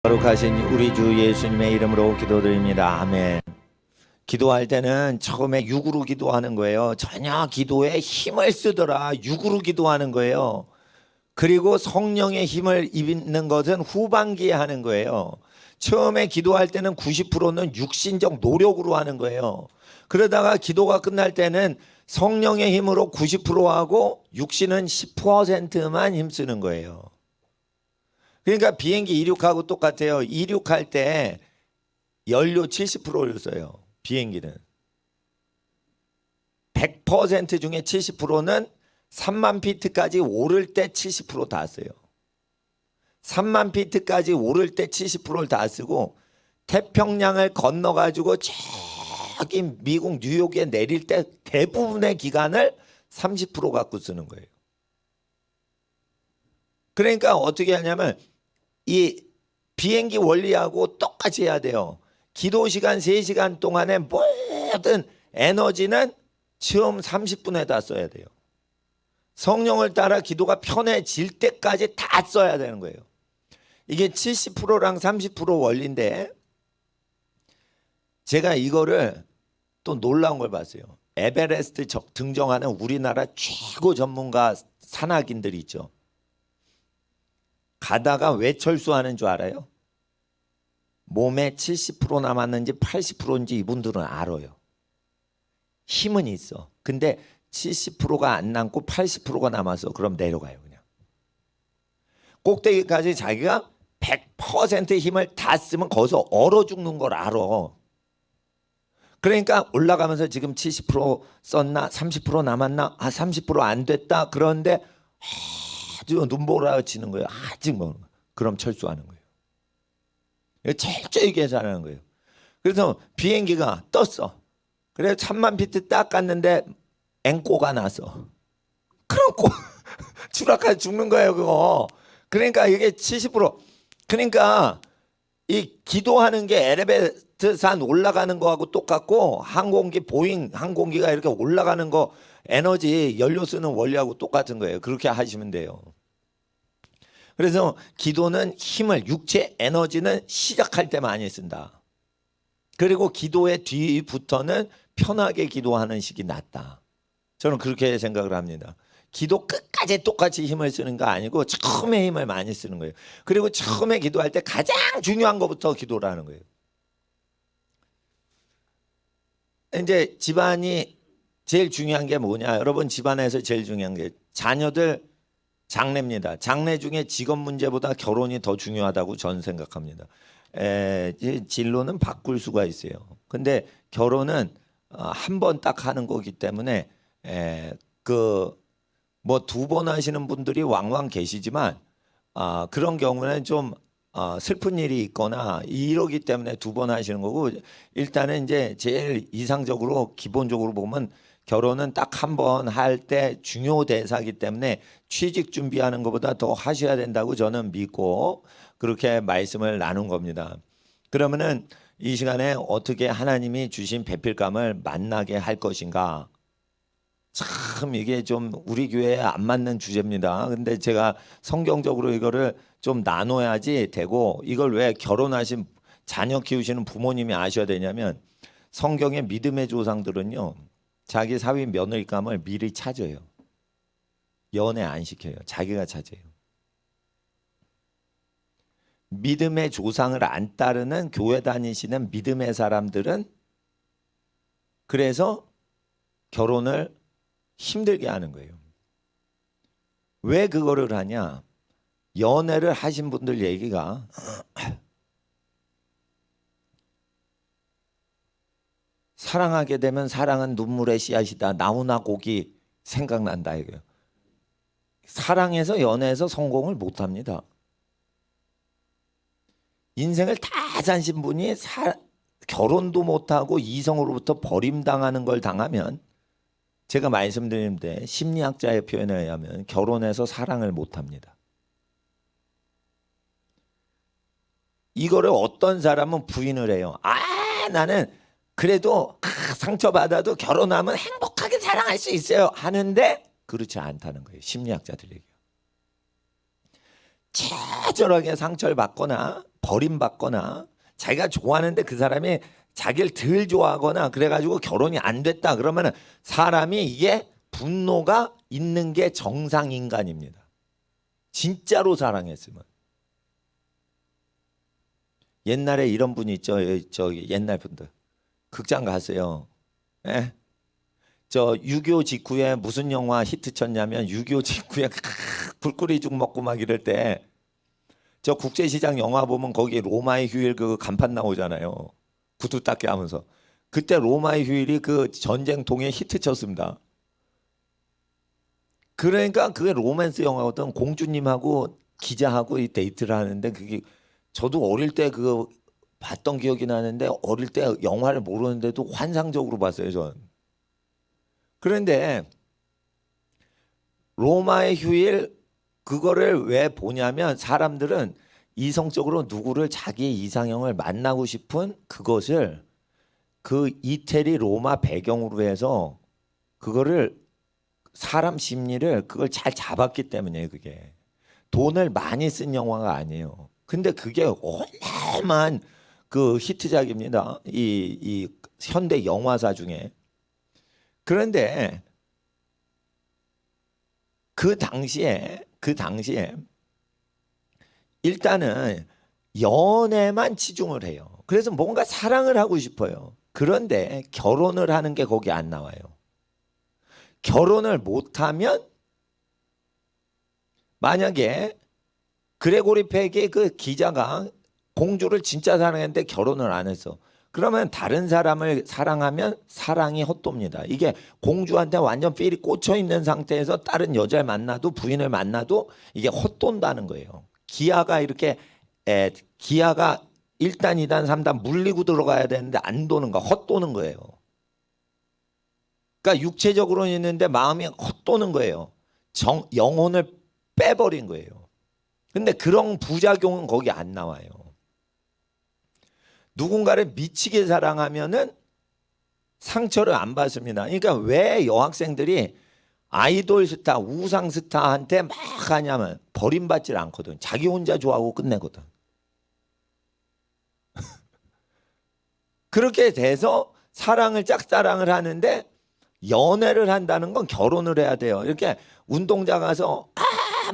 거룩하신 우리 주 예수님의 이름으로 기도드립니다. 아멘. 기도할 때는 처음에 육으로 기도하는 거예요. 전혀 기도에 힘을 쓰더라. 육으로 기도하는 거예요. 그리고 성령의 힘을 입는 것은 후반기에 하는 거예요. 처음에 기도할 때는 90%는 육신적 노력으로 하는 거예요. 그러다가 기도가 끝날 때는 성령의 힘으로 90% 하고 육신은 10%만 힘쓰는 거예요. 그러니까 비행기 이륙하고 똑같아요. 이륙할 때 연료 70%를 써요. 비행기는 100% 중에 70%는 3만 피트까지 오를 때 70%다 써요. 3만 피트까지 오를 때 70%를 다 쓰고 태평양을 건너가지고 저기 미국 뉴욕에 내릴 때 대부분의 기간을 30% 갖고 쓰는 거예요. 그러니까 어떻게 하냐면 이 비행기 원리하고 똑같이 해야 돼요. 기도 시간 3시간 동안에 모든 에너지는 처음 30분에 다 써야 돼요. 성령을 따라 기도가 편해질 때까지 다 써야 되는 거예요. 이게 70%랑 30% 원리인데 제가 이거를 또 놀라운 걸 봤어요. 에베레스트 등정하는 우리나라 최고 전문가 산악인들이 있죠. 가다가 왜 철수하는 줄 알아요? 몸에 70% 남았는지 80%인지 이분들은 알아요. 힘은 있어. 근데 70%가 안 남고 80%가 남았어. 그럼 내려가요 그냥. 꼭대기까지 자기가 100% 힘을 다 쓰면 거기서 얼어 죽는 걸 알아. 그러니까 올라가면서 지금 70% 썼나? 30% 남았나? 30% 안 됐다. 그런데 아주 눈보라치는 거예요. 아직 뭐 그럼 철수하는 거예요. 철저히 계산하는 거예요. 그래서 비행기가 떴어. 그래서 3만 피트 딱 갔는데 앵꼬가 나서. 그럼 꼭 추락해서 죽는 거예요, 그거. 그러니까 이게 70%. 그러니까 이 기도하는 게 에베레스트 산 올라가는 거하고 똑같고 항공기 보잉 항공기가 이렇게 올라가는 거 에너지 연료 쓰는 원리하고 똑같은 거예요. 그렇게 하시면 돼요. 그래서 기도는 힘을 육체 에너지는 시작할 때 많이 쓴다. 그리고 기도의 뒤부터는 편하게 기도하는 식이 낫다. 저는 그렇게 생각을 합니다. 기도 끝까지 똑같이 힘을 쓰는 거 아니고 처음에 힘을 많이 쓰는 거예요. 그리고 처음에 기도할 때 가장 중요한 것부터 기도를 하는 거예요. 이제 집안이 제일 중요한 게 뭐냐? 여러분 집안에서 제일 중요한 게 자녀들 장래입니다. 장래 중에 직업 문제보다 결혼이 더 중요하다고 저는 생각합니다. 진로는 바꿀 수가 있어요. 근데 결혼은 한 번 딱 하는 거기 때문에 그 뭐 2번 하시는 분들이 왕왕 계시지만 그런 경우는 좀 슬픈 일이 있거나 이러기 때문에 2번 하시는 거고 일단은 이제 제일 이상적으로 기본적으로 보면 결혼은 딱 한 번 할 때 중요 대사이기 때문에 취직 준비하는 것보다 더 하셔야 된다고 저는 믿고 그렇게 말씀을 나눈 겁니다. 그러면은 이 시간에 어떻게 하나님이 주신 배필감을 만나게 할 것인가? 참 이게 좀 우리 교회에 안 맞는 주제입니다. 근데 제가 성경적으로 이거를 좀 나눠야지 되고 이걸 왜 결혼하신 자녀 키우시는 부모님이 아셔야 되냐면 성경의 믿음의 조상들은요. 자기 사위 며느리감을 미리 찾아요. 연애 안 시켜요. 자기가 찾아요. 믿음의 조상을 안 따르는 교회 다니시는 믿음의 사람들은 그래서 결혼을 힘들게 하는 거예요. 왜 그거를 하냐? 연애를 하신 분들 얘기가 사랑하게 되면 사랑은 눈물의 씨앗이다. 나훈아 곡이 생각난다 이거예요. 사랑해서 연애해서 성공을 못합니다. 인생을 다 사신 분이 결혼도 못하고 이성으로부터 버림당하는 걸 당하면 제가 말씀드리는데 심리학자의 표현에 의하면 결혼해서 사랑을 못합니다. 이거를 어떤 사람은 부인을 해요. 나는 그래도 상처받아도 결혼하면 행복하게 사랑할 수 있어요 하는데 그렇지 않다는 거예요. 심리학자들 얘기요. 처절하게 상처를 받거나 버림받거나 자기가 좋아하는데 그 사람이 자기를 덜 좋아하거나 그래가지고 결혼이 안 됐다 그러면은 사람이 이게 분노가 있는 게 정상 인간입니다. 진짜로 사랑했으면. 옛날에 이런 분이 있죠. 저기 옛날 분들 극장 가세요. 예? 저 6.25 직후에 무슨 영화 히트 쳤냐면 6.25 직후에 불꾸리죽 먹고 막 이럴 때 저 국제시장 영화 보면 거기 로마의 휴일 그 간판 나오잖아요. 구두 닦게 하면서. 그때 로마의 휴일이 그 전쟁통에 히트 쳤습니다. 그러니까 그게 로맨스 영화거든. 공주님하고 기자하고 이 데이트를 하는데 그게 저도 어릴 때 그거 봤던 기억이 나는데 어릴 때 영화를 모르는데도 환상적으로 봤어요, 전. 그런데 로마의 휴일 그거를 왜 보냐면 사람들은 이성적으로 누구를 자기의 이상형을 만나고 싶은 그것을 그 이태리 로마 배경으로 해서 그거를 사람 심리를 그걸 잘 잡았기 때문에 그게 돈을 많이 쓴 영화가 아니에요. 근데 그게 어마어마한 그 히트작입니다. 이 현대 영화사 중에. 그런데 그 당시에 일단은 연애만 치중을 해요. 그래서 뭔가 사랑을 하고 싶어요. 그런데 결혼을 하는 게 거기 안 나와요. 결혼을 못하면 만약에 그레고리 팩의 그 기자가 공주를 진짜 사랑했는데 결혼을 안 했어. 그러면 다른 사람을 사랑하면 사랑이 헛돕니다. 이게 공주한테 완전 필이 꽂혀 있는 상태에서 다른 여자를 만나도 부인을 만나도 이게 헛돈다는 거예요. 기아가 이렇게 기아가 1단, 2단, 3단 물리고 들어가야 되는데 안 도는 거, 헛도는 거예요. 그러니까 육체적으로는 있는데 마음이 헛도는 거예요. 영혼을 빼버린 거예요. 근데 그런 부작용은 거기 안 나와요. 누군가를 미치게 사랑하면은 상처를 안 받습니다. 그러니까 왜 여학생들이 아이돌 스타, 우상 스타한테 막 하냐면 버림받질 않거든. 자기 혼자 좋아하고 끝내거든. 그렇게 돼서 사랑을 짝사랑을 하는데 연애를 한다는 건 결혼을 해야 돼요. 이렇게 운동장 가서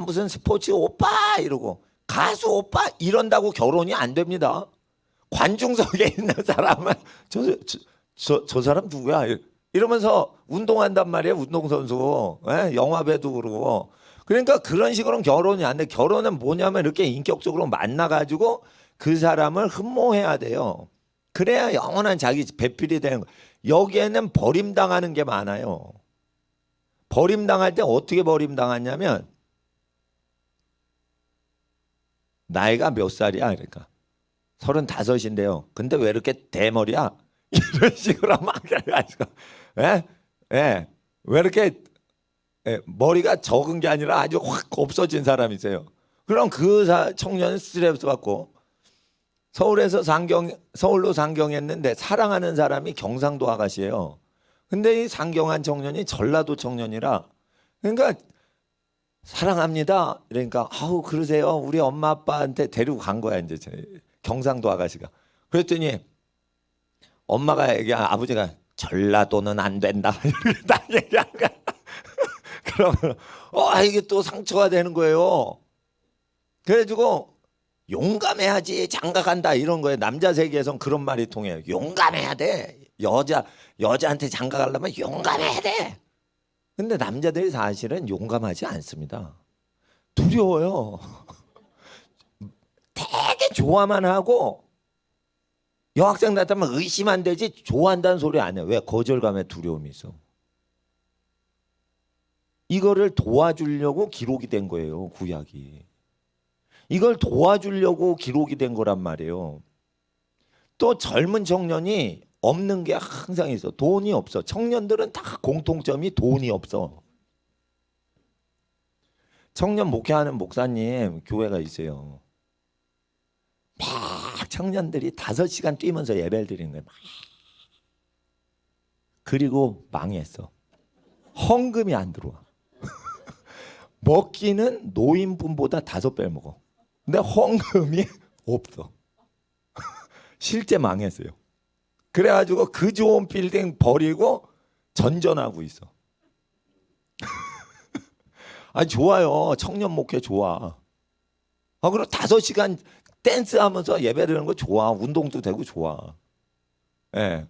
무슨 스포츠 오빠 이러고 가수 오빠 이런다고 결혼이 안 됩니다. 관중석에 있는 사람은 저 사람 누구야? 이러면서 운동한단 말이에요. 운동선수. 영화배도 그러고. 그러니까 그런 식으로는 결혼이 안 돼. 결혼은 뭐냐면 이렇게 인격적으로 만나가지고 그 사람을 흠모해야 돼요. 그래야 영원한 자기 배필이 되는 거예요. 여기에는 버림당하는 게 많아요. 버림당할 때 어떻게 버림당하냐면 나이가 몇 살이야? 그러니까 35인데요. 근데 왜 이렇게 대머리야? 이런 식으로 막 해가지고 예? 예. 왜 이렇게 머리가 적은 게 아니라 아주 확 없어진 사람이세요. 그럼 그 청년은 스트레스 받고 서울로 상경했는데 사랑하는 사람이 경상도 아가씨예요. 근데 이 상경한 청년이 전라도 청년이라 그러니까 사랑합니다. 그러니까 아우 그러세요. 우리 엄마 아빠한테 데리고 간 거야 이제 경상도 아가씨가. 그랬더니 엄마가 아버지가 전라도는 안 된다. 딱 얘기한 거야. 그러면 이게 또 상처가 되는 거예요. 그래가지고 용감해야지 장가간다 이런 거예요. 남자 세계에선 그런 말이 통해요. 용감해야 돼. 여자한테 장가가려면 용감해야 돼. 근데 남자들이 사실은 용감하지 않습니다. 두려워요. 되게 좋아만 하고 여학생 같으면 의심 안 되지 좋아한다는 소리 안 해요. 왜? 거절감에 두려움이 있어. 이거를 도와주려고 기록이 된 거예요. 구약이. 이걸 도와주려고 기록이 된 거란 말이에요. 또 젊은 청년이 없는 게 항상 있어. 돈이 없어. 청년들은 다 공통점이 돈이 없어. 청년 목회하는 목사님 교회가 있어요. 막 청년들이 5시간 뛰면서 예배를 드리는 거예요. 그리고 망했어. 헌금이 안 들어와. 먹기는 노인분보다 5배 먹어. 근데 헌금이 없어. 실제 망했어요. 그래가지고 그 좋은 빌딩 버리고 전전하고 있어. 아 좋아요. 청년 목회 좋아. 그리고 5시간 댄스하면서 예배드리는 거 좋아. 운동도 되고 좋아. 예.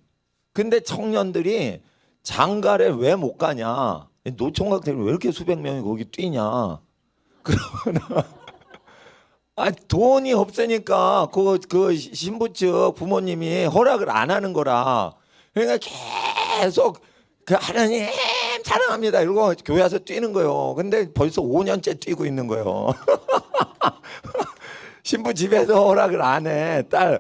근데 청년들이 장가래 왜 못 가냐? 노총각 때문에 왜 이렇게 수백 명이 거기 뛰냐? 돈이 없으니까 그 신부 측 부모님이 허락을 안 하는 거라. 그러니까 계속 그 하나님 사랑합니다 이러고 교회 와서 뛰는 거예요. 근데 벌써 5년째 뛰고 있는 거예요. 신부 집에서 허락을 안 해. 딸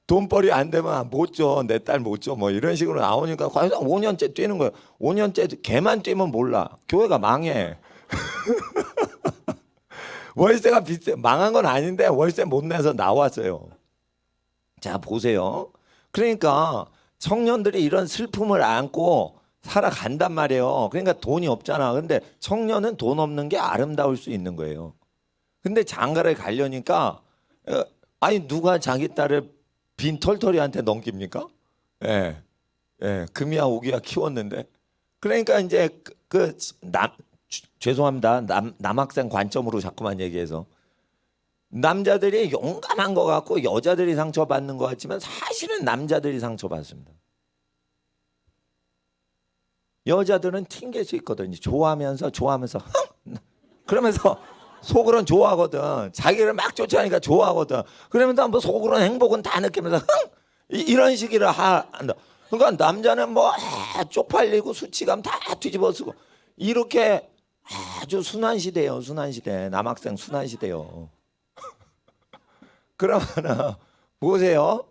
돈벌이 안 되면 못 줘. 내 딸 못 줘. 뭐 이런 식으로 나오니까 5년째 뛰는 거예요. 5년째 걔만 뛰면 몰라. 교회가 망해. 월세가 망한 건 아닌데 월세 못 내서 나왔어요. 자 보세요. 그러니까 청년들이 이런 슬픔을 안고 살아간단 말이에요. 그러니까 돈이 없잖아. 근데 청년은 돈 없는 게 아름다울 수 있는 거예요. 근데 장가를 가려니까 아니 누가 자기 딸을 빈 털털이한테 넘깁니까? 예, 예, 금이야 오기야 키웠는데. 그러니까 이제 죄송합니다. 남학생 관점으로 자꾸만 얘기해서 남자들이 용감한 것 같고 여자들이 상처받는 것 같지만 사실은 남자들이 상처받습니다. 여자들은 튕길 수 있거든요. 좋아하면서 그러면서 속으로는 좋아하거든. 자기를 막 쫓아하니까 좋아하거든. 그러면서 한번 속으로는 행복은 다 느끼면서 이런 식으로 한다. 그러니까 남자는 뭐 쪽팔리고 수치감 다 뒤집어쓰고 이렇게 아주 순환 시대예요. 순환 시대. 남학생 순환 시대요. 그러면은 보세요.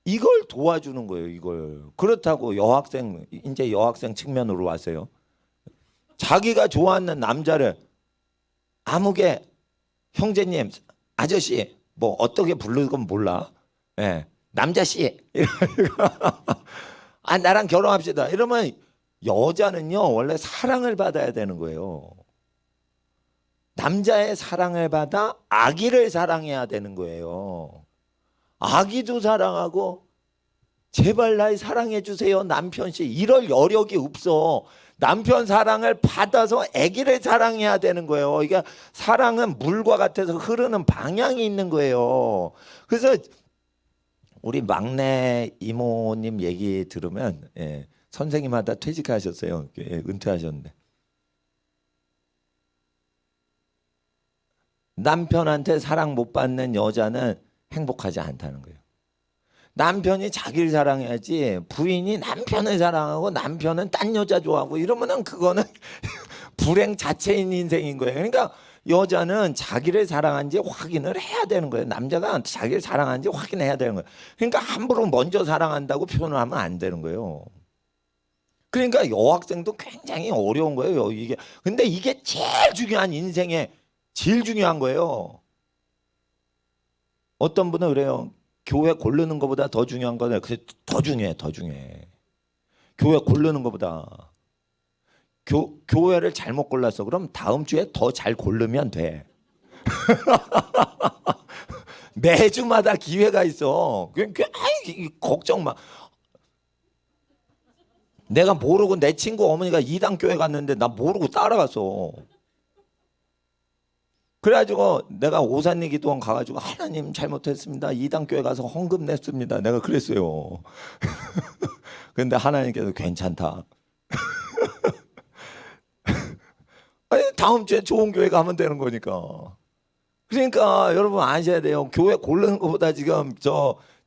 이걸 도와주는 거예요. 이걸. 그렇다고 이제 여학생 측면으로 왔어요. 자기가 좋아하는 남자를 아무개 형제님, 아저씨 뭐 어떻게 부르건 몰라. 예. 남자씨. 나랑 결혼합시다. 이러면 여자는요 원래 사랑을 받아야 되는 거예요. 남자의 사랑을 받아 아기를 사랑해야 되는 거예요. 아기도 사랑하고 제발 날 사랑해 주세요 남편씨 이럴 여력이 없어. 남편 사랑을 받아서 아기를 사랑해야 되는 거예요. 이게 사랑은 물과 같아서 흐르는 방향이 있는 거예요. 그래서 우리 막내 이모님 얘기 들으면 선생님하다 퇴직하셨어요. 은퇴하셨는데 남편한테 사랑 못 받는 여자는 행복하지 않다는 거예요. 남편이 자기를 사랑해야지 부인이 남편을 사랑하고 남편은 딴 여자 좋아하고 이러면은 그거는 불행 자체인 인생인 거예요. 그러니까 여자는 자기를 사랑한지 확인을 해야 되는 거예요. 남자가 자기를 사랑하는지 확인해야 되는 거예요. 그러니까 함부로 먼저 사랑한다고 표현을 하면 안 되는 거예요. 그러니까 여학생도 굉장히 어려운 거예요. 이게 근데 이게 제일 중요한 인생의 제일 중요한 거예요. 어떤 분은 그래요. 교회 고르는 것보다 더 중요한 거는 더 중요해. 교회 고르는 것보다 교회를 잘못 골랐어. 그럼 다음 주에 더 잘 고르면 돼. 매주마다 기회가 있어. 걱정 마. 내가 모르고 내 친구 어머니가 이단 교회 갔는데 나 모르고 따라갔어. 그래가지고 내가 오산리 기도원 가가지고 하나님 잘못했습니다. 이단 교회 가서 헌금 냈습니다. 내가 그랬어요. 근데 하나님께서 괜찮다. 아니, 다음 주에 좋은 교회 가면 되는 거니까. 그러니까 여러분 아셔야 돼요. 교회 고르는 것보다 지금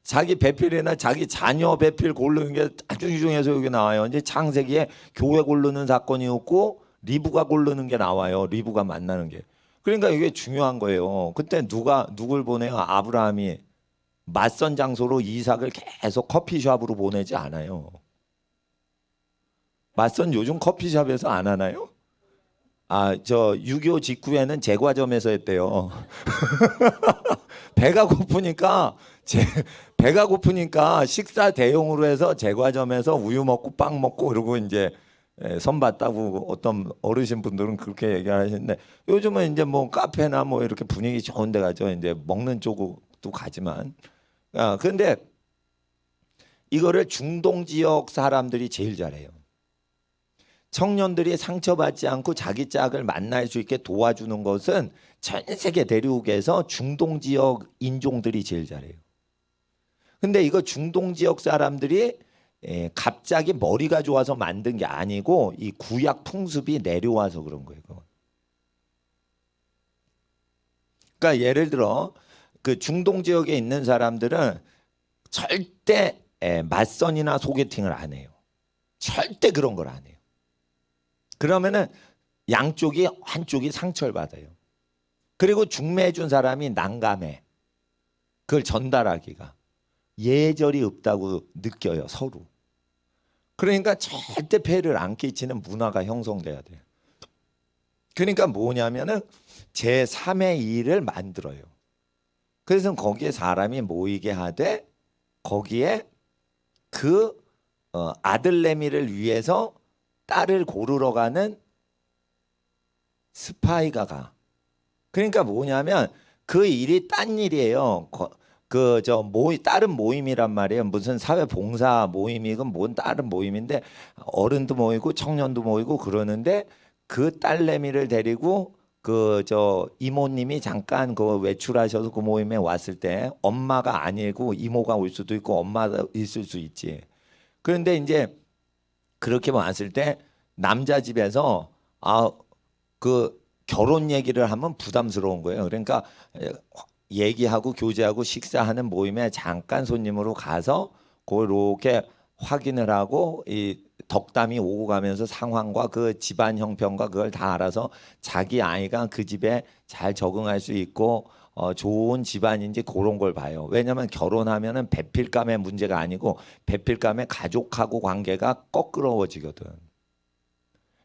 자기 배필이나 자기 자녀 배필 고르는 게 아주 중요해서 여기 나와요. 이제 창세기에 교회 고르는 사건이 없고 리브가 고르는 게 나와요. 리브가 만나는 게. 그러니까 이게 중요한 거예요. 그때 누굴 보내요? 아브라함이 맞선 장소로 이삭을 계속 커피숍으로 보내지 않아요. 맞선 요즘 커피숍에서 안 하나요? 6.25 직후에는 제과점에서 했대요. 배가 고프니까 식사 대용으로 해서 제과점에서 우유 먹고 빵 먹고 그러고 이제 선봤다고 어떤 어르신 분들은 그렇게 얘기하시는데 요즘은 이제 뭐 카페나 뭐 이렇게 분위기 좋은 데 가죠. 이제 먹는 쪽도 가지만 근데 이거를 중동 지역 사람들이 제일 잘해요. 청년들이 상처받지 않고 자기 짝을 만날 수 있게 도와주는 것은 전 세계 대륙에서 중동 지역 인종들이 제일 잘해요. 근데 이거 중동 지역 사람들이 갑자기 머리가 좋아서 만든 게 아니고 이 구약 풍습이 내려와서 그런 거예요. 그러니까 예를 들어 그 중동 지역에 있는 사람들은 절대 맞선이나 소개팅을 안 해요. 절대 그런 걸 안 해요. 그러면은 양쪽이 한쪽이 상처를 받아요. 그리고 중매해 준 사람이 난감해. 그걸 전달하기가 예절이 없다고 느껴요, 서로. 그러니까 절대 폐해를 안 끼치는 문화가 형성돼야 돼요. 그러니까 뭐냐면은 제3의 일을 만들어요. 그래서 거기에 사람이 모이게 하되 거기에 그 아들내미를 위해서 딸을 고르러 가는 스파이가 가. 그러니까 뭐냐면 그 일이 딴 일이에요. 다른 모임이란 말이에요. 무슨 사회 봉사 모임이건 뭔 다른 모임인데 어른도 모이고 청년도 모이고 그러는데 그 딸내미를 데리고 이모님이 잠깐 그 외출하셔서 그 모임에 왔을 때 엄마가 아니고 이모가 올 수도 있고 엄마가 있을 수 있지. 그런데 이제 그렇게 왔을 때 남자 집에서 그 결혼 얘기를 하면 부담스러운 거예요. 그러니까 얘기하고 교제하고 식사하는 모임에 잠깐 손님으로 가서 그렇게 확인을 하고 이 덕담이 오고 가면서 상황과 그 집안 형편과 그걸 다 알아서 자기 아이가 그 집에 잘 적응할 수 있고 좋은 집안인지 그런 걸 봐요. 왜냐하면 결혼하면은 배필감의 문제가 아니고 배필감의 가족하고 관계가 거꾸러워지거든.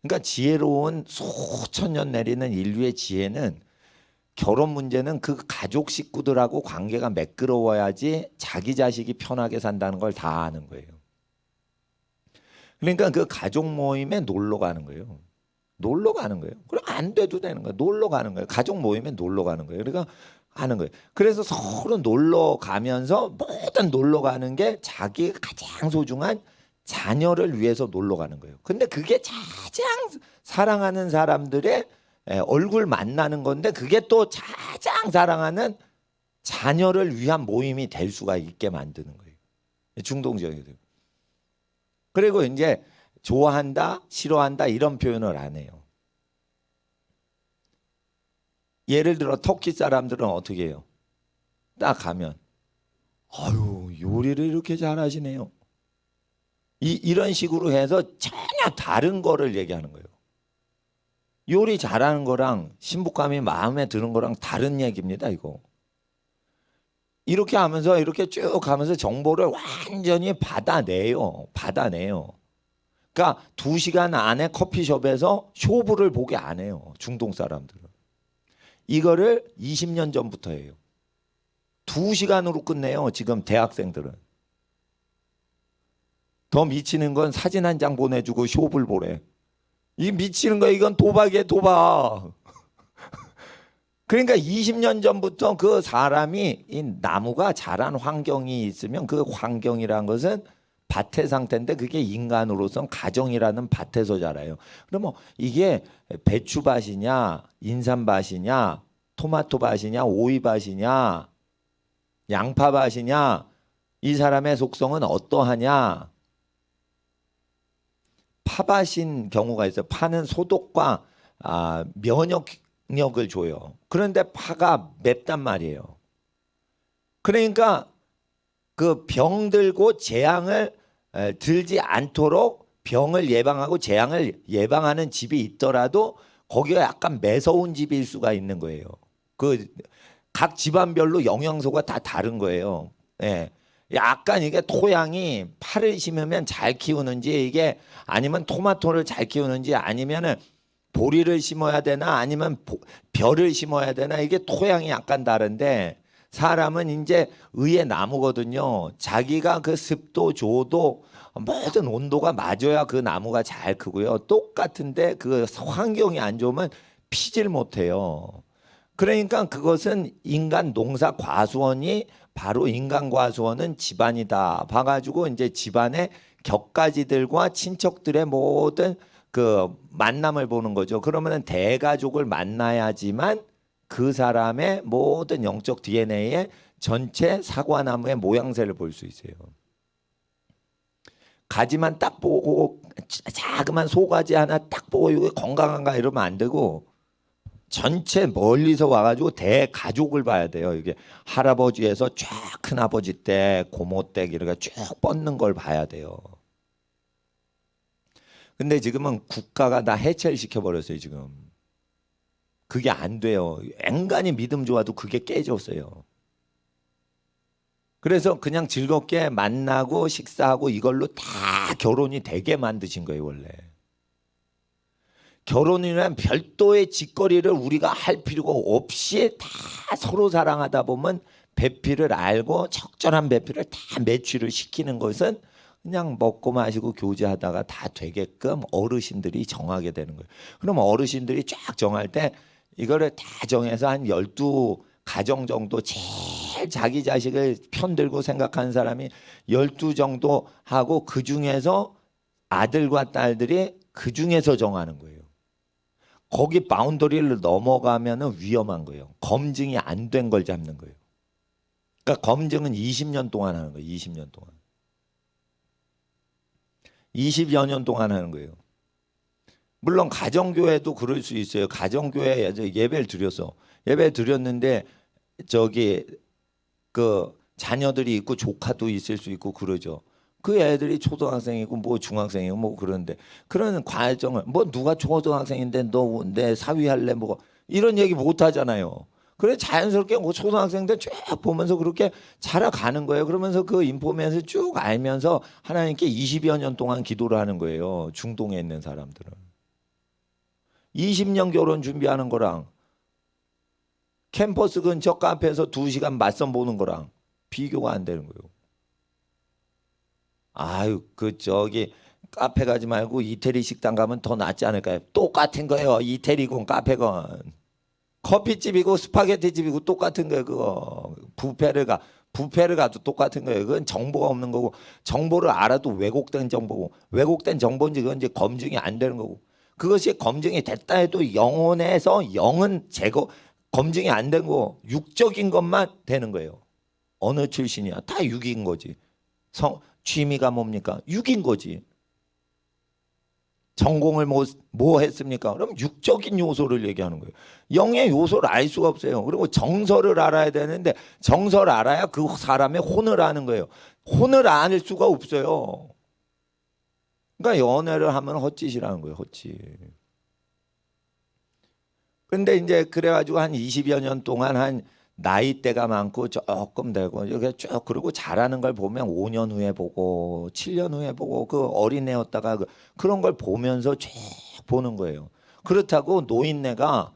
그러니까 지혜로운 수천 년 내리는 인류의 지혜는 결혼 문제는 그 가족 식구들하고 관계가 매끄러워야지 자기 자식이 편하게 산다는 걸 다 아는 거예요. 그러니까 그 가족 모임에 놀러 가는 거예요. 놀러 가는 거예요. 그럼 안 돼도 되는 거예요. 놀러 가는 거예요. 가족 모임에 놀러 가는 거예요. 그러니까 하는 거예요. 그래서 서로 놀러 가면서 모든 놀러 가는 게 자기가 가장 소중한 자녀를 위해서 놀러 가는 거예요. 근데 그게 가장 사랑하는 사람들의 얼굴 만나는 건데 그게 또 가장 사랑하는 자녀를 위한 모임이 될 수가 있게 만드는 거예요. 중동적이에요. 그리고 이제 좋아한다, 싫어한다 이런 표현을 안 해요. 예를 들어 터키 사람들은 어떻게 해요? 딱 가면 아유 요리를 이렇게 잘하시네요. 이런 식으로 해서 전혀 다른 거를 얘기하는 거예요. 요리 잘하는 거랑 신부감이 마음에 드는 거랑 다른 얘기입니다. 이거. 이렇게 하면서 이렇게 쭉 가면서 정보를 완전히 받아내요. 그러니까 2시간 안에 커피숍에서 쇼부를 보게 안 해요. 중동 사람들은. 이거를 20년 전부터 해요. 2시간으로 끝내요. 지금 대학생들은. 더 미치는 건 사진 한 장 보내주고 쇼를 보래. 이 미치는 거 이건 도박이에요. 도박. 그러니까 20년 전부터 그 사람이 이 나무가 자란 환경이 있으면 그 환경이라는 것은 밭의 상태인데 그게 인간으로선 가정이라는 밭에서 자라요. 그러면 이게 배추밭이냐 인삼밭이냐 토마토밭이냐 오이밭이냐 양파밭이냐 이 사람의 속성은 어떠하냐. 파밭인 경우가 있어요. 파는 소독과 면역력을 줘요. 그런데 파가 맵단 말이에요. 그러니까 그 병들고 재앙을 들지 않도록 병을 예방하고 재앙을 예방하는 집이 있더라도 거기가 약간 매서운 집일 수가 있는 거예요. 그 각 집안별로 영양소가 다 다른 거예요. 예. 약간 이게 토양이 파를 심으면 잘 키우는지 이게 아니면 토마토를 잘 키우는지 아니면은 보리를 심어야 되나 아니면 벼를 심어야 되나 이게 토양이 약간 다른데 사람은 이제 의의 나무거든요. 자기가 그 습도 조도 모든 온도가 맞아야 그 나무가 잘 크고요. 똑같은데 그 환경이 안 좋으면 피질 못해요. 그러니까 그것은 인간 농사 과수원이 바로 인간 과수원은 집안이다 봐가지고 이제 집안의 격가지들과 친척들의 모든 그 만남을 보는 거죠. 그러면은 대가족을 만나야지만 그 사람의 모든 영적 DNA의 전체 사과나무의 모양새를 볼 수 있어요. 가지만 딱 보고 자그만 소가지 하나 딱 보고 이게 건강한가 이러면 안 되고 전체 멀리서 와가지고 대가족을 봐야 돼요. 이게 할아버지에서 쫙 큰아버지 때 고모 때 이렇게 쭉 뻗는 걸 봐야 돼요. 근데 지금은 국가가 다 해체를 시켜버렸어요. 지금 그게 안 돼요. 앵간히 믿음 좋아도 그게 깨졌어요. 그래서 그냥 즐겁게 만나고 식사하고 이걸로 다 결혼이 되게 만드신 거예요. 원래 결혼이란 별도의 짓거리를 우리가 할 필요가 없이 다 서로 사랑하다 보면 배필을 알고 적절한 배필을 다 매취를 시키는 것은 그냥 먹고 마시고 교제하다가 다 되게끔 어르신들이 정하게 되는 거예요. 그럼 어르신들이 쫙 정할 때 이거를 다 정해서 한 12가정 정도 제일 자기 자식을 편들고 생각하는 사람이 12 정도 하고 그 중에서 아들과 딸들이 그 중에서 정하는 거예요. 거기 바운더리를 넘어가면은 위험한 거예요. 검증이 안 된 걸 잡는 거예요. 그러니까 검증은 20년 동안 하는 거예요. 20년 동안. 20여 년 동안 하는 거예요. 물론 가정교회도 그럴 수 있어요. 가정교회 예배를 드렸어. 예배 드렸는데 저기 그 자녀들이 있고 조카도 있을 수 있고 그러죠. 그 애들이 초등학생이고 뭐 중학생이고 뭐 그런데 그런 과정을 뭐 누가 초등학생인데 너 내 사위 할래 뭐 이런 얘기 못 하잖아요. 그래 자연스럽게 뭐 초등학생들 쭉 보면서 그렇게 자라가는 거예요. 그러면서 그 인포메이션을 쭉 알면서 하나님께 20여 년 동안 기도를 하는 거예요. 중동에 있는 사람들은 20년 결혼 준비하는 거랑 캠퍼스 근처 카페에서 2시간 맞선 보는 거랑 비교가 안 되는 거예요. 아유 그 저기 카페 가지 말고 이태리 식당 가면 더 낫지 않을까요? 똑같은 거예요. 이태리건 카페건 커피집이고 스파게티집이고 똑같은 거예요. 그거 부페를 가도 똑같은 거예요. 그건 정보가 없는 거고 정보를 알아도 왜곡된 정보고 왜곡된 정보인지 그건 이제 검증이 안 되는 거고 그것이 검증이 됐다 해도 영혼에서 영은 제거 검증이 안 된 거 육적인 것만 되는 거예요. 어느 출신이야? 다 육인 거지. 취미가 뭡니까? 육인 거지. 전공을 뭐 했습니까? 그럼 육적인 요소를 얘기하는 거예요. 영의 요소를 알 수가 없어요. 그리고 정서를 알아야 되는데 정서를 알아야 그 사람의 혼을 아는 거예요. 혼을 알 수가 없어요. 그러니까 연애를 하면 헛짓이라는 거예요. 헛짓. 근데 이제 그래가지고 한 20여 년 동안 한 나이대가 많고 조금 되고 이렇게 쭉 그러고 잘하는 걸 보면 5년 후에 보고 7년 후에 보고 그 어린애였다가 그런 걸 보면서 쭉 보는 거예요. 그렇다고 노인네가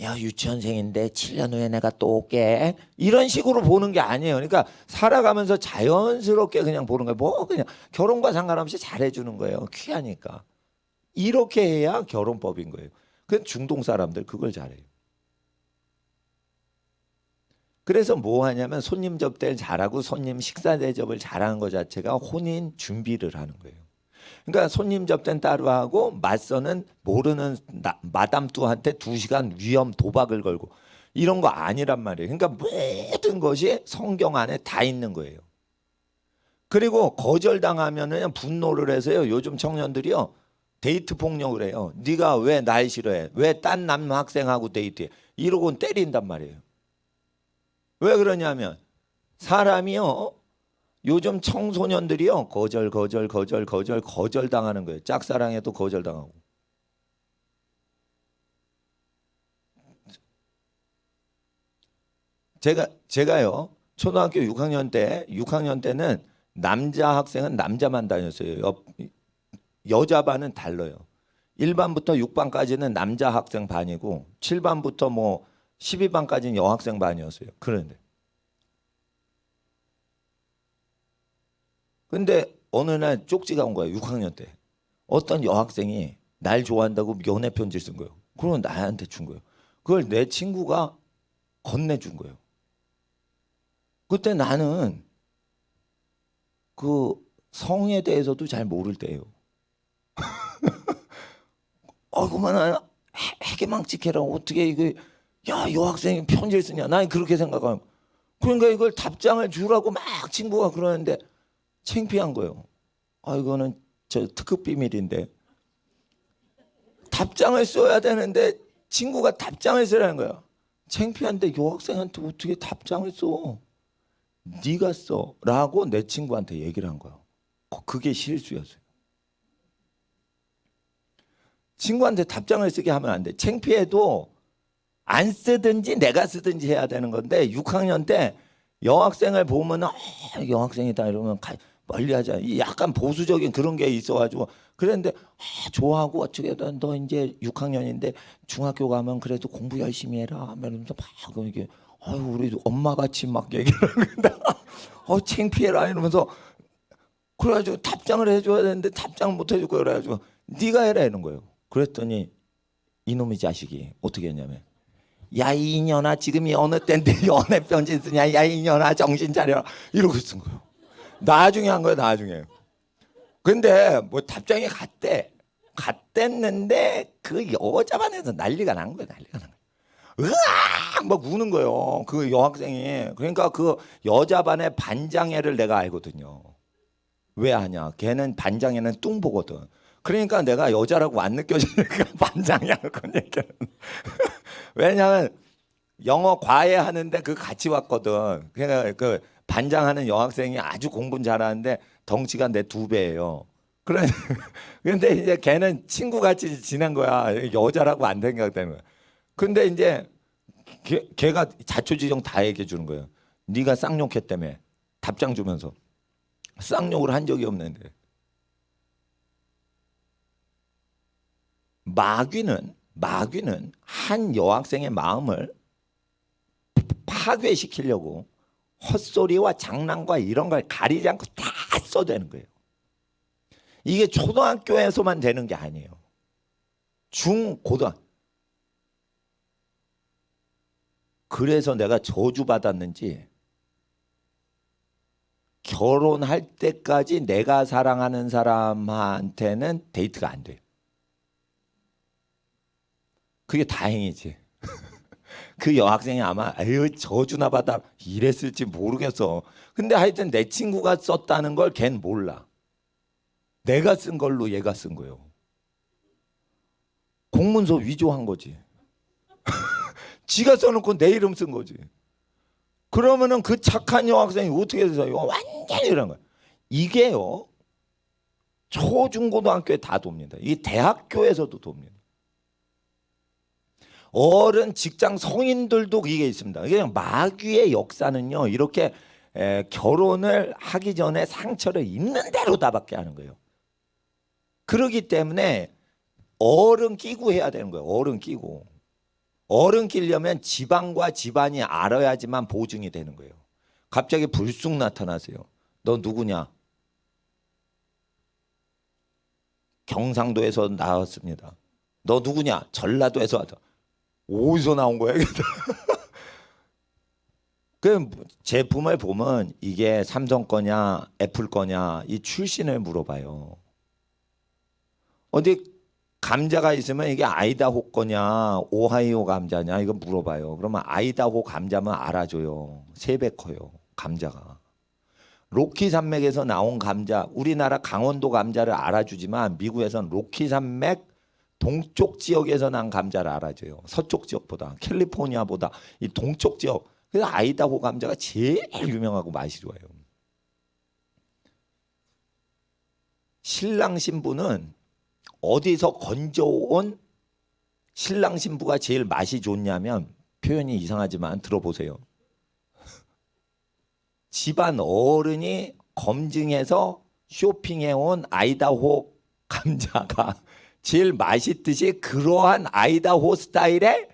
야 유치원생인데 7년 후에 내가 또 올게 이런 식으로 보는 게 아니에요. 그러니까 살아가면서 자연스럽게 그냥 보는 거예요. 뭐 그냥 결혼과 상관없이 잘해주는 거예요. 귀하니까. 이렇게 해야 결혼법인 거예요. 그 중동 사람들 그걸 잘해요. 그래서 뭐 하냐면 손님 접대를 잘하고 손님 식사 대접을 잘하는 것 자체가 혼인 준비를 하는 거예요. 그러니까 손님 접대는 따로 하고 맞서는 모르는 마담뚜한테 2시간 위험 도박을 걸고 이런 거 아니란 말이에요. 그러니까 모든 것이 성경 안에 다 있는 거예요. 그리고 거절당하면은 분노를 해서요. 요즘 청년들이요. 데이트 폭력을 해요. 네가 왜 날 싫어해? 왜 딴 남학생하고 데이트해? 이러고 때린단 말이에요. 왜 그러냐면 사람이요. 요즘 청소년들이요. 거절 당하는 거예요. 짝사랑해도 거절당하고. 제가요. 초등학교 6학년 때는 남자 학생은 남자만 다녔어요. 여자 반은 달라요. 1반부터 6반까지는 남자 학생 반이고 7반부터 뭐 12반까지는 여학생 반이었어요. 그런데 근데 어느 날 쪽지가 온 거예요. 6학년 때. 어떤 여학생이 날 좋아한다고 연애 편지를 쓴 거예요. 그럼 나한테 준 거예요. 그걸 내 친구가 건네준 거예요. 그때 나는 그 성에 대해서도 잘 모를 때예요. 그만 해계망측해라. 어떻게 이거 여학생이 편지를 쓰냐. 난 그렇게 생각하고. 그러니까 이걸 답장을 주라고 막 친구가 그러는데 창피한 거예요. 이거는 저 특급 비밀인데 답장을 써야 되는데 친구가 답장을 쓰라는 거야. 창피한데 여학생한테 어떻게 답장을 써? 네가 써라고 내 친구한테 얘기를 한 거야. 그게 실수였어요. 친구한테 답장을 쓰게 하면 안 돼. 창피해도 안 쓰든지 내가 쓰든지 해야 되는 건데 6학년 때 여학생을 보면 여학생이다 이러면 멀리하자. 약간 보수적인 그런 게 있어가지고 그랬는데 좋아하고 어쩌게든 너 이제 6학년인데 중학교 가면 그래도 공부 열심히 해라. 이러면서 막 이게 우리 엄마같이 막 얘기를 하는데 창피해라 이러면서 그래가지고 답장을 해줘야 되는데 답장을 못 해줄 거야. 그래가지고 네가 해라 이런 거예요. 그랬더니 이놈의 자식이 어떻게 했냐면 야 이년아 지금이 어느 때인데 연애 편지 쓰냐. 야 이년아 정신 차려라 이러고 쓴 거예요. 나중에 한 거예요. 나중에. 근데 뭐 답장이 갔댔는데 그 여자반에서 난리가 난 거예요. 난리가 난 거예요. 으악 막 우는 거예요. 그 여학생이. 그러니까 그 여자반의 반장애를 내가 알거든요. 왜 하냐? 걔는 반장애는 뚱보거든. 그러니까 내가 여자라고 안 느껴지니까 반장이야 그런 얘기는. 왜냐면 영어 과외 하는데 그 같이 왔거든. 그러니까 그 반장하는 여학생이 아주 공부는 잘하는데 덩치가 내 2배예요. 그런데 이제 걔는 친구같이 지낸 거야. 여자라고 안 생각되는 거야. 근데 이제 걔가 자초지종 다 얘기해 주는 거예요. 네가 쌍욕했다며. 답장 주면서. 쌍욕을 한 적이 없는데. 마귀는 한 여학생의 마음을 파괴시키려고 헛소리와 장난과 이런 걸 가리지 않고 다 써대는 거예요. 이게 초등학교에서만 되는 게 아니에요. 고등. 그래서 내가 저주받았는지 결혼할 때까지 내가 사랑하는 사람한테는 데이트가 안 돼요. 그게 다행이지. 그 여학생이 아마 저주나 받아 이랬을지 모르겠어. 근데 하여튼 내 친구가 썼다는 걸 걘 몰라. 내가 쓴 걸로 얘가 쓴 거예요. 공문서 위조한 거지. 지가 써놓고 내 이름 쓴 거지. 그러면은 그 착한 여학생이 어떻게 돼서 완전히 이런 거야. 이게요. 초중고등학교에 다 돕니다. 이 대학교에서도 돕니다. 어른, 직장, 성인들도 이게 있습니다. 그냥 마귀의 역사는요. 이렇게 결혼을 하기 전에 상처를 있는 대로 다 받게 하는 거예요. 그렇기 때문에 어른 끼고 해야 되는 거예요. 어른 끼고. 어른 끼려면 집안과 집안이 알아야지만 보증이 되는 거예요. 갑자기 불쑥 나타나세요. 너 누구냐? 경상도에서 나왔습니다. 너 누구냐? 전라도에서 왔다. 어디서 나온 거야? 그 제품을 보면 이게 삼성 거냐 애플 거냐 이 출신을 물어봐요. 어디 감자가 있으면 이게 아이다호 거냐 오하이오 감자냐 이거 물어봐요. 그러면 아이다호 감자면 알아줘요. 3배 커요 감자가. 로키 산맥에서 나온 감자, 우리나라 강원도 감자를 알아주지만 미국에서는 로키 산맥 동쪽 지역에서 난 감자를 알아줘요. 서쪽 지역보다 캘리포니아보다 이 동쪽 지역. 그래서 아이다호 감자가 제일 유명하고 맛이 좋아요. 신랑 신부는 어디서 건져온 신랑 신부가 제일 맛이 좋냐면 표현이 이상하지만 들어보세요. 집안 어른이 검증해서 쇼핑해온 아이다호 감자가 제일 맛있듯이 그러한 아이다호 스타일의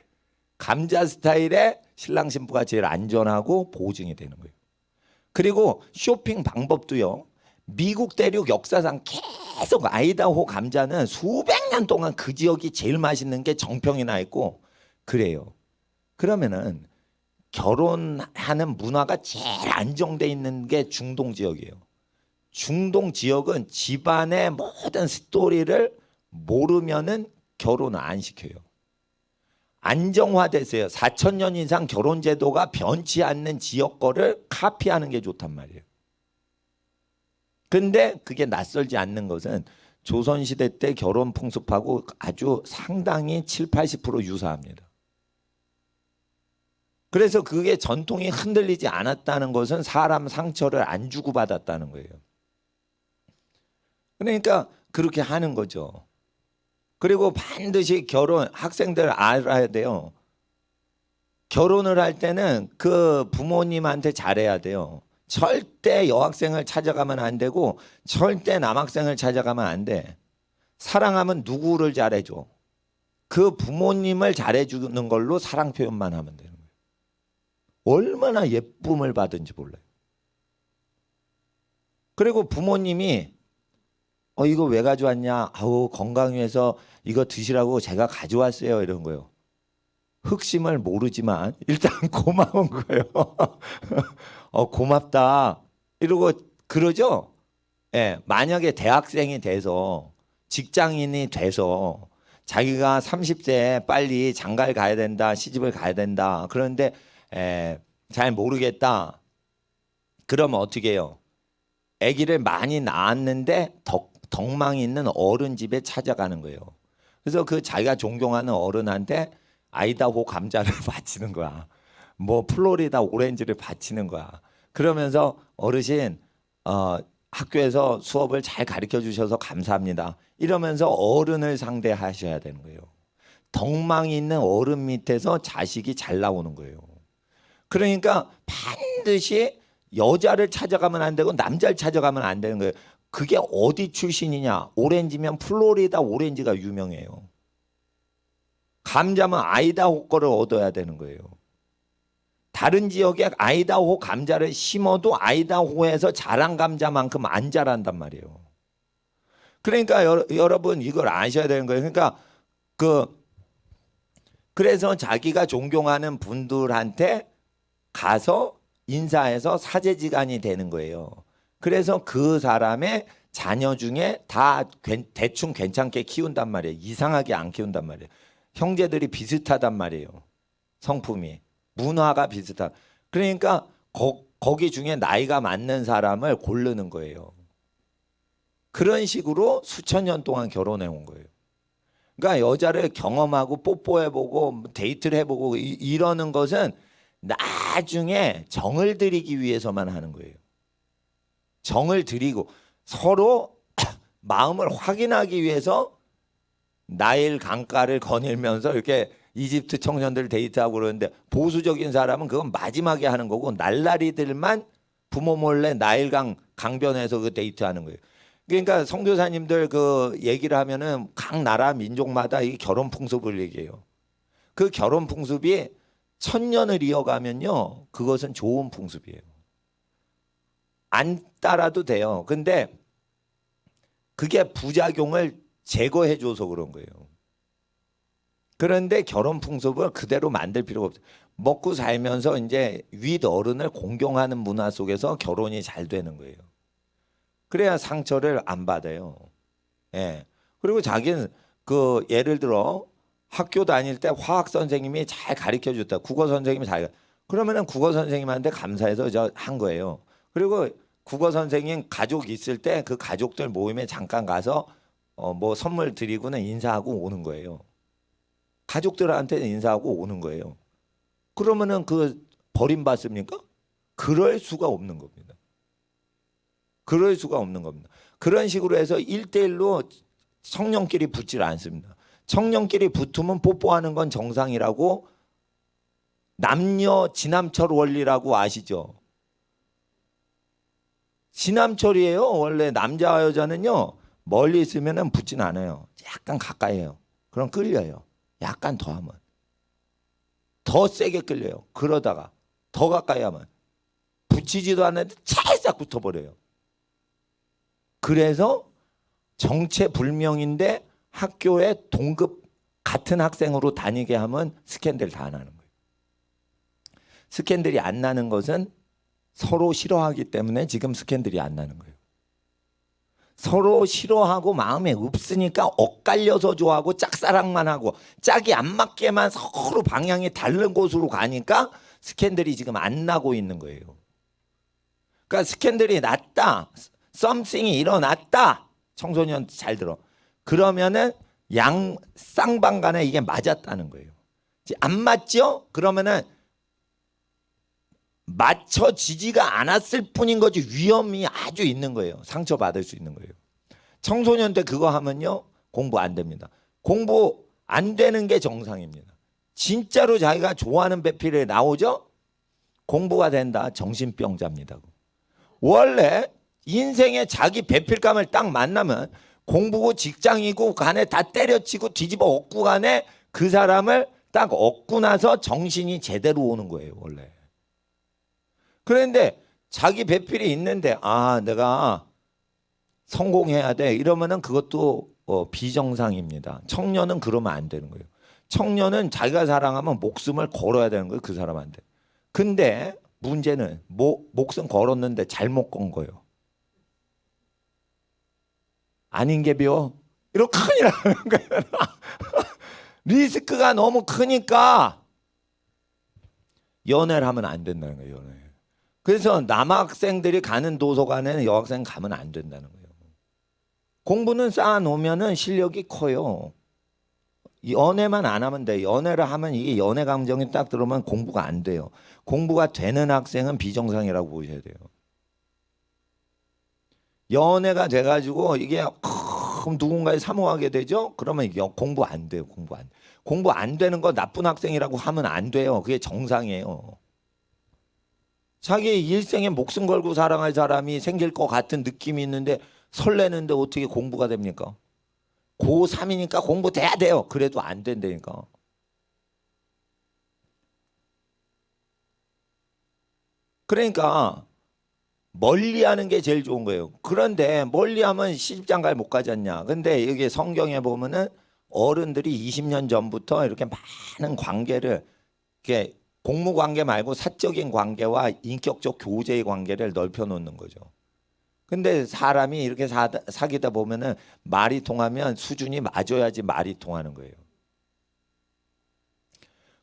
감자 스타일의 신랑 신부가 제일 안전하고 보증이 되는 거예요. 그리고 쇼핑 방법도요. 미국 대륙 역사상 계속 아이다호 감자는 수백 년 동안 그 지역이 제일 맛있는 게 정평이 나 있고 그래요. 그러면은 결혼하는 문화가 제일 안정돼 있는 게 중동 지역이에요. 중동 지역은 집안의 모든 스토리를 모르면은 결혼을 안 시켜요. 안정화됐어요. 4,000년 이상 결혼 제도가 변치 않는 지역 거를 카피하는 게 좋단 말이에요. 근데 그게 낯설지 않는 것은 조선시대 때 결혼 풍습하고 아주 상당히 70~80% 유사합니다. 그래서 그게 전통이 흔들리지 않았다는 것은 사람 상처를 안 주고받았다는 거예요. 그러니까 그렇게 하는 거죠. 그리고 반드시 학생들 알아야 돼요. 결혼을 할 때는 그 부모님한테 잘해야 돼요. 절대 여학생을 찾아가면 안 되고 절대 남학생을 찾아가면 안 돼. 사랑하면 누구를 잘해줘? 그 부모님을 잘해주는 걸로 사랑 표현만 하면 되는 거예요. 얼마나 예쁨을 받은지 몰라요. 그리고 부모님이 이거 왜 가져왔냐? 아우 건강 위해서 이거 드시라고 제가 가져왔어요. 이런 거요. 흑심을 모르지만 일단 고마운 거예요. 고맙다. 이러고 그러죠. 예, 만약에 대학생이 돼서 직장인이 돼서 자기가 30세에 빨리 장가를 가야 된다, 시집을 가야 된다. 그런데 잘 모르겠다. 그러면 어떻게 해요? 아기를 많이 낳았는데 덕망이 있는 어른 집에 찾아가는 거예요. 그래서 그 자기가 존경하는 어른한테 아이다호 감자를 바치는 거야. 뭐 플로리다 오렌지를 바치는 거야. 그러면서 어르신 학교에서 수업을 잘 가르쳐 주셔서 감사합니다. 이러면서 어른을 상대하셔야 되는 거예요. 덕망이 있는 어른 밑에서 자식이 잘 나오는 거예요. 그러니까 반드시 여자를 찾아가면 안 되고 남자를 찾아가면 안 되는 거예요. 그게 어디 출신이냐? 오렌지면 플로리다 오렌지가 유명해요. 감자면 아이다호 거를 얻어야 되는 거예요. 다른 지역에 아이다호 감자를 심어도 아이다호에서 자란 감자만큼 안 자란단 말이에요. 그러니까 여러분 이걸 아셔야 되는 거예요. 그러니까 그래서 자기가 존경하는 분들한테 가서 인사해서 사제지간이 되는 거예요. 그래서 그 사람의 자녀 중에 다 대충 괜찮게 키운단 말이에요. 이상하게 안 키운단 말이에요. 형제들이 비슷하단 말이에요. 성품이. 문화가 비슷하다. 그러니까 거기 중에 나이가 맞는 사람을 고르는 거예요. 그런 식으로 수천 년 동안 결혼해 온 거예요. 그러니까 여자를 경험하고 뽀뽀해보고 데이트를 해보고 이러는 것은 나중에 정을 들이기 위해서만 하는 거예요. 정을 들이고 서로 마음을 확인하기 위해서 나일 강가를 거닐면서 이렇게 이집트 청년들 데이트하고 그러는데 보수적인 사람은 그건 마지막에 하는 거고 날라리들만 부모 몰래 나일강 강변에서 그 데이트하는 거예요. 그러니까 선교사님들 그 얘기를 하면은 각 나라 민족마다 이 결혼 풍습을 얘기해요. 그 결혼 풍습이 1000년을 이어가면요 그것은 좋은 풍습이에요. 안 따라도 돼요. 근데 그게 부작용을 제거해줘서 그런 거예요. 그런데 결혼 풍습을 그대로 만들 필요가 없어요. 먹고 살면서 이제 윗 어른을 공경하는 문화 속에서 결혼이 잘 되는 거예요. 그래야 상처를 안 받아요. 예. 그리고 자기는 예를 들어 학교 다닐 때 화학 선생님이 잘 가르쳐 줬다. 국어 선생님이 그러면은 국어 선생님한테 감사해서 저 한 거예요. 그리고 국어 선생님 가족 있을 때 그 가족들 모임에 잠깐 가서 뭐 선물 드리고는 인사하고 오는 거예요. 가족들한테 인사하고 오는 거예요. 그러면은 버림받습니까? 그럴 수가 없는 겁니다. 그럴 수가 없는 겁니다. 그런 식으로 해서 1대1로 청년끼리 붙질 않습니다. 청년끼리 붙으면 뽀뽀하는 건 정상이라고 남녀 지남철 원리라고 아시죠? 지남철이에요. 원래 남자와 여자는요. 멀리 있으면 붙진 않아요. 약간 가까이 해요. 그럼 끌려요. 약간 더 하면. 더 세게 끌려요. 그러다가 더 가까이 하면 붙이지도 않는데 찰싹 붙어버려요. 그래서 정체불명인데 학교에 동급 같은 학생으로 다니게 하면 스캔들 다 나는 거예요. 스캔들이 안 나는 것은 서로 싫어하기 때문에 지금 스캔들이 안 나는 거예요. 서로 싫어하고 마음에 없으니까 엇갈려서 좋아하고 짝사랑만 하고 짝이 안 맞게만 서로 방향이 다른 곳으로 가니까 스캔들이 지금 안 나고 있는 거예요. 그러니까 스캔들이 났다, 썸씽이 일어났다. 청소년 잘 들어. 그러면은 양 쌍방 간에 이게 맞았다는 거예요. 안 맞죠? 그러면은 맞춰지지가 않았을 뿐인 거지 위험이 아주 있는 거예요. 상처받을 수 있는 거예요. 청소년 때 그거 하면요 공부 안 됩니다. 공부 안 되는 게 정상입니다. 진짜로 자기가 좋아하는 배필에 나오죠? 공부가 된다. 정신병자입니다. 원래 인생에 자기 배필감을 딱 만나면 공부고 직장이고 간에 다 때려치고 뒤집어 엎고 간에 그 사람을 딱 얻고 나서 정신이 제대로 오는 거예요 원래. 그런데 자기 배필이 있는데 아 내가 성공해야 돼 이러면은 그것도 비정상입니다. 청년은 그러면 안 되는 거예요. 청년은 자기가 사랑하면 목숨을 걸어야 되는 거예요 그 사람한테. 근데 문제는 목숨 걸었는데 잘못 건 거예요. 아닌 게 비어 이렇게 큰일 나는 거예요. 리스크가 너무 크니까 연애를 하면 안 된다는 거예요. 연애. 그래서 남학생들이 가는 도서관에는 여학생 가면 안 된다는 거예요. 공부는 쌓아놓으면 실력이 커요. 연애만 안 하면 돼요. 연애를 하면 이게 연애 감정이 딱 들어오면 공부가 안 돼요. 공부가 되는 학생은 비정상이라고 보셔야 돼요. 연애가 돼가지고 이게 그럼 누군가를 사모하게 되죠? 그러면 이게 공부 안 돼요. 공부 안 되는 거 나쁜 학생이라고 하면 안 돼요. 그게 정상이에요. 자기 일생에 목숨 걸고 사랑할 사람이 생길 것 같은 느낌이 있는데 설레는데 어떻게 공부가 됩니까? 고3이니까 공부 돼야 돼요. 그래도 안 된다니까. 그러니까 멀리하는 게 제일 좋은 거예요. 그런데 멀리하면 시집장가를 못 가지 않냐. 근데 여기 성경에 보면은 어른들이 20년 전부터 이렇게 많은 관계를 이렇게 공무 관계 말고 사적인 관계와 인격적 교제의 관계를 넓혀 놓는 거죠. 근데 사람이 이렇게 사귀다 보면은 말이 통하면 수준이 맞아야지 말이 통하는 거예요.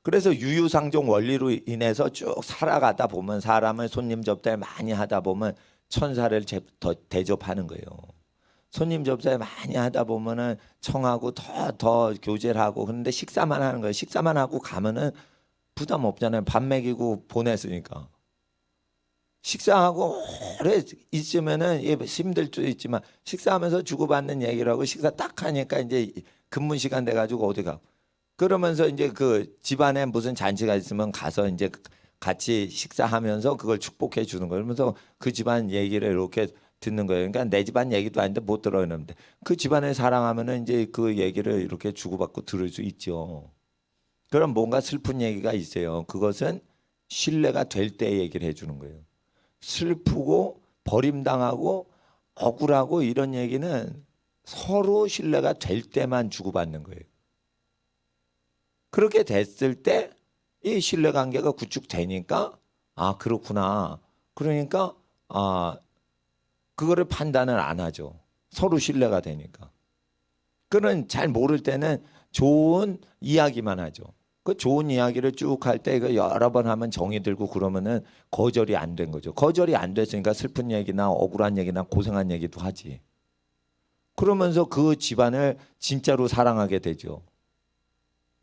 그래서 유유상종 원리로 인해서 쭉 살아가다 보면 사람을 손님 접대를 많이 하다 보면 천사를 대접하는 거예요. 손님 접대 많이 하다 보면은 청하고 더 교제를 하고 그런데 식사만 하는 거예요. 식사만 하고 가면은 부담 없잖아요. 밥 먹이고 보냈으니까. 식사하고 오래 있으면은 힘들 수도 있지만 식사하면서 주고받는 얘기를 하고 식사 딱 하니까 이제 근무 시간 돼 가지고 어디 가. 그러면서 이제 그 집안에 무슨 잔치가 있으면 가서 이제 같이 식사하면서 그걸 축복해 주는 거예요. 그러면서 그 집안 얘기를 이렇게 듣는 거예요. 그러니까 내 집안 얘기도 아닌데 못 들어요. 그러는데 그 집안을 사랑하면은 이제 그 얘기를 이렇게 주고받고 들을 수 있죠. 그럼 뭔가 슬픈 얘기가 있어요. 그것은 신뢰가 될 때 얘기를 해주는 거예요. 슬프고 버림당하고 억울하고 이런 얘기는 서로 신뢰가 될 때만 주고받는 거예요. 그렇게 됐을 때 이 신뢰관계가 구축되니까 아 그렇구나. 그러니까 그거를 판단을 안 하죠. 서로 신뢰가 되니까. 그는 잘 모를 때는 좋은 이야기만 하죠. 그 좋은 이야기를 쭉 할 때 이거 여러 번 하면 정이 들고 그러면은 거절이 안 된 거죠. 거절이 안 됐으니까 슬픈 얘기나 억울한 얘기나 고생한 얘기도 하지. 그러면서 그 집안을 진짜로 사랑하게 되죠.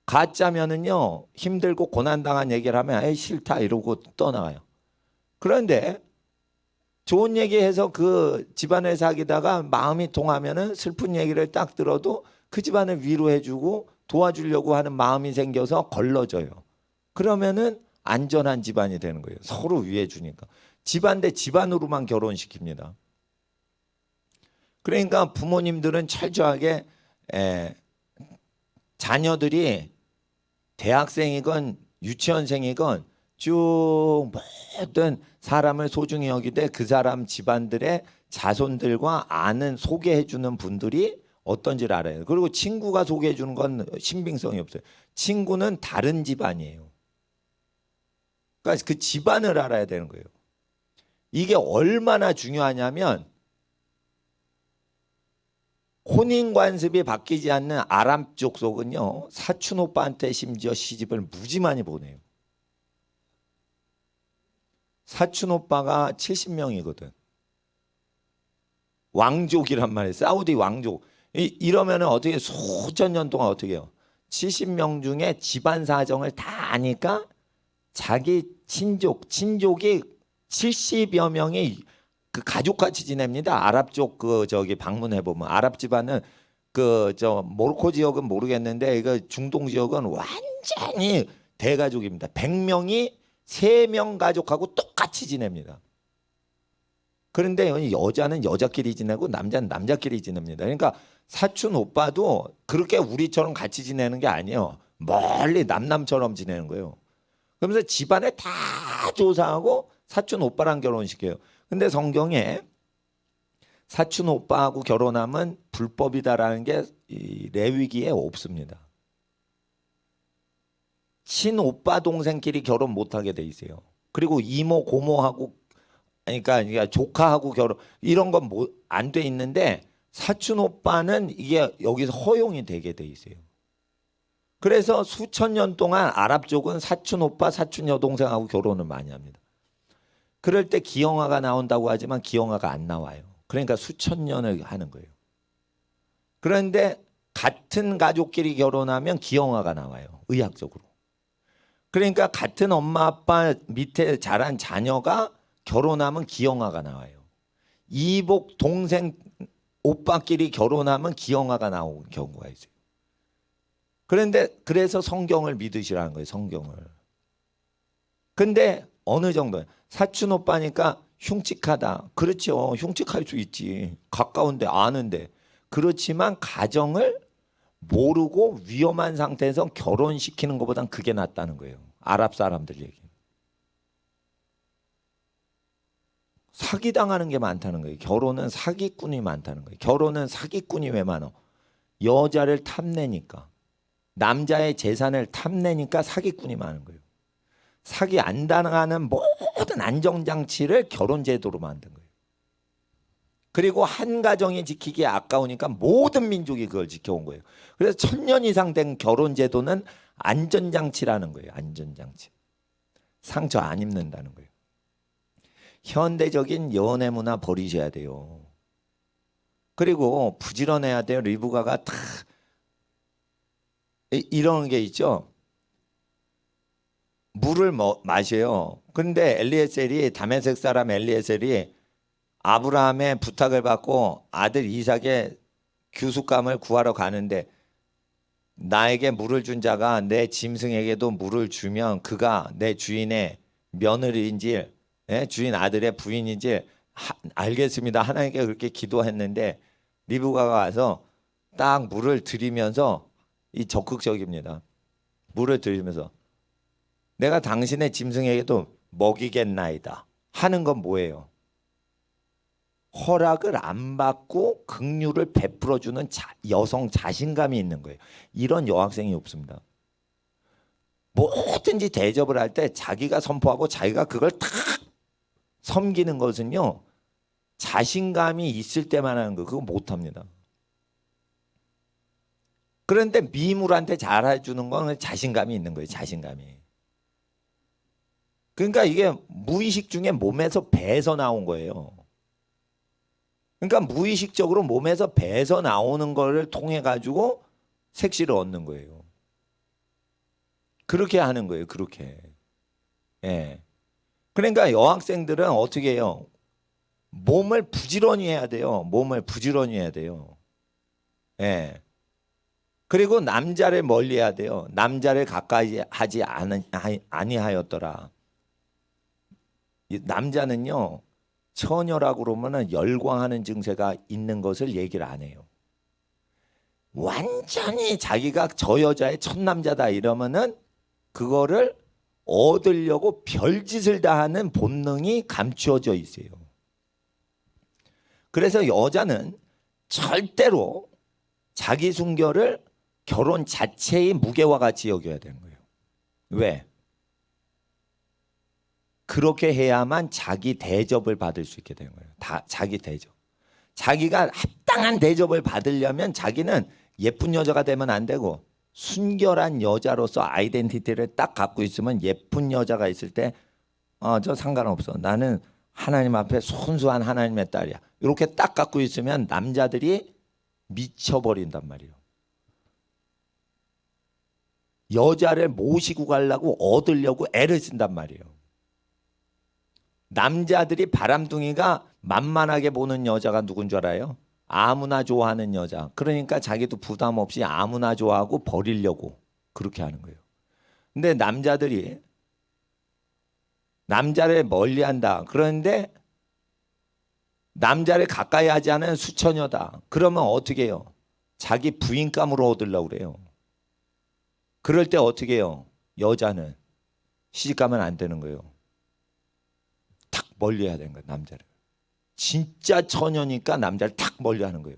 가짜면은요 힘들고 고난당한 얘기를 하면 에이 싫다 이러고 떠나가요. 그런데 좋은 얘기해서 그 집안을 사귀다가 마음이 통하면은 슬픈 얘기를 딱 들어도 그 집안을 위로해주고 도와주려고 하는 마음이 생겨서 걸러져요. 그러면은 안전한 집안이 되는 거예요. 서로 위해주니까. 집안 대 집안으로만 결혼시킵니다. 그러니까 부모님들은 철저하게 자녀들이 대학생이건 유치원생이건 쭉 모든 사람을 소중히 여기되 그 사람 집안들의 자손들과 아는 소개해 주는 분들이 어떤지를 알아요. 그리고 친구가 소개해 주는 건 신빙성이 없어요. 친구는 다른 집안이에요. 그러니까 그 집안을 알아야 되는 거예요. 이게 얼마나 중요하냐면 혼인 관습이 바뀌지 않는 아랍 족속은요, 사촌 오빠한테 심지어 시집을 무지 많이 보내요. 사촌 오빠가 70명이거든. 왕족이란 말이에요. 사우디 왕족. 이러면은 어떻게 수천 년 동안 어떻게 해요? 70명 중에 집안 사정을 다 아니까 자기 친족이 70여 명이 그 가족같이 지냅니다. 아랍 쪽 그 저기 방문해 보면 아랍 집안은 그 저 모로코 지역은 모르겠는데 이거 중동 지역은 완전히 대가족입니다. 100명이 3명 가족하고 똑같이 지냅니다. 그런데 여자는 여자끼리 지내고 남자는 남자끼리 지냅니다. 그러니까 사촌 오빠도 그렇게 우리처럼 같이 지내는 게 아니에요. 멀리 남남처럼 지내는 거예요. 그러면서 집안에 다 조사하고 사촌 오빠랑 결혼시켜요. 근데 성경에 사촌 오빠하고 결혼하면 불법이다라는 게 이 레위기에 없습니다. 친오빠 동생끼리 결혼 못하게 돼 있어요. 그리고 이모 고모하고 그러니까 조카하고 결혼 이런 건 안 돼 있는데 사촌 오빠는 이게 여기서 허용이 되게 돼 있어요. 그래서 수천 년 동안 아랍 쪽은 사촌 오빠, 사촌 여동생하고 결혼을 많이 합니다. 그럴 때 기형아가 나온다고 하지만 기형아가 안 나와요. 그러니까 수천 년을 하는 거예요. 그런데 같은 가족끼리 결혼하면 기형아가 나와요. 의학적으로. 그러니까 같은 엄마 아빠 밑에 자란 자녀가 결혼하면 기형아가 나와요. 이복 동생 오빠끼리 결혼하면 기형아가 나오는 경우가 있어요. 그런데 그래서 성경을 믿으시라는 거예요. 성경을. 근데 어느 정도 사촌 오빠니까 흉측하다. 그렇죠. 흉측할 수 있지. 가까운데 아는데. 그렇지만 가정을 모르고 위험한 상태에서 결혼시키는 것보단 그게 낫다는 거예요. 아랍 사람들 얘기. 사기당하는 게 많다는 거예요. 결혼은 사기꾼이 많다는 거예요. 결혼은 사기꾼이 왜 많아? 여자를 탐내니까. 남자의 재산을 탐내니까 사기꾼이 많은 거예요. 사기 안 당하는 모든 안정장치를 결혼제도로 만든 거예요. 그리고 한 가정이 지키기에 아까우니까 모든 민족이 그걸 지켜온 거예요. 그래서 1000년 이상 된 결혼제도는 안전장치라는 거예요. 안전장치. 상처 안 입는다는 거예요. 현대적인 연애 문화 버리셔야 돼요. 그리고 부지런해야 돼요. 리브가가 다 이런 게 있죠. 물을 마셔요. 근데 엘리에셀이 다메섹 사람 엘리에셀이 아브라함의 부탁을 받고 아들 이삭의 규숙감을 구하러 가는데 나에게 물을 준 자가 내 짐승에게도 물을 주면 그가 내 주인의 며느리인지 주인 아들의 부인인지 알겠습니다. 하나님께 그렇게 기도했는데 리브가가 와서 딱 물을 들이면서 이 적극적입니다. 물을 들이면서 내가 당신의 짐승에게도 먹이겠나이다 하는 건 뭐예요? 허락을 안 받고 긍휼을 베풀어주는 여성 자신감이 있는 거예요. 이런 여학생이 없습니다. 뭐든지 대접을 할 때 자기가 선포하고 자기가 그걸 탁 섬기는 것은요. 자신감이 있을 때만 하는 거 그거 못합니다. 그런데 미물한테 잘해주는 건 자신감이 있는 거예요. 자신감이. 그러니까 이게 무의식 중에 몸에서 배에서 나온 거예요. 그러니까 무의식적으로 몸에서 배에서 나오는 거를 통해 가지고 색시를 얻는 거예요. 그렇게 하는 거예요. 그렇게. 예. 그러니까 여학생들은 어떻게 해요? 몸을 부지런히 해야 돼요. 몸을 부지런히 해야 돼요. 예. 그리고 남자를 멀리해야 돼요. 남자를 가까이 하지 아니하였더라. 남자는요. 처녀라고 그러면은 열광하는 증세가 있는 것을 얘기를 안 해요. 완전히 자기가 저 여자의 첫 남자다 이러면은 그거를 얻으려고 별짓을 다 하는 본능이 감추어져 있어요. 그래서 여자는 절대로 자기 순결을 결혼 자체의 무게와 같이 여겨야 되는 거예요. 왜? 그렇게 해야만 자기 대접을 받을 수 있게 되는 거예요. 다 자기 대접. 자기가 합당한 대접을 받으려면 자기는 예쁜 여자가 되면 안 되고 순결한 여자로서 아이덴티티를 딱 갖고 있으면 예쁜 여자가 있을 때 저 상관없어. 나는 하나님 앞에 순수한 하나님의 딸이야. 이렇게 딱 갖고 있으면 남자들이 미쳐버린단 말이에요. 여자를 모시고 가려고 얻으려고 애를 쓴단 말이에요. 남자들이 바람둥이가 만만하게 보는 여자가 누군 줄 알아요? 아무나 좋아하는 여자. 그러니까 자기도 부담 없이 아무나 좋아하고 버리려고 그렇게 하는 거예요. 근데 남자들이 남자를 멀리한다. 그런데 남자를 가까이 하지 않은 수처녀다. 그러면 어떻게 해요? 자기 부인감으로 얻으려고 그래요. 그럴 때 어떻게 해요? 여자는 시집가면 안 되는 거예요. 탁 멀리해야 되는 거예요. 남자를. 진짜 처녀니까 남자를 탁 멀리하는 거예요.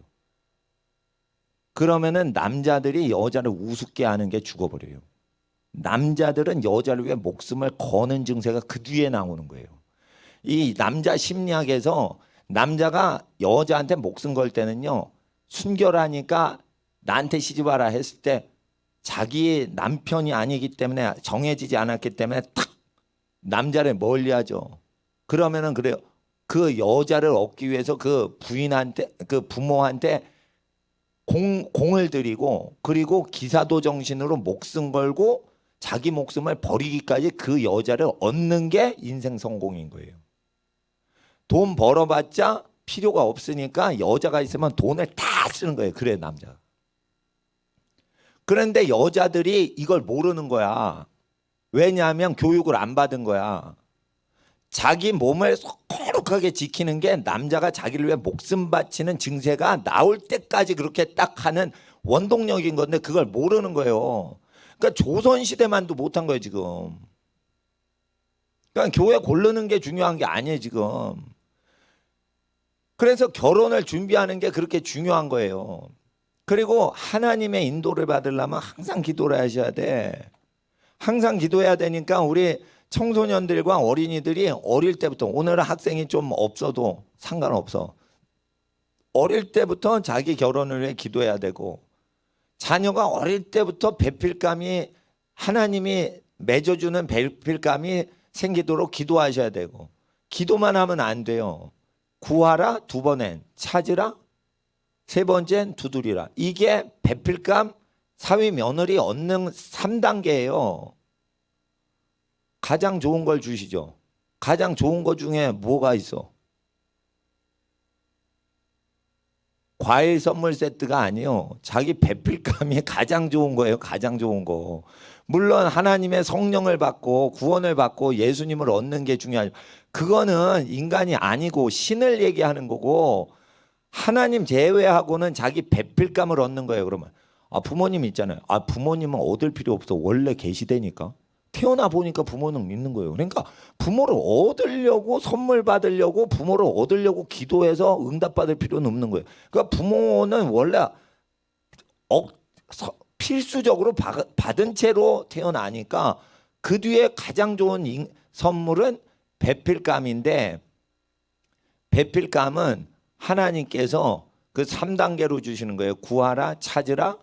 그러면은 남자들이 여자를 우습게 하는 게 죽어버려요. 남자들은 여자를 위해 목숨을 거는 증세가 그 뒤에 나오는 거예요. 이 남자 심리학에서 남자가 여자한테 목숨 걸 때는요, 순결하니까 나한테 시집 와라 했을 때 자기의 남편이 아니기 때문에 정해지지 않았기 때문에 탁 남자를 멀리하죠. 그러면은 그래요. 그 여자를 얻기 위해서 그 부인한테 그 부모한테 공을 들이고 그리고 기사도 정신으로 목숨 걸고 자기 목숨을 버리기까지 그 여자를 얻는 게 인생 성공인 거예요. 돈 벌어봤자 필요가 없으니까 여자가 있으면 돈을 다 쓰는 거예요. 그래 남자. 그런데 여자들이 이걸 모르는 거야. 왜냐하면 교육을 안 받은 거야. 자기 몸을 거룩하게 지키는 게 남자가 자기를 위해 목숨 바치는 증세가 나올 때까지 그렇게 딱 하는 원동력인 건데 그걸 모르는 거예요. 그러니까 조선시대만도 못한 거예요 지금. 그러니까 교회 고르는 게 중요한 게 아니에요 지금. 그래서 결혼을 준비하는 게 그렇게 중요한 거예요. 그리고 하나님의 인도를 받으려면 항상 기도를 하셔야 돼. 항상 기도해야 되니까 우리 청소년들과 어린이들이 어릴 때부터 오늘은 학생이 좀 없어도 상관없어. 어릴 때부터 자기 결혼을 위해 기도해야 되고 자녀가 어릴 때부터 배필감이 하나님이 맺어주는 배필감이 생기도록 기도하셔야 되고 기도만 하면 안 돼요. 구하라 두 번엔 찾으라 세 번째는 두드리라. 이게 배필감 사위 며느리 얻는 3단계예요. 가장 좋은 걸 주시죠. 가장 좋은 것 중에 뭐가 있어? 과일 선물 세트가 아니요. 자기 배필감이 가장 좋은 거예요. 가장 좋은 거. 물론 하나님의 성령을 받고 구원을 받고 예수님을 얻는 게 중요하죠. 그거는 인간이 아니고 신을 얘기하는 거고 하나님 제외하고는 자기 배필감을 얻는 거예요. 그러면 부모님 있잖아요. 부모님은 얻을 필요 없어. 원래 계시대니까. 태어나 보니까 부모는 있는 거예요. 그러니까 부모를 얻으려고 선물 받으려고 부모를 얻으려고 기도해서 응답받을 필요는 없는 거예요. 그러니까 부모는 원래 필수적으로 받은 채로 태어나니까 그 뒤에 가장 좋은 선물은 배필감인데 배필감은 하나님께서 그 3단계로 주시는 거예요. 구하라, 찾으라,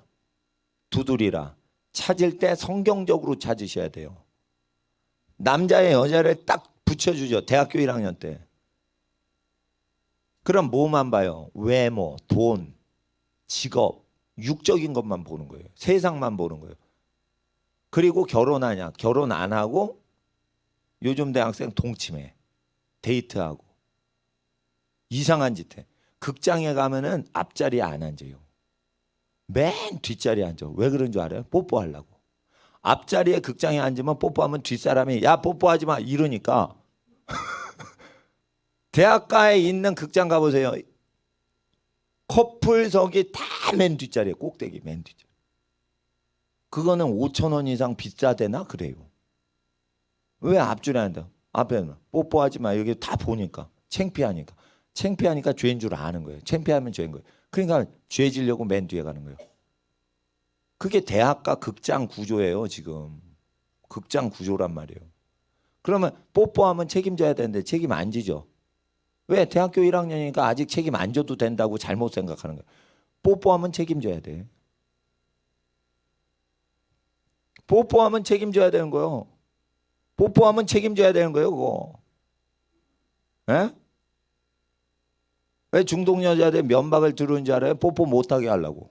두드리라. 찾을 때 성경적으로 찾으셔야 돼요. 남자의 여자를 딱 붙여주죠. 대학교 1학년 때. 그럼 뭐만 봐요? 외모, 돈, 직업, 육적인 것만 보는 거예요. 세상만 보는 거예요. 그리고 결혼하냐? 결혼 안 하고 요즘 대학생 동침해. 데이트하고. 이상한 짓 해. 극장에 가면은 앞자리에 안 앉아요. 맨 뒷자리에 앉아. 왜 그런 줄 알아요? 뽀뽀하려고. 앞자리에 극장에 앉으면 뽀뽀하면 뒷사람이 야 뽀뽀하지 마 이러니까 대학가에 있는 극장 가보세요. 커플석이 다 맨 뒷자리에 꼭대기 맨 뒷자리. 그거는 5,000원 이상 비싸대나 그래요. 왜 앞줄에 앉아? 앞에는 뽀뽀하지 마 여기 다 보니까 창피하니까. 창피하니까 죄인 줄 아는 거예요. 창피하면 죄인 거예요. 그러니까 죄 지려고 맨 뒤에 가는 거예요. 그게 대학가 극장 구조예요 지금. 극장 구조란 말이에요. 그러면 뽀뽀하면 책임져야 되는데 책임 안 지죠. 왜? 대학교 1학년이니까 아직 책임 안 져도 된다고 잘못 생각하는 거예요. 뽀뽀하면 책임져야 돼. 뽀뽀하면 책임져야 되는 거예요. 뽀뽀하면 책임져야 되는 거예요, 그거. 예? 왜 중동 여자들 면박을 들은 줄 알아요? 뽀뽀 못하게 하려고.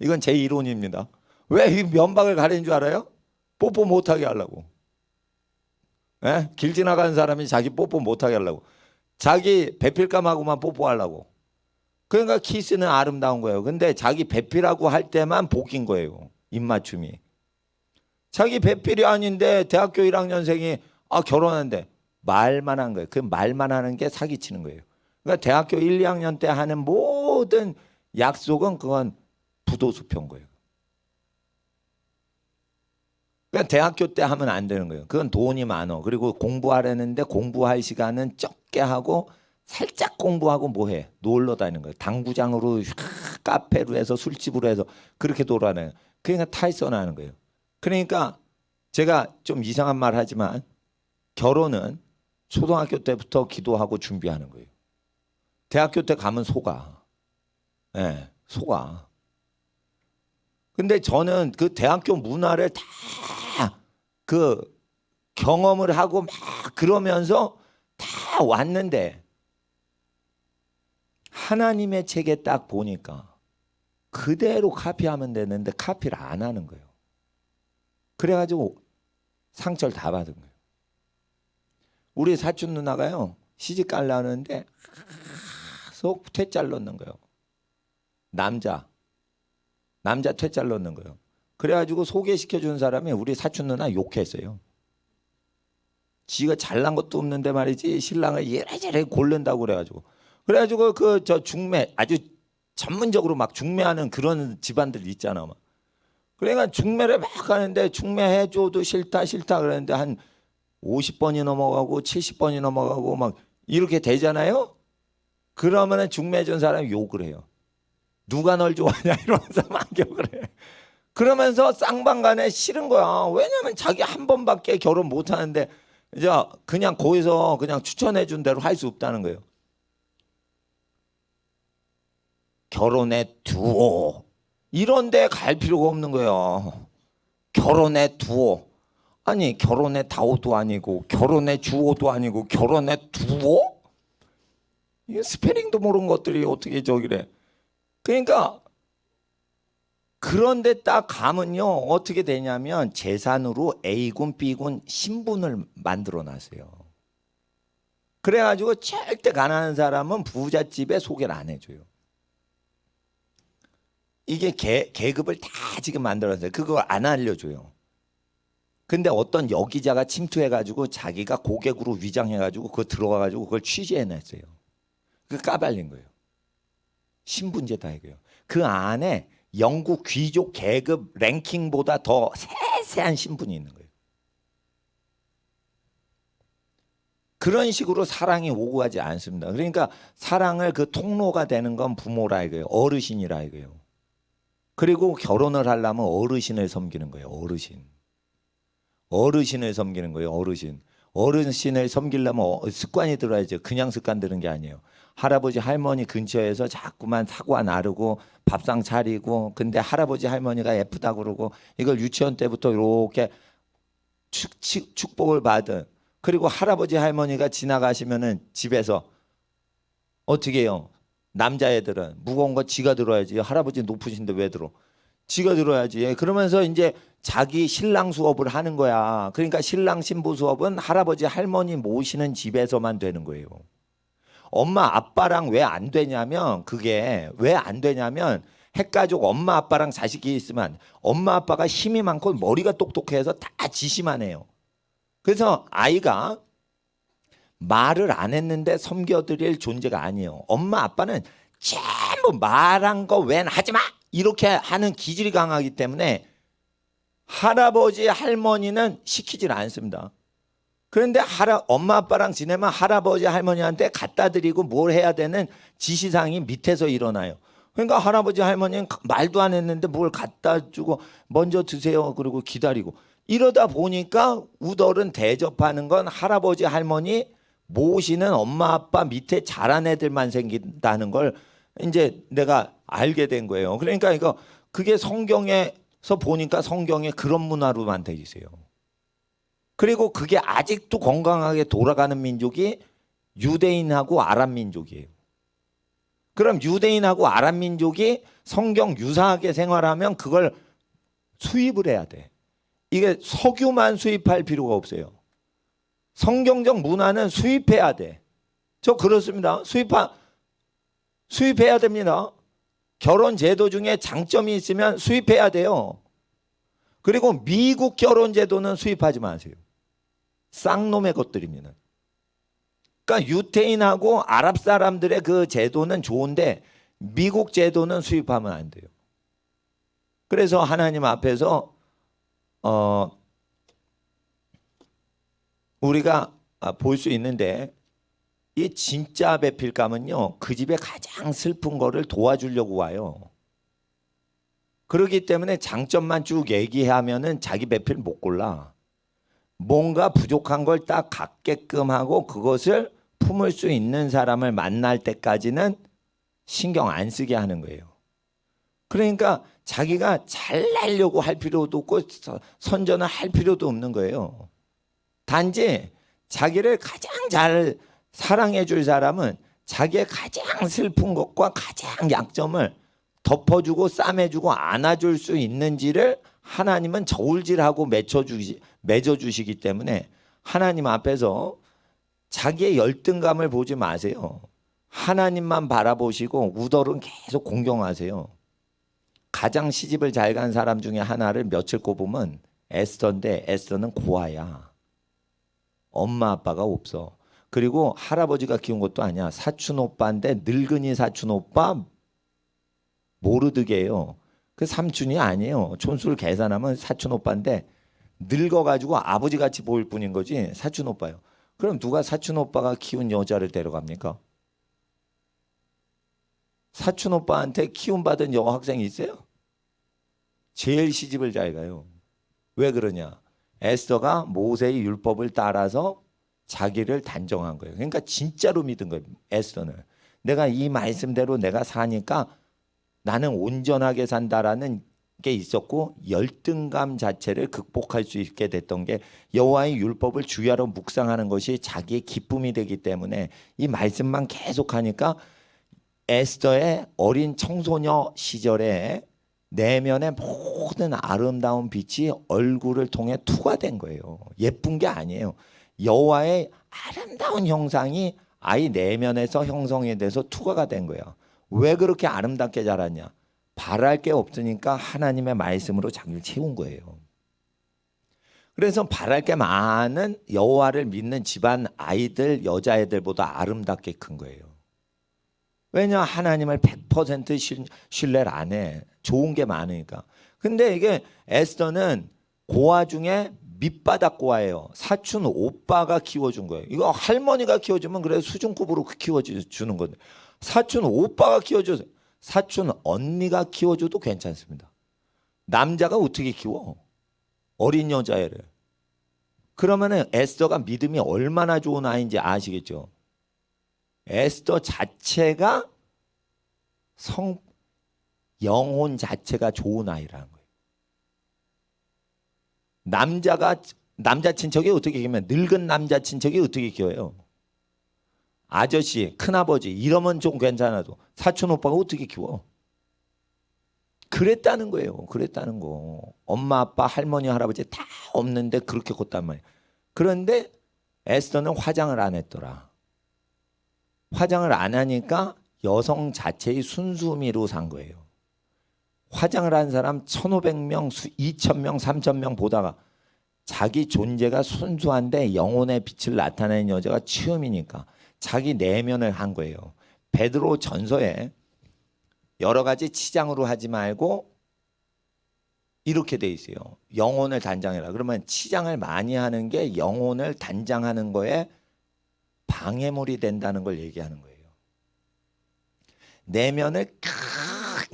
이건 제 이론입니다. 왜 이 면박을 가리는 줄 알아요? 뽀뽀 못하게 하려고. 예? 길 지나가는 사람이 자기 뽀뽀 못하게 하려고. 자기 배필감하고만 뽀뽀하려고. 그러니까 키스는 아름다운 거예요. 근데 자기 배필하고 할 때만 복인 거예요. 입맞춤이. 자기 배필이 아닌데 대학교 1학년생이 결혼한대. 말만 한 거예요. 그 말만 하는 게 사기치는 거예요. 그러니까 대학교 1, 2학년 때 하는 모든 약속은 그건 부도수표인 거예요. 그러니까 대학교 때 하면 안 되는 거예요. 그건 돈이 많어. 그리고 공부하려는데 공부할 시간은 적게 하고 살짝 공부하고 뭐해? 놀러 다니는 거예요. 당구장으로 카페로 해서 술집으로 해서 그렇게 돌아다녀요. 그러니까 탈선하는 거예요. 그러니까 제가 좀 이상한 말 하지만 결혼은 초등학교 때부터 기도하고 준비하는 거예요. 대학교 때 가면 속아. 네, 속아. 근데 저는 그 대학교 문화를 다 그 경험을 하고 막 그러면서 다 왔는데 하나님의 책에 딱 보니까 그대로 카피하면 되는데 카피를 안 하는 거예요. 그래가지고 상처를 다 받은 거예요. 우리 사촌 누나가요 시집 가려는데 속 퇴짜를 넣는 거예요. 남자 퇴짜를 넣는 거예요. 그래가지고 소개시켜준 사람이 우리 사촌 누나 욕했어요. 지가 잘난 것도 없는데 말이지 신랑을 이래저래 고른다고 그래가지고 그 저 중매 아주 전문적으로 막 중매하는 그런 집안들 있잖아. 막. 그러니까 중매를 막 하는데 중매해줘도 싫다 그러는데 한 50번이 넘어가고 70번이 넘어가고 막 이렇게 되잖아요. 그러면은 중매해준 사람이 욕을 해요. 누가 널 좋아하냐 이러면서 막 욕을 해. 그러면서 쌍방간에 싫은 거야. 왜냐면 자기 한 번밖에 결혼 못 하는데 이제 그냥 거기서 그냥 추천해 준 대로 할 수 없다는 거예요. 결혼해 두오. 이런 데 갈 필요가 없는 거예요. 결혼해 두오. 아니 결혼해 다오도 아니고 결혼해 주오도 아니고 결혼해 두오? 이게 스페링도 모르는 것들이 어떻게 저기래. 그러니까 그런데 딱 가면요 어떻게 되냐면 재산으로 A군 B군 신분을 만들어 놨어요. 그래가지고 절대 가난한 사람은 부잣집에 소개를 안 해줘요. 이게 계급을 다 지금 만들었어요. 그거 안 알려줘요. 근데 어떤 여기자가 침투해가지고 자기가 고객으로 위장해가지고 그거 들어가가지고 그걸 취재해냈어요. 그 까발린 거예요. 신분제다 이거예요. 그 안에 영국 귀족 계급 랭킹보다 더 세세한 신분이 있는 거예요. 그런 식으로 사랑이 오고 가지 않습니다. 그러니까 사랑을 그 통로가 되는 건 부모라 이거예요. 어르신이라 이거예요. 그리고 결혼을 하려면 어르신을 섬기는 거예요. 어르신을 섬기는 거예요. 어르신을 섬기려면 습관이 들어야죠. 그냥 습관 드는 게 아니에요. 할아버지 할머니 근처에서 자꾸만 사과 나르고 밥상 차리고 근데 할아버지 할머니가 예쁘다고 그러고 이걸 유치원 때부터 이렇게 축복을 받은 그리고 할아버지 할머니가 지나가시면은 집에서 어떻게 해요? 남자애들은 무거운 거 지가 들어야지. 할아버지 높으신데 왜 들어? 지가 들어야지. 그러면서 이제 자기 신랑 수업을 하는 거야. 그러니까 신랑 신부 수업은 할아버지 할머니 모시는 집에서만 되는 거예요. 엄마 아빠랑 왜 안 되냐면 그게 왜 안 되냐면 핵가족 엄마 아빠랑 자식이 있으면 엄마 아빠가 힘이 많고 머리가 똑똑해서 다 지시만 해요. 그래서 아이가 말을 안 했는데 섬겨드릴 존재가 아니에요. 엄마 아빠는 전부 말한 거 웬 하지 마 이렇게 하는 기질이 강하기 때문에 할아버지 할머니는 시키질 않습니다. 그런데 엄마 아빠랑 지내면 할아버지 할머니한테 갖다 드리고 뭘 해야 되는 지시사항이 밑에서 일어나요. 그러니까 할아버지 할머니는 말도 안 했는데 뭘 갖다 주고 먼저 드세요 그리고 기다리고 이러다 보니까 우덜은 대접하는 건 할아버지 할머니 모시는 엄마 아빠 밑에 자란 애들만 생긴다는 걸 이제 내가 알게 된 거예요. 그러니까 이거 그게 성경에서 보니까 성경에 그런 문화로만 돼 있어요. 그리고 그게 아직도 건강하게 돌아가는 민족이 유대인하고 아랍 민족이에요. 그럼 유대인하고 아랍 민족이 성경 유사하게 생활하면 그걸 수입을 해야 돼. 이게 석유만 수입할 필요가 없어요. 성경적 문화는 수입해야 돼. 저 그렇습니다. 수입해야 됩니다. 결혼 제도 중에 장점이 있으면 수입해야 돼요. 그리고 미국 결혼 제도는 수입하지 마세요. 쌍놈의 것들입니다. 그러니까 유태인하고 아랍 사람들의 그 제도는 좋은데 미국 제도는 수입하면 안 돼요. 그래서 하나님 앞에서 우리가 볼 수 있는데 이 진짜 배필감은요, 그 집에 가장 슬픈 거를 도와주려고 와요. 그렇기 때문에 장점만 쭉 얘기하면은 자기 배필 못 골라. 뭔가 부족한 걸 딱 갖게끔 하고 그것을 품을 수 있는 사람을 만날 때까지는 신경 안 쓰게 하는 거예요. 그러니까 자기가 잘나려고 할 필요도 없고 선전을 할 필요도 없는 거예요. 단지 자기를 가장 잘 사랑해 줄 사람은 자기의 가장 슬픈 것과 가장 약점을 덮어주고 싸매주고 안아줄 수 있는지를 하나님은 저울질하고 맺어주시기 때문에 하나님 앞에서 자기의 열등감을 보지 마세요. 하나님만 바라보시고 우덜은 계속 공경하세요. 가장 시집을 잘 간 사람 중에 하나를 며칠 꼽으면 에스더인데 에스더는 고아야. 엄마 아빠가 없어. 그리고 할아버지가 키운 것도 아니야. 사촌 오빠인데 늙은이 사촌 오빠 모르드게예요. 그 삼촌이 아니에요. 촌수를 계산하면 사촌 오빠인데 늙어가지고 아버지같이 보일 뿐인 거지 사촌 오빠예요. 그럼 누가 사촌 오빠가 키운 여자를 데려갑니까? 사촌 오빠한테 키움받은 여학생이 있어요? 제일 시집을 잘 가요. 왜 그러냐? 에스더가 모세의 율법을 따라서 자기를 단정한 거예요. 그러니까 진짜로 믿은 거예요. 에스더는 내가 이 말씀대로 내가 사니까 나는 온전하게 산다라는 게 있었고 열등감 자체를 극복할 수 있게 됐던 게 여호와의 율법을 주야로 묵상하는 것이 자기의 기쁨이 되기 때문에 이 말씀만 계속하니까 에스더의 어린 청소녀 시절에 내면의 모든 아름다운 빛이 얼굴을 통해 투과된 거예요. 예쁜 게 아니에요. 여호와의 아름다운 형상이 아이 내면에서 형성이 돼서 투과가 된 거예요. 왜 그렇게 아름답게 자랐냐? 바랄 게 없으니까 하나님의 말씀으로 자기를 채운 거예요. 그래서 바랄 게 많은 여호와를 믿는 집안 아이들, 여자애들보다 아름답게 큰 거예요. 왜냐? 하나님을 100% 신뢰를 안 해. 좋은 게 많으니까. 근데 이게 에스더는 고아 중에 밑바닥 고아예요. 사촌 오빠가 키워준 거예요. 이거 할머니가 키워주면 그래 수준급으로 키워주는 건데 사촌 오빠가 키워줘서 사촌 언니가 키워줘도 괜찮습니다. 남자가 어떻게 키워? 어린 여자애를. 그러면은 에스더가 믿음이 얼마나 좋은 아이인지 아시겠죠? 에스더 자체가 영혼 자체가 좋은 아이라는 거예요. 남자 친척이 어떻게 키우면 늙은 남자 친척이 어떻게 키워요? 아저씨, 큰아버지 이러면 좀 괜찮아도 사촌 오빠가 어떻게 키워? 그랬다는 거예요. 그랬다는 거. 엄마, 아빠, 할머니, 할아버지 다 없는데 그렇게 컸단 말이에요. 그런데 에스더는 화장을 안 했더라. 화장을 안 하니까 여성 자체의 순수미로 산 거예요. 화장을 한 사람 1,500명, 2,000명, 3,000명 보다가 자기 존재가 순수한데 영혼의 빛을 나타내는 여자가 처음이니까 자기 내면을 한 거예요. 베드로 전서에 여러 가지 치장으로 하지 말고 이렇게 돼 있어요. 영혼을 단장해라. 그러면 치장을 많이 하는 게 영혼을 단장하는 거에 방해물이 된다는 걸 얘기하는 거예요. 내면을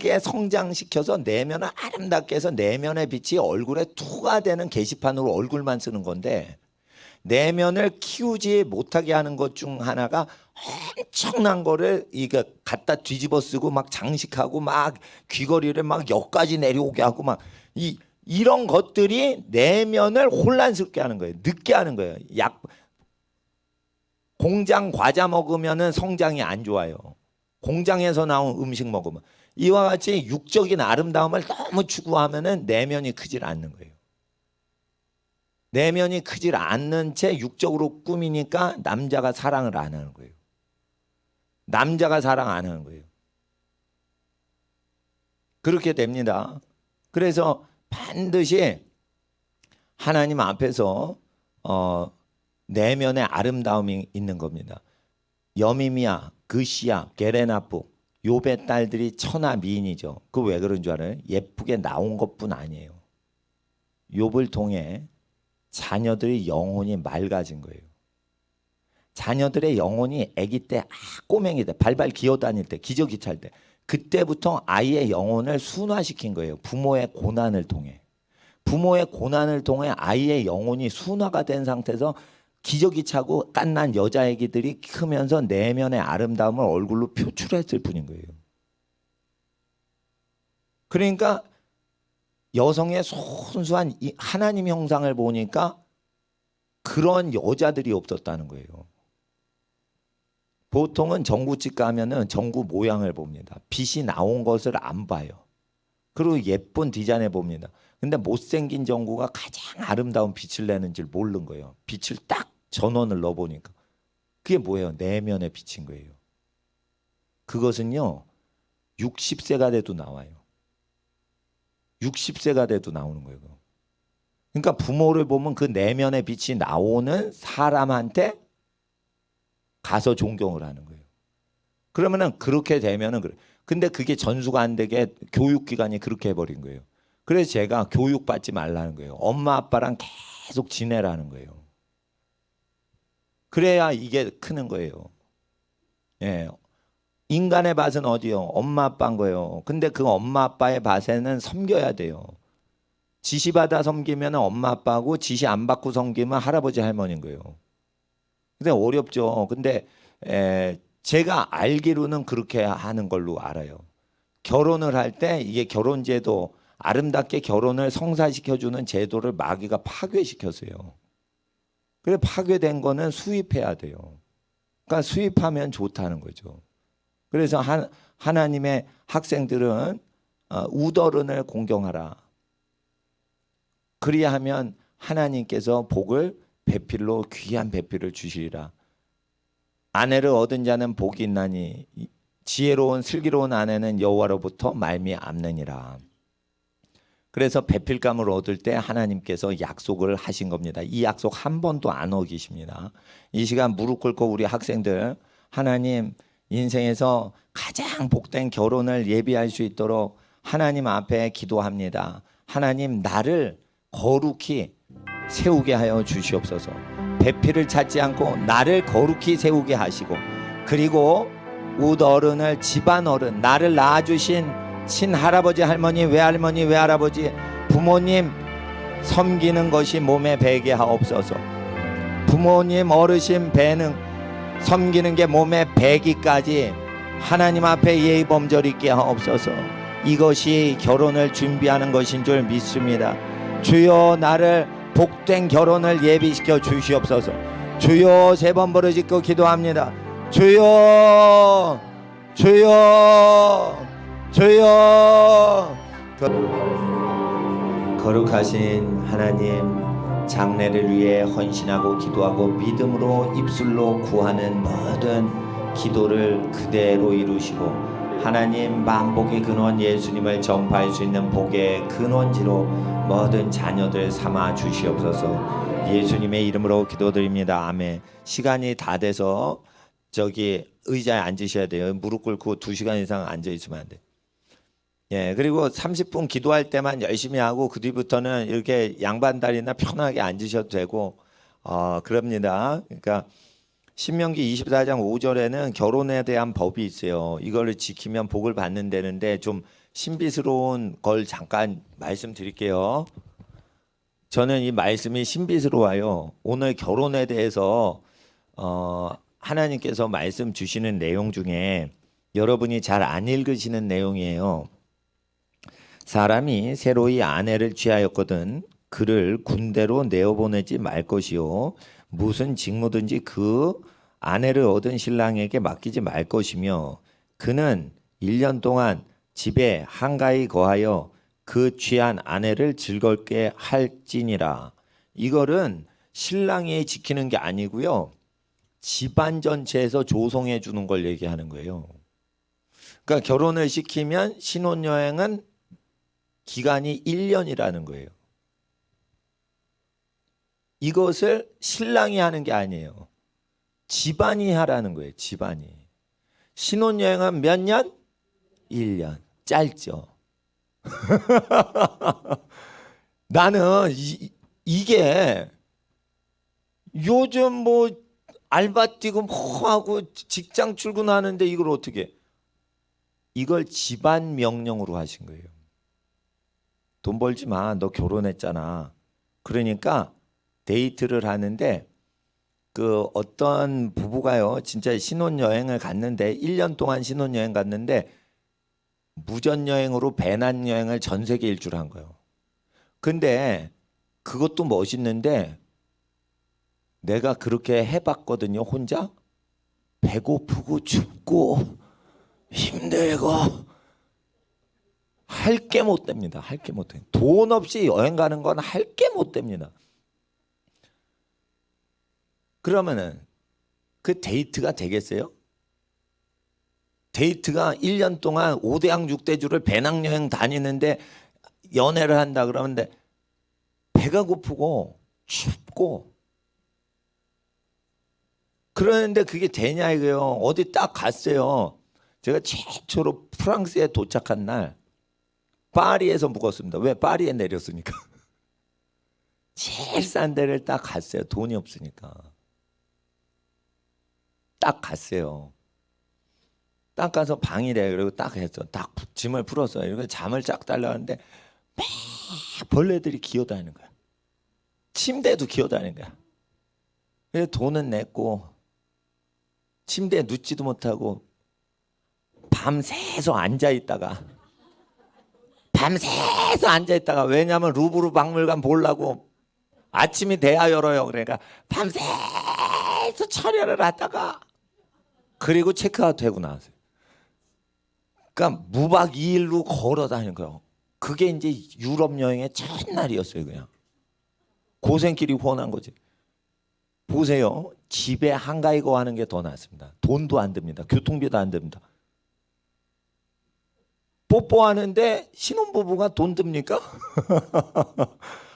아름답게 성장시켜서 내면을 아름답게 해서 내면의 빛이 얼굴에 투가 되는 게시판으로 얼굴만 쓰는 건데, 내면을 키우지 못하게 하는 것 중 하나가 엄청난 거를 이거 갖다 뒤집어 쓰고 막 장식하고 막 귀걸이를 막 역까지 내려오게 하고 막 이런 것들이 내면을 혼란스럽게 하는 거예요. 늦게 하는 거예요. 공장 과자 먹으면은 성장이 안 좋아요. 공장에서 나온 음식 먹으면 이와 같이 육적인 아름다움을 너무 추구하면은 내면이 크질 않는 거예요. 내면이 크질 않는 채 육적으로 꾸미니까 남자가 사랑을 안 하는 거예요. 남자가 사랑 안 하는 거예요. 그렇게 됩니다. 그래서 반드시 하나님 앞에서 내면의 아름다움이 있는 겁니다. 여미미야, 그시야, 게레나프, 욥의 딸들이 천하 미인이죠. 그 왜 그런 줄 알아요? 예쁘게 나온 것뿐 아니에요. 욥을 통해 자녀들의 영혼이 맑아진 거예요. 자녀들의 영혼이 아기 때, 꼬맹이 때, 발발 기어다닐 때, 기저귀 찰 때, 그때부터 아이의 영혼을 순화시킨 거예요. 부모의 고난을 통해. 부모의 고난을 통해 아이의 영혼이 순화가 된 상태에서 기저귀 차고 깐난 여자애기들이 크면서 내면의 아름다움을 얼굴로 표출했을 뿐인 거예요. 그러니까 여성의 순수한 하나님 형상을 보니까 그런 여자들이 없었다는 거예요. 보통은 전구집 가면은 전구 모양을 봅니다. 빛이 나온 것을 안 봐요. 그리고 예쁜 디자인을 봅니다. 근데 못생긴 전구가 가장 아름다운 빛을 내는 줄 모르는 거예요. 빛을 딱 전원을 넣어보니까 그게 뭐예요? 내면의 빛인 거예요. 그것은요 60세가 돼도 나와요. 60세가 돼도 나오는 거예요. 그러니까 부모를 보면 그 내면의 빛이 나오는 사람한테 가서 존경을 하는 거예요. 그러면은 그렇게 되면은 그래. 근데 그게 전수가 안 되게 교육기관이 그렇게 해버린 거예요. 그래서 제가 교육받지 말라는 거예요. 엄마 아빠랑 계속 지내라는 거예요. 그래야 이게 크는 거예요. 예. 인간의 밭은 어디요? 엄마 아빠인 거예요. 근데 그 엄마 아빠의 밭에는 섬겨야 돼요. 지시받아 섬기면 엄마 아빠고 지시 안 받고 섬기면 할아버지 할머니인 거예요. 근데 어렵죠. 근데 제가 알기로는 그렇게 하는 걸로 알아요. 결혼을 할 때 이게 결혼제도 아름답게 결혼을 성사시켜주는 제도를 마귀가 파괴시켰어요. 그래 파괴된 거는 수입해야 돼요. 그러니까 수입하면 좋다는 거죠. 그래서 하나님의 학생들은 우더른을 공경하라. 그리하면 하나님께서 복을 배필로 귀한 배필을 주시리라. 아내를 얻은 자는 복이 있나니 지혜로운 슬기로운 아내는 여호와로부터 말미암느니라. 그래서 배필감을 얻을 때 하나님께서 약속을 하신 겁니다. 이 약속 한 번도 안 어기십니다. 이 시간 무릎 꿇고 우리 학생들 하나님 인생에서 가장 복된 결혼을 예비할 수 있도록 하나님 앞에 기도합니다. 하나님 나를 거룩히 세우게 하여 주시옵소서. 배필을 찾지 않고 나를 거룩히 세우게 하시고 그리고 웃어른을 집안 어른 나를 낳아주신 친할아버지 할머니 외할머니 외할아버지 부모님 섬기는 것이 몸에 배게 하옵소서. 부모님 어르신 배는 섬기는 게 몸에 배기까지 하나님 앞에 예의 범절 있게 하옵소서. 이것이 결혼을 준비하는 것인 줄 믿습니다. 주여 나를 복된 결혼을 예비시켜 주시옵소서. 주여 세 번 부르짖고 기도합니다. 주여 주여 주여. 거룩하신 하나님 장래를 위해 헌신하고 기도하고 믿음으로 입술로 구하는 모든 기도를 그대로 이루시고 하나님 만복의 근원 예수님을 전파할 수 있는 복의 근원지로 모든 자녀들 삼아 주시옵소서. 예수님의 이름으로 기도드립니다. 아멘. 시간이 다 돼서 저기 의자에 앉으셔야 돼요. 무릎 꿇고 2시간 이상 앉아 있으면 안 돼요. 예, 그리고 30분 기도할 때만 열심히 하고 그 뒤부터는 이렇게 양반다리나 편하게 앉으셔도 되고 그럽니다. 그러니까 신명기 24장 5절에는 결혼에 대한 법이 있어요. 이거를 지키면 복을 받는다는데 좀 신비스러운 걸 잠깐 말씀드릴게요. 저는 이 말씀이 신비스러워요. 오늘 결혼에 대해서 하나님께서 말씀 주시는 내용 중에 여러분이 잘 안 읽으시는 내용이에요. 사람이 새로이 아내를 취하였거든 그를 군대로 내어보내지 말 것이요 무슨 직무든지 그 아내를 얻은 신랑에게 맡기지 말 것이며 그는 1년 동안 집에 한가히 거하여 그 취한 아내를 즐겁게 할지니라. 이거는 신랑이 지키는 게 아니고요. 집안 전체에서 조성해 주는 걸 얘기하는 거예요. 그러니까 결혼을 시키면 신혼여행은 기간이 1년이라는 거예요. 이것을 신랑이 하는 게 아니에요. 집안이 하라는 거예요. 집안이. 신혼여행은 몇 년? 1년. 짧죠. 나는 이게 요즘 뭐 알바 뛰고 뭐 하고 직장 출근하는데 이걸 어떻게 이걸 집안 명령으로 하신 거예요. 돈 벌지 마. 너 결혼했잖아. 그러니까 데이트를 하는데 그 어떤 부부가요. 진짜 신혼여행을 갔는데 1년 동안 신혼여행 갔는데 무전여행으로 배낭여행을 전 세계 일주를 한 거예요. 근데 그것도 멋있는데 내가 그렇게 해봤거든요. 혼자 배고프고 춥고 힘들고 할 게 못 됩니다. 할 게 못 돼요. 돈 없이 여행 가는 건 할 게 못 됩니다. 그러면은 그 데이트가 되겠어요? 데이트가 1년 동안 5대양 6대주를 배낭여행 다니는데 연애를 한다 그러는데 배가 고프고 춥고 그러는데 그게 되냐 이거요. 어디 딱 갔어요. 제가 최초로 프랑스에 도착한 날 파리에서 묵었습니다. 왜? 파리에 내렸으니까. 제일 싼 데를 딱 갔어요. 돈이 없으니까. 딱 갔어요. 딱 가서 방이래. 그리고 딱 했어. 딱 짐을 풀었어요. 이렇게 잠을 쫙 달라는데 막 벌레들이 기어다니는 거야. 침대도 기어다니는 거야. 그래서 돈은 냈고 침대에 눕지도 못하고 밤새서 앉아있다가 왜냐하면 루브르 박물관 보려고 아침이 돼야 열어요. 그러니까 밤새서 처리를 하다가 그리고 체크아웃 하고 나왔어요. 그러니까 무박 2일로 걸어 다니는 거예요. 그게 이제 유럽 여행의 첫날이었어요. 그냥 고생길이 훤한 거지. 보세요. 집에 한가히 거하는 게 더 낫습니다. 돈도 안 듭니다. 교통비도 안 듭니다. 뽀뽀하는데 신혼부부가 돈 듭니까?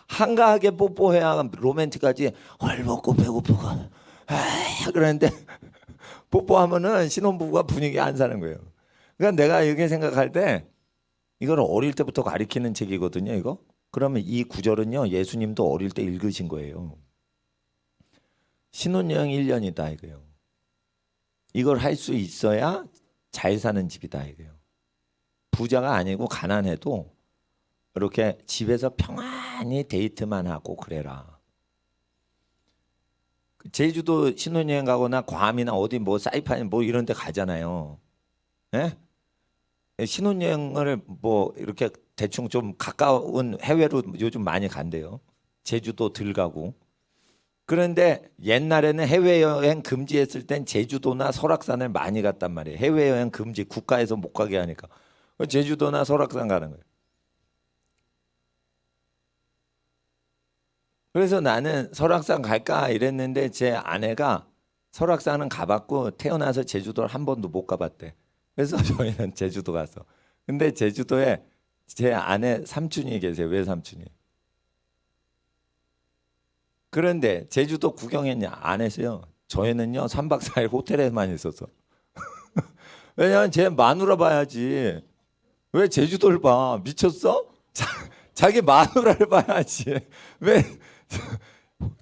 한가하게 뽀뽀해야 로맨틱하지. 헐벗고 배고프고 그러는데 뽀뽀하면은 신혼부부가 분위기 안 사는 거예요. 그러니까 내가 이렇게 생각할 때 이걸 어릴 때부터 가르치는 책이거든요. 이거. 그러면 이 구절은요. 예수님도 어릴 때 읽으신 거예요. 신혼여행 1년이다 이거예요. 이걸 할 수 있어야 잘 사는 집이다 이거예요. 부자가 아니고 가난해도 이렇게 집에서 평안히 데이트만 하고 그래라. 제주도 신혼여행 가거나 괌이나 어디 뭐 사이판 뭐 이런 데 가잖아요. 예? 신혼여행을 뭐 이렇게 대충 좀 가까운 해외로 요즘 많이 간대요. 제주도 들 가고. 그런데 옛날에는 해외여행 금지했을 땐 제주도나 설악산을 많이 갔단 말이에요. 해외여행 금지 국가에서 못 가게 하니까. 제주도나 설악산 가는 거예요. 그래서 나는 설악산 갈까 이랬는데 제 아내가 설악산은 가봤고 태어나서 제주도를 한 번도 못 가봤대. 그래서 저희는 제주도 가서. 근데 제주도에 제 아내 삼촌이 계세요. 외삼촌이. 그런데 제주도 구경했냐? 안 했어요. 저희는요 3박 4일 호텔에만 있었어. 왜냐면 제 마누라 봐야지. 왜 제주도를 봐? 미쳤어? 자기 마누라를 봐야지. 왜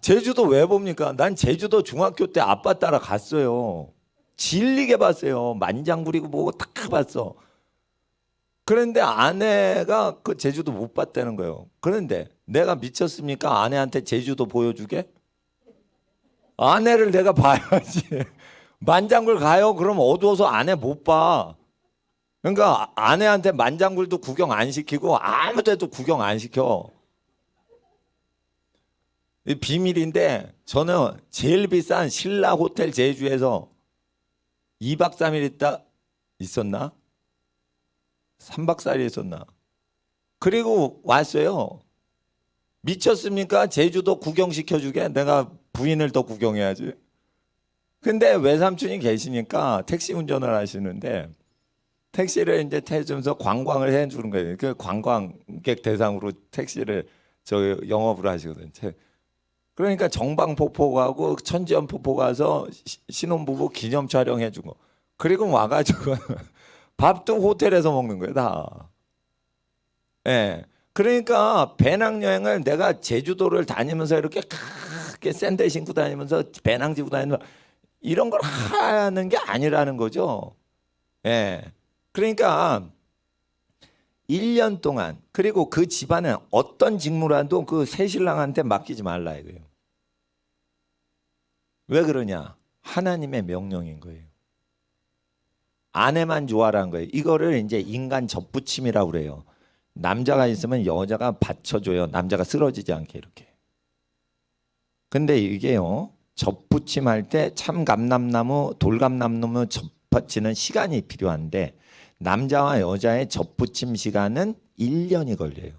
제주도 왜 봅니까? 난 제주도 중학교 때 아빠 따라 갔어요. 질리게 봤어요. 만장 부리고 뭐고 다 봤어. 그런데 아내가 그 제주도 못 봤다는 거예요. 그런데 내가 미쳤습니까? 아내한테 제주도 보여주게? 아내를 내가 봐야지. 만장굴 가요? 그럼 어두워서 아내 못 봐. 그러니까 아내한테 만장굴도 구경 안 시키고 아무 데도 구경 안 시켜. 이 비밀인데 저는 제일 비싼 신라 호텔 제주에서 2박 3일 있다 있었나? 3박 4일 있었나? 그리고 왔어요. 미쳤습니까? 제주도 구경시켜주게? 내가 부인을 더 구경해야지. 근데 외삼촌이 계시니까 택시 운전을 하시는데 택시를 이제 태워주면서 관광을 해주는 거예요. 그 관광객 대상으로 택시를 저 영업을 하시거든요. 그러니까 정방폭포 가고 천지연폭포 가서 신혼부부 기념 촬영해주고 그리고 와가지고 밥도 호텔에서 먹는 거예요 다. 예. 그러니까 배낭여행을 내가 제주도를 다니면서 이렇게 크게 샌들 신고 다니면서 배낭 지고 다니면서 이런 걸 하는 게 아니라는 거죠. 예. 그러니까 1년 동안 그리고 그 집안은 어떤 직무라도 그 새신랑한테 맡기지 말라 이거예요. 왜 그러냐? 하나님의 명령인 거예요. 아내만 좋아라는 거예요. 이거를 이제 인간 접붙임이라고 그래요. 남자가 있으면 여자가 받쳐줘요. 남자가 쓰러지지 않게 이렇게. 근데 이게요. 접붙임 할 때 참감람나무, 돌감람나무 접붙이는 시간이 필요한데 남자와 여자의 접붙임 시간은 1년이 걸려요.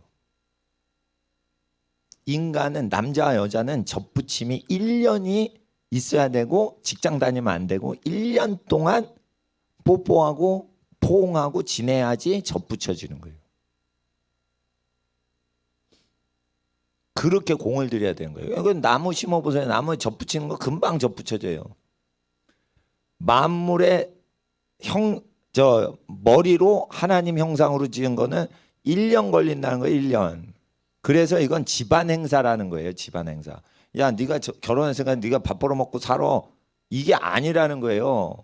인간은 남자와 여자는 접붙임이 1년이 있어야 되고 직장 다니면 안 되고 1년 동안 뽀뽀하고 포옹하고 지내야지 접붙여지는 거예요. 그렇게 공을 들여야 되는 거예요. 이건 나무 심어보세요. 나무 접붙이는 거 금방 접붙여져요. 만물의 머리로 하나님 형상으로 지은 거는 1년 걸린다는 거예요. 1년. 그래서 이건 집안 행사라는 거예요. 집안 행사. 야, 네가 결혼했으니까 네가 밥 벌어먹고 살아. 이게 아니라는 거예요.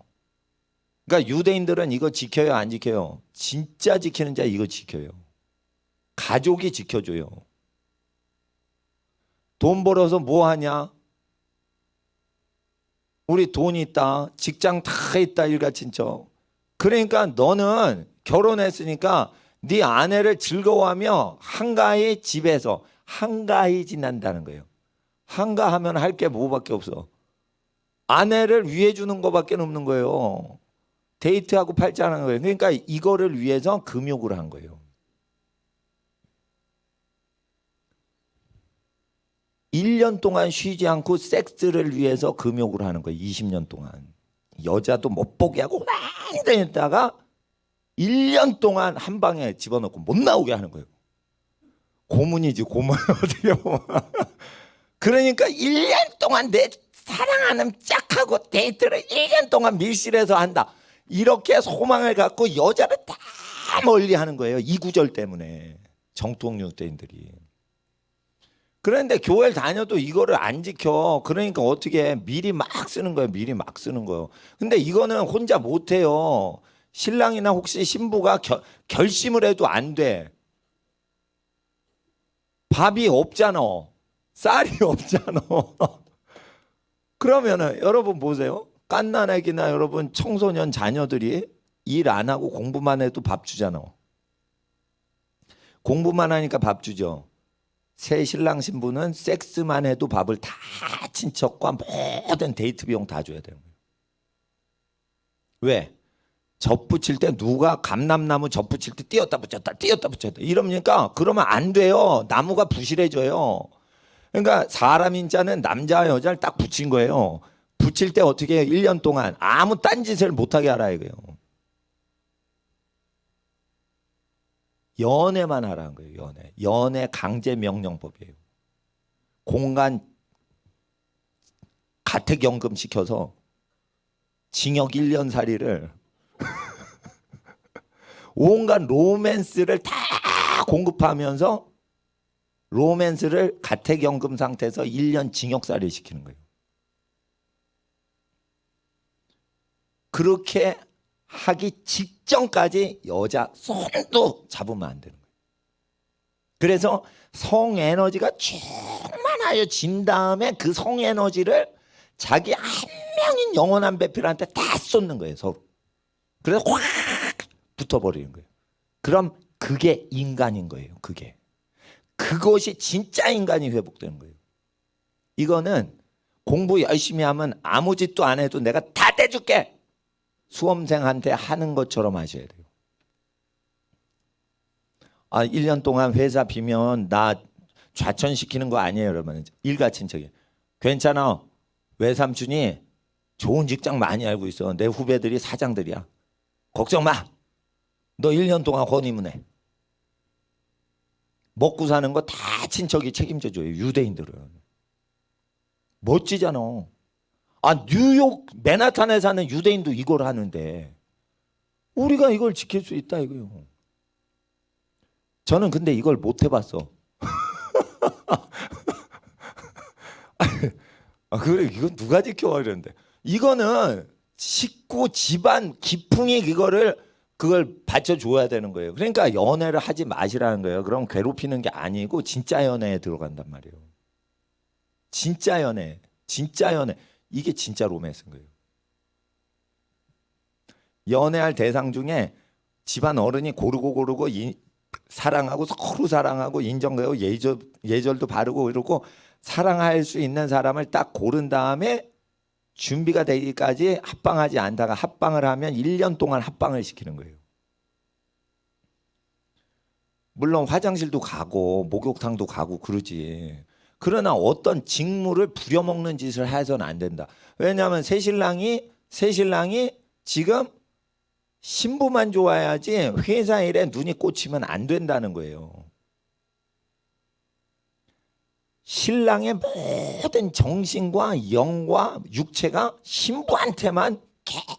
그러니까 유대인들은 이거 지켜요, 안 지켜요? 진짜 지키는 자 이거 지켜요. 가족이 지켜줘요. 돈 벌어서 뭐 하냐? 우리 돈 있다. 직장 다 있다. 일가친 척. 그러니까 너는 결혼했으니까 네 아내를 즐거워하며 한가히 집에서 한가히 지낸다는 거예요. 한가하면 할 게 뭐밖에 없어. 아내를 위해 주는 거밖에 없는 거예요. 데이트하고 팔자하는 거예요. 그러니까 이거를 위해서 금욕을 한 거예요. 1년 동안 쉬지 않고 섹스를 위해서 금욕을 하는 거예요. 20년 동안. 여자도 못 보게 하고 많이 다녔다가 1년 동안 한 방에 집어넣고 못 나오게 하는 거예요. 고문이지 고문 어떻게 보면. 그러니까 1년 동안 내 사랑하는 짝하고 데이트를 1년 동안 밀실에서 한다. 이렇게 소망을 갖고 여자를 다 멀리하는 거예요. 이 구절 때문에 정통유대인들이. 그런데 교회를 다녀도 이거를 안 지켜. 그러니까 어떻게 미리 막 쓰는 거예요. 미리 막 쓰는 거예요. 근데 이거는 혼자 못 해요. 신랑이나 혹시 신부가 결심을 해도 안 돼. 밥이 없잖아. 쌀이 없잖아. 그러면은 여러분 보세요. 갓난아기나 여러분 청소년 자녀들이 일 안 하고 공부만 해도 밥 주잖아. 공부만 하니까 밥 주죠. 새 신랑 신부는 섹스만 해도 밥을 다 친척과 모든 데이트 비용 다 줘야 되는 거예요. 왜? 접붙일 때 누가 감람나무 접붙일 때 띄었다 붙였다 띄었다 붙였다 이러니까 그러면 안 돼요. 나무가 부실해져요. 그러니까 사람 인자는 남자와 여자를 딱 붙인 거예요. 붙일 때 어떻게 해요? 1년 동안 아무 딴짓을 못하게 하라 이거예요. 연애만 하라는 거예요. 연애 강제 명령법이에요. 공간 가택연금 시켜서 징역 1년 살이를 온갖 로맨스를 다 공급하면서 로맨스를 가택연금 상태에서 1년 징역살이 시키는 거예요. 그렇게 하기 직전까지 여자 손도 잡으면 안 되는 거예요. 그래서 성에너지가 충만하여진 다음에 그 성에너지를 자기 한 명인 영원한 배필한테 다 쏟는 거예요, 서로. 그래서 확 붙어버리는 거예요. 그럼 그게 인간인 거예요. 그것이 진짜 인간이 회복되는 거예요. 이거는 공부 열심히 하면 아무 짓도 안 해도 내가 다 떼줄게, 수험생한테 하는 것처럼 하셔야 돼요. 1년 동안 회사 비면 나 좌천시키는 거 아니에요, 여러분. 일가친척이. 괜찮아. 외삼촌이 좋은 직장 많이 알고 있어. 내 후배들이 사장들이야. 걱정 마. 너 1년 동안 허니문해. 먹고 사는 거 다 친척이 책임져줘요. 유대인들은. 멋지잖아. 뉴욕 맨하탄에 사는 유대인도 이걸 하는데 우리가 이걸 지킬 수 있다 이거요. 저는 근데 이걸 못 해봤어. 그래, 이건 누가 지켜 이러는데, 이거는 식구 집안 기풍이 그걸 받쳐줘야 되는 거예요. 그러니까 연애를 하지 마시라는 거예요. 그럼 괴롭히는 게 아니고 진짜 연애에 들어간단 말이에요. 진짜 연애. 이게 진짜 로맨스인 거예요. 연애할 대상 중에 집안 어른이 고르고 사랑하고 서로 사랑하고 인정되고 예절도 바르고 이러고 사랑할 수 있는 사람을 딱 고른 다음에 준비가 되기까지 합방하지 않다가 합방을 하면 1년 동안 합방을 시키는 거예요. 물론 화장실도 가고 목욕탕도 가고 그러지. 그러나 어떤 직무를 부려먹는 짓을 해서는 안 된다. 왜냐하면 새신랑이 지금 신부만 좋아야지 회사 일에 눈이 꽂히면 안 된다는 거예요. 신랑의 모든 정신과 영과 육체가 신부한테만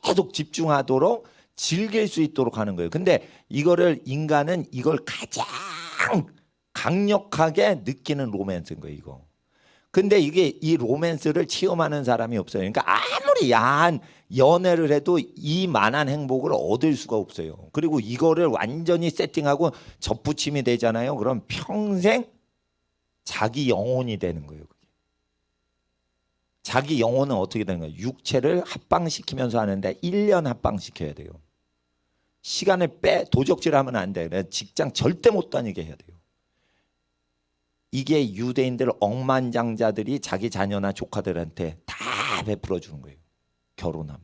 계속 집중하도록 즐길 수 있도록 하는 거예요. 근데 인간은 이걸 가장 강력하게 느끼는 로맨스인 거예요, 이거. 근데 이 로맨스를 체험하는 사람이 없어요. 그러니까 아무리 야한 연애를 해도 이만한 행복을 얻을 수가 없어요. 그리고 이거를 완전히 세팅하고 접붙임이 되잖아요. 그럼 평생 자기 영혼이 되는 거예요. 그게. 자기 영혼은 어떻게 되는 거예요? 육체를 합방시키면서 하는데 1년 합방시켜야 돼요. 시간을 도적질하면 안 돼요. 직장 절대 못 다니게 해야 돼요. 이게 유대인들 억만장자들이 자기 자녀나 조카들한테 다 베풀어 주는 거예요. 결혼하면.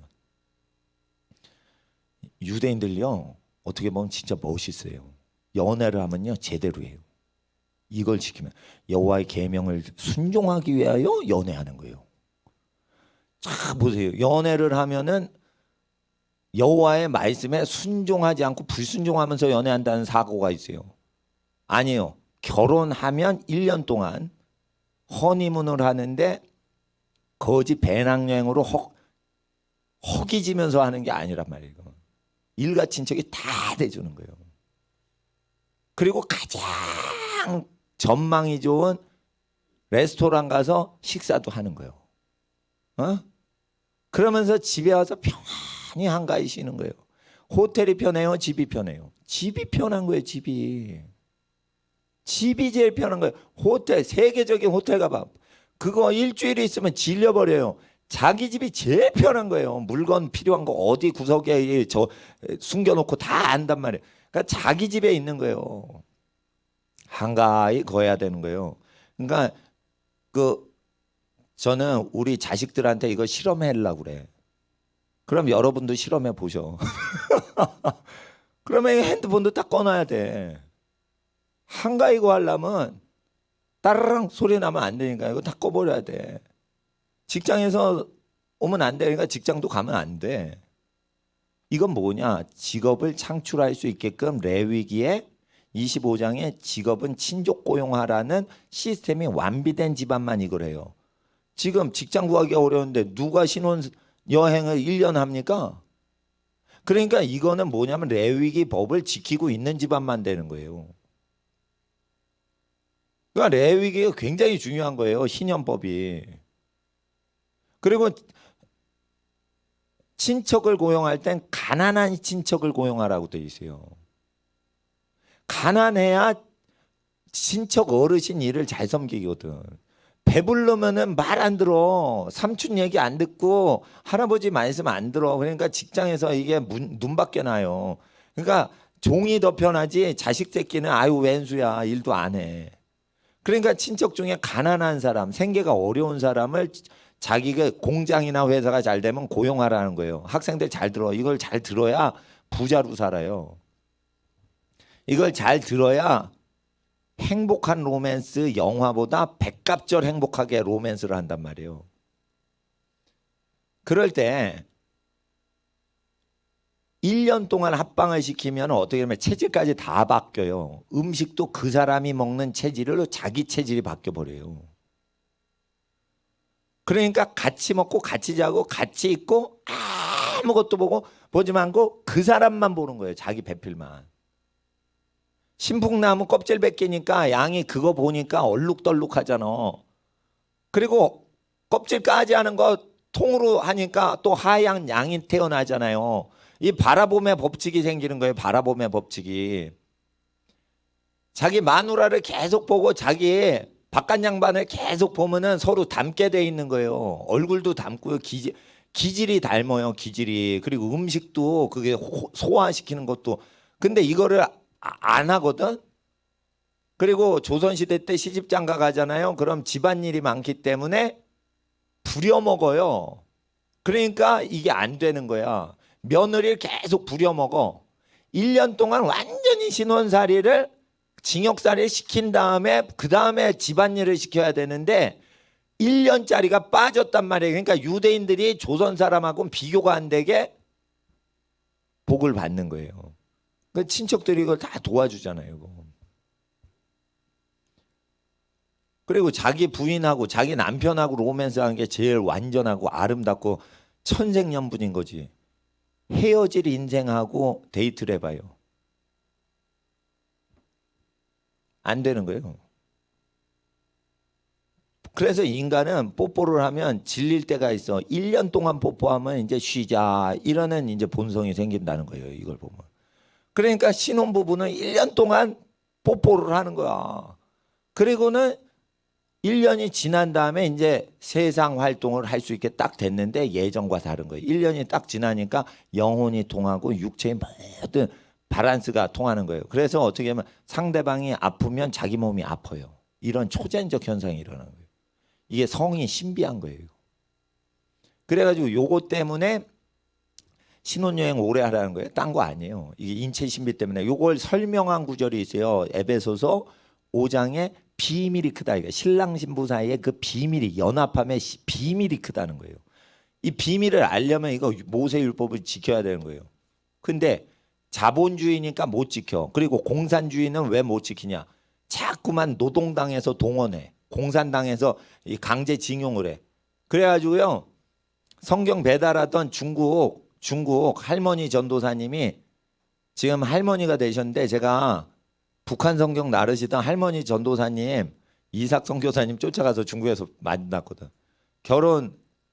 유대인들요, 어떻게 보면 진짜 멋있어요. 연애를 하면요 제대로 해요. 이걸 지키면 여호와의 계명을 순종하기 위하여 연애하는 거예요. 자 보세요. 연애를 하면은 여호와의 말씀에 순종하지 않고 불순종하면서 연애한다는 사고가 있어요. 아니요. 결혼하면 1년 동안 허니문을 하는데 거지 배낭여행으로 허기지면서 하는 게 아니란 말이에요. 일가친척이 다 대주는 거예요. 그리고 가장 전망이 좋은 레스토랑 가서 식사도 하는 거예요. 그러면서 집에 와서 편히 한가히 쉬는 거예요. 호텔이 편해요? 집이 편해요? 집이 편한 거예요. 집이 제일 편한 거예요. 호텔, 세계적인 호텔 가봐. 그거 일주일 있으면 질려버려요. 자기 집이 제일 편한 거예요. 물건 필요한 거 어디 구석에 숨겨놓고 다 안단 말이에요. 그러니까 자기 집에 있는 거예요. 한가히 거해야 되는 거예요. 그러니까 저는 우리 자식들한테 이거 실험해 하려고 그래. 그럼 여러분도 실험해 보셔. 그러면 핸드폰도 딱 꺼놔야 돼. 한가히 하려면 따르릉 소리 나면 안 되니까 이거 다 꺼버려야 돼. 직장에서 오면 안 되니까 직장도 가면 안 돼. 이건 뭐냐? 직업을 창출할 수 있게끔 레위기에 25장에 직업은 친족 고용하라는 시스템이 완비된 집안만 이걸 해요. 지금 직장 구하기가 어려운데 누가 신혼 여행을 1년 합니까? 그러니까 이거는 뭐냐면 레위기 법을 지키고 있는 집안만 되는 거예요. 그러니까 레위기가 굉장히 중요한 거예요. 신년법이. 그리고 친척을 고용할 땐 가난한 친척을 고용하라고 돼 있어요. 가난해야 친척 어르신 일을 잘 섬기거든. 배부르면은 말 안 들어. 삼촌 얘기 안 듣고 할아버지 말씀 안 들어. 그러니까 직장에서 이게 눈 밖에 나요. 그러니까 종이 더 편하지 자식 새끼는 아유 왼수야 일도 안 해. 그러니까 친척 중에 가난한 사람, 생계가 어려운 사람을 자기가 공장이나 회사가 잘 되면 고용하라는 거예요. 학생들 잘 들어. 이걸 잘 들어야 부자로 살아요. 이걸 잘 들어야 행복한 로맨스 영화보다 백갑절 행복하게 로맨스를 한단 말이에요. 그럴 때 1년 동안 합방을 시키면 어떻게 되면 체질까지 다 바뀌어요. 음식도 그 사람이 먹는 체질로 자기 체질이 바뀌어버려요. 그러니까 같이 먹고 같이 자고 같이 있고 아무것도 보지 말고 그 사람만 보는 거예요. 자기 배필만. 신풍나무 껍질 벗기니까 양이 그거 보니까 얼룩덜룩하잖아. 그리고 껍질 까지 하는 거 통으로 하니까 또 하얀 양이 태어나잖아요. 이 바라봄의 법칙이 생기는 거예요. 바라봄의 법칙이. 자기 마누라를 계속 보고 자기 바깥 양반을 계속 보면은 서로 닮게 돼 있는 거예요. 얼굴도 닮고요. 기질이 닮아요. 기질이. 그리고 음식도 그게 소화시키는 것도. 근데 이거를 안 하거든. 그리고 조선시대 때 시집장가 가잖아요. 그럼 집안일이 많기 때문에 부려먹어요. 그러니까 이게 안 되는 거야. 며느리를 계속 부려먹어. 1년 동안 완전히 신혼살이를 징역살이를 시킨 다음에 그 다음에 집안일을 시켜야 되는데 1년짜리가 빠졌단 말이에요. 그러니까 유대인들이 조선 사람하고는 비교가 안 되게 복을 받는 거예요. 그 친척들이 이걸 다 도와주잖아요. 이거. 그리고 자기 부인하고 자기 남편하고 로맨스하는 게 제일 완전하고 아름답고 천생연분인 거지. 헤어질 인생하고 데이트를 해봐요. 안 되는 거예요. 그래서 인간은 뽀뽀를 하면 질릴 때가 있어. 1년 동안 뽀뽀하면 이제 쉬자 이러는 이제 본성이 생긴다는 거예요. 이걸 보면. 그러니까 신혼부부는 1년 동안 뽀뽀를 하는 거야. 그리고는 1년이 지난 다음에 이제 세상 활동을 할 수 있게 딱 됐는데 예전과 다른 거예요. 1년이 딱 지나니까 영혼이 통하고 육체의 모든 밸런스가 통하는 거예요. 그래서 어떻게 하면 상대방이 아프면 자기 몸이 아파요. 이런 초자연적 현상이 일어나는 거예요. 이게 성이 신비한 거예요. 그래가지고 요거 때문에 신혼여행 오래 하라는 거예요. 딴 거 아니에요. 이게 인체 신비 때문에. 요걸 설명한 구절이 있어요. 에베소서 5장에 비밀이 크다. 이거 신랑 신부 사이에 그 비밀이 연합함의 비밀이 크다는 거예요. 이 비밀을 알려면 이거 모세율법을 지켜야 되는 거예요. 근데 자본주의니까 못 지켜. 그리고 공산주의는 왜 못 지키냐? 자꾸만 노동당에서 동원해. 공산당에서 이 강제징용을 해. 그래가지고요. 성경 배달하던 중국 할머니 전도사님이 지금 할머니가 되셨는데 제가 북한 성경 나르시던 할머니 전도사님 이삭 선교사님 쫓아가서 중국에서 만났거든.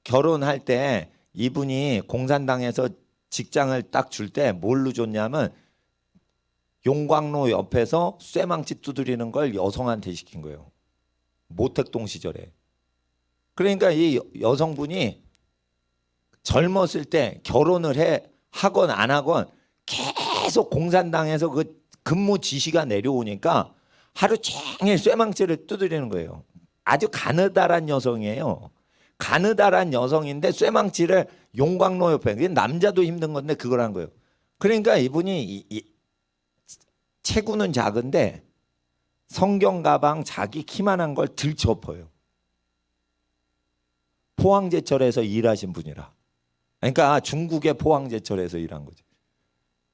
결혼할 때 이분이 공산당에서 직장을 딱 줄 때 뭘로 줬냐면 용광로 옆에서 쇠망치 두드리는 걸 여성한테 시킨 거예요. 모택동 시절에. 그러니까 이 여성분이 젊었을 때 결혼을 하건 안 하건 계속 공산당에서 그 근무 지시가 내려오니까 하루 종일 쇠망치를 두드리는 거예요. 아주 가느다란 여성이에요. 가느다란 여성인데 쇠망치를 용광로 옆에. 남자도 힘든 건데 그걸 한 거예요. 그러니까 이분이 체구는 작은데 성경 가방 자기 키만한 걸 들쳐엎어요. 포항제철에서 일하신 분이라. 그러니까 중국의 포항제철에서 일한 거죠.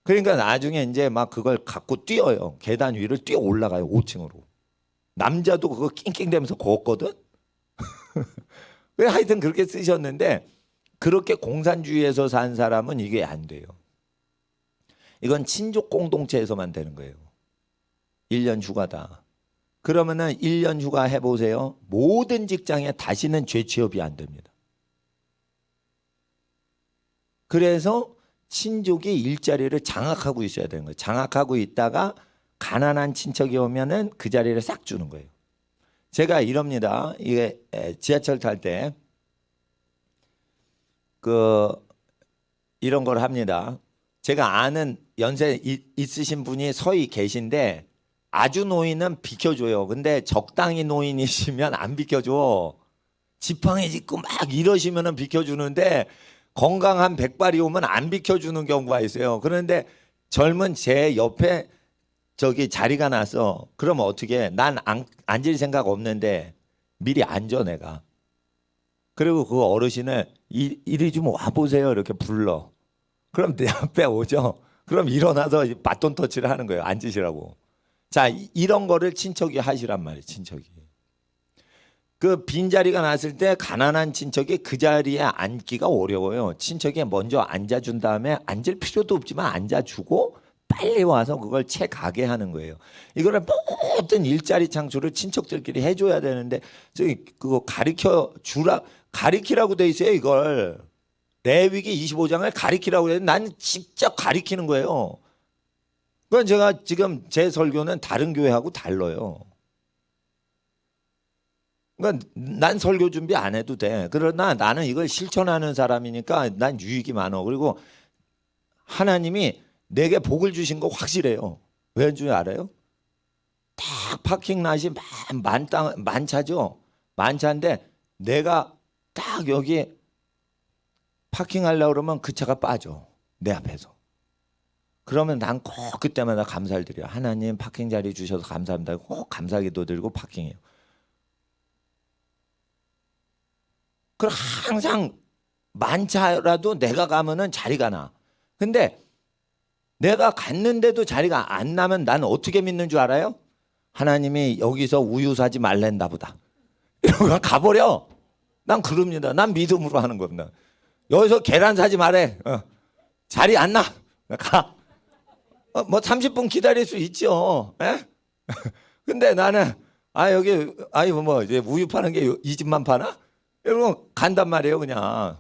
그러니까 나중에 이제 막 그걸 갖고 뛰어요. 계단 위를 뛰어 올라가요. 5층으로. 남자도 그거 낑낑대면서 걷거든. 하여튼 그렇게 쓰셨는데 그렇게 공산주의에서 산 사람은 이게 안 돼요. 이건 친족 공동체에서만 되는 거예요. 1년 휴가다. 그러면은 1년 휴가 해보세요. 모든 직장에 다시는 재취업이 안 됩니다. 그래서 친족이 일자리를 장악하고 있어야 되는 거예요. 장악하고 있다가 가난한 친척이 오면은 그 자리를 싹 주는 거예요. 제가 이럽니다. 이게 지하철 탈 때 이런 걸 합니다. 제가 아는 연세 있으신 분이 서희 계신데 아주 노인은 비켜줘요. 근데 적당히 노인이시면 안 비켜줘. 지팡이 짚고 막 이러시면은 비켜주는데 건강한 백발이 오면 안 비켜주는 경우가 있어요. 그런데 젊은 제 옆에 저기 자리가 나서 그럼 어떻게 해? 난 앉을 생각 없는데 미리 앉아 내가. 그리고 그 어르신을 이리 좀 와보세요 이렇게 불러. 그럼 내 앞에 오죠. 그럼 일어나서 바톤 터치를 하는 거예요. 앉으시라고. 자, 이런 거를 친척이 하시란 말이에요. 친척이. 그 빈자리가 났을 때 가난한 친척이 그 자리에 앉기가 어려워요. 친척이 먼저 앉아준 다음에 앉을 필요도 없지만 앉아주고 빨리 와서 그걸 채 가게 하는 거예요. 이거를 모든 일자리 창출을 친척들끼리 해줘야 되는데 저기 그거 가리키라고 돼 있어요. 이걸 레위기 25장을 가리키라고 해요. 난 직접 가리키는 거예요. 그건 제가 지금 제 설교는 다른 교회하고 달라요. 그러니까 난 설교 준비 안 해도 돼. 그러나 나는 이걸 실천하는 사람이니까 난 유익이 많아. 그리고 하나님이 내게 복을 주신 거 확실해요. 왜 줄 알아요? 딱 파킹랏이 만차죠. 만차인데 내가 딱 여기 파킹하려고 그러면 그 차가 빠져. 내 앞에서. 그러면 난 꼭 그때마다 감사를 드려요. 하나님 파킹 자리 주셔서 감사합니다. 꼭 감사기도 들고 파킹해요. 그럼 항상 만차라도 내가 가면은 자리가 나. 근데 내가 갔는데도 자리가 안 나면 나는 어떻게 믿는 줄 알아요? 하나님이 여기서 우유 사지 말랬나 보다. 이러고 가버려. 난 그럽니다. 난 믿음으로 하는 겁니다. 여기서 계란 사지 말해. 자리 안 나. 가. 뭐 30분 기다릴 수 있죠. 에? 근데 나는 여기 뭐 이제 우유 파는 게 이 집만 파나? 이러고 간단 말이에요, 그냥.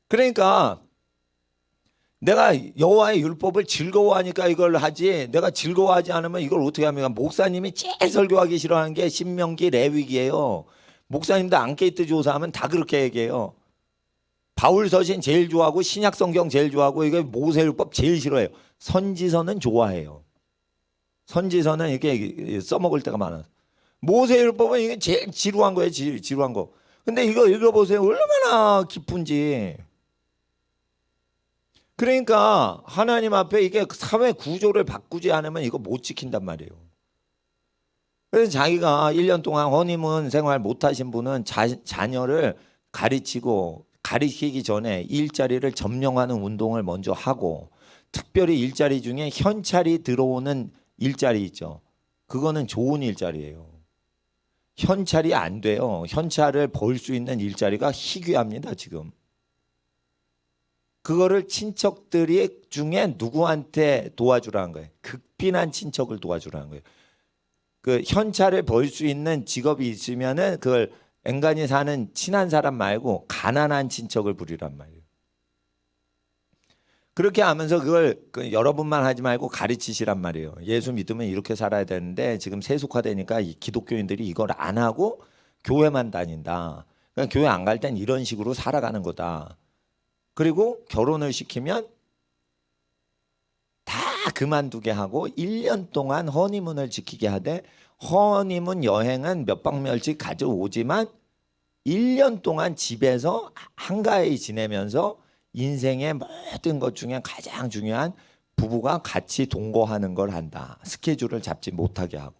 그러니까 내가 여호와의 율법을 즐거워하니까 이걸 하지 내가 즐거워하지 않으면 이걸 어떻게 합니까? 목사님이 제일 설교하기 싫어하는 게 신명기 레위기예요. 목사님도 앙케이트 조사하면 다 그렇게 얘기해요. 바울 서신 제일 좋아하고 신약 성경 제일 좋아하고 이거 모세 율법 제일 싫어해요. 선지서는 좋아해요. 선지서는 이렇게 써먹을 때가 많아요. 모세 율법은 이게 제일 지루한 거예요. 지루한 거. 근데 이거 읽어보세요. 얼마나 기쁜지. 그러니까 하나님 앞에 이게 사회 구조를 바꾸지 않으면 이거 못 지킨단 말이에요. 그래서 자기가 1년 동안 허니문 생활 못 하신 분은 자녀를 가르치기 전에 일자리를 점령하는 운동을 먼저 하고 특별히 일자리 중에 현찰이 들어오는 일자리 있죠. 그거는 좋은 일자리예요. 현찰이 안 돼요. 현찰을 벌 수 있는 일자리가 희귀합니다, 지금. 그거를 친척들이 중에 누구한테 도와주라는 거예요. 극빈한 친척을 도와주라는 거예요. 그 현찰을 벌 수 있는 직업이 있으면은 그걸 앵간히 사는 친한 사람 말고 가난한 친척을 부리란 말이에요. 그렇게 하면서 그걸 여러분만 하지 말고 가르치시란 말이에요. 예수 믿으면 이렇게 살아야 되는데 지금 세속화되니까 이 기독교인들이 이걸 안 하고 교회만 다닌다. 그러니까 교회 안 갈 땐 이런 식으로 살아가는 거다. 그리고 결혼을 시키면 다 그만두게 하고 1년 동안 허니문을 지키게 하되 허니문 여행은 몇 박 며칠 가져오지만 1년 동안 집에서 한가히 지내면서 인생의 모든 것 중에 가장 중요한 부부가 같이 동거하는 걸 한다. 스케줄을 잡지 못하게 하고.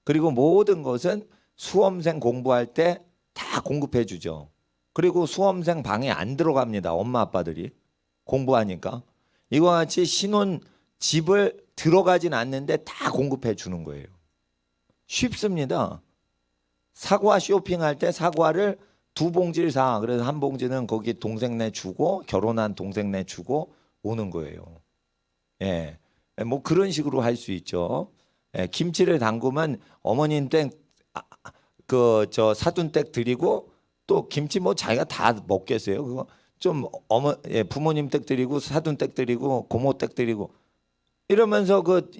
그리고 모든 것은 수험생 공부할 때 다 공급해 주죠. 그리고 수험생 방에 안 들어갑니다. 엄마 아빠들이 공부하니까. 이와 같이 신혼 집을 들어가진 않는데 다 공급해 주는 거예요. 쉽습니다. 사과 쇼핑할 때 사과를 2봉지를 사. 그래서 한 봉지는 거기 동생네 주고 결혼한 동생네 주고 오는 거예요. 예, 뭐 그런 식으로 할 수 있죠. 예, 김치를 담그면 어머님 땡 사돈댁 드리고 또 김치 뭐 자기가 다 먹겠어요. 그거 좀 부모님 댁 드리고 사돈 댁 드리고 고모 댁 드리고 이러면서 그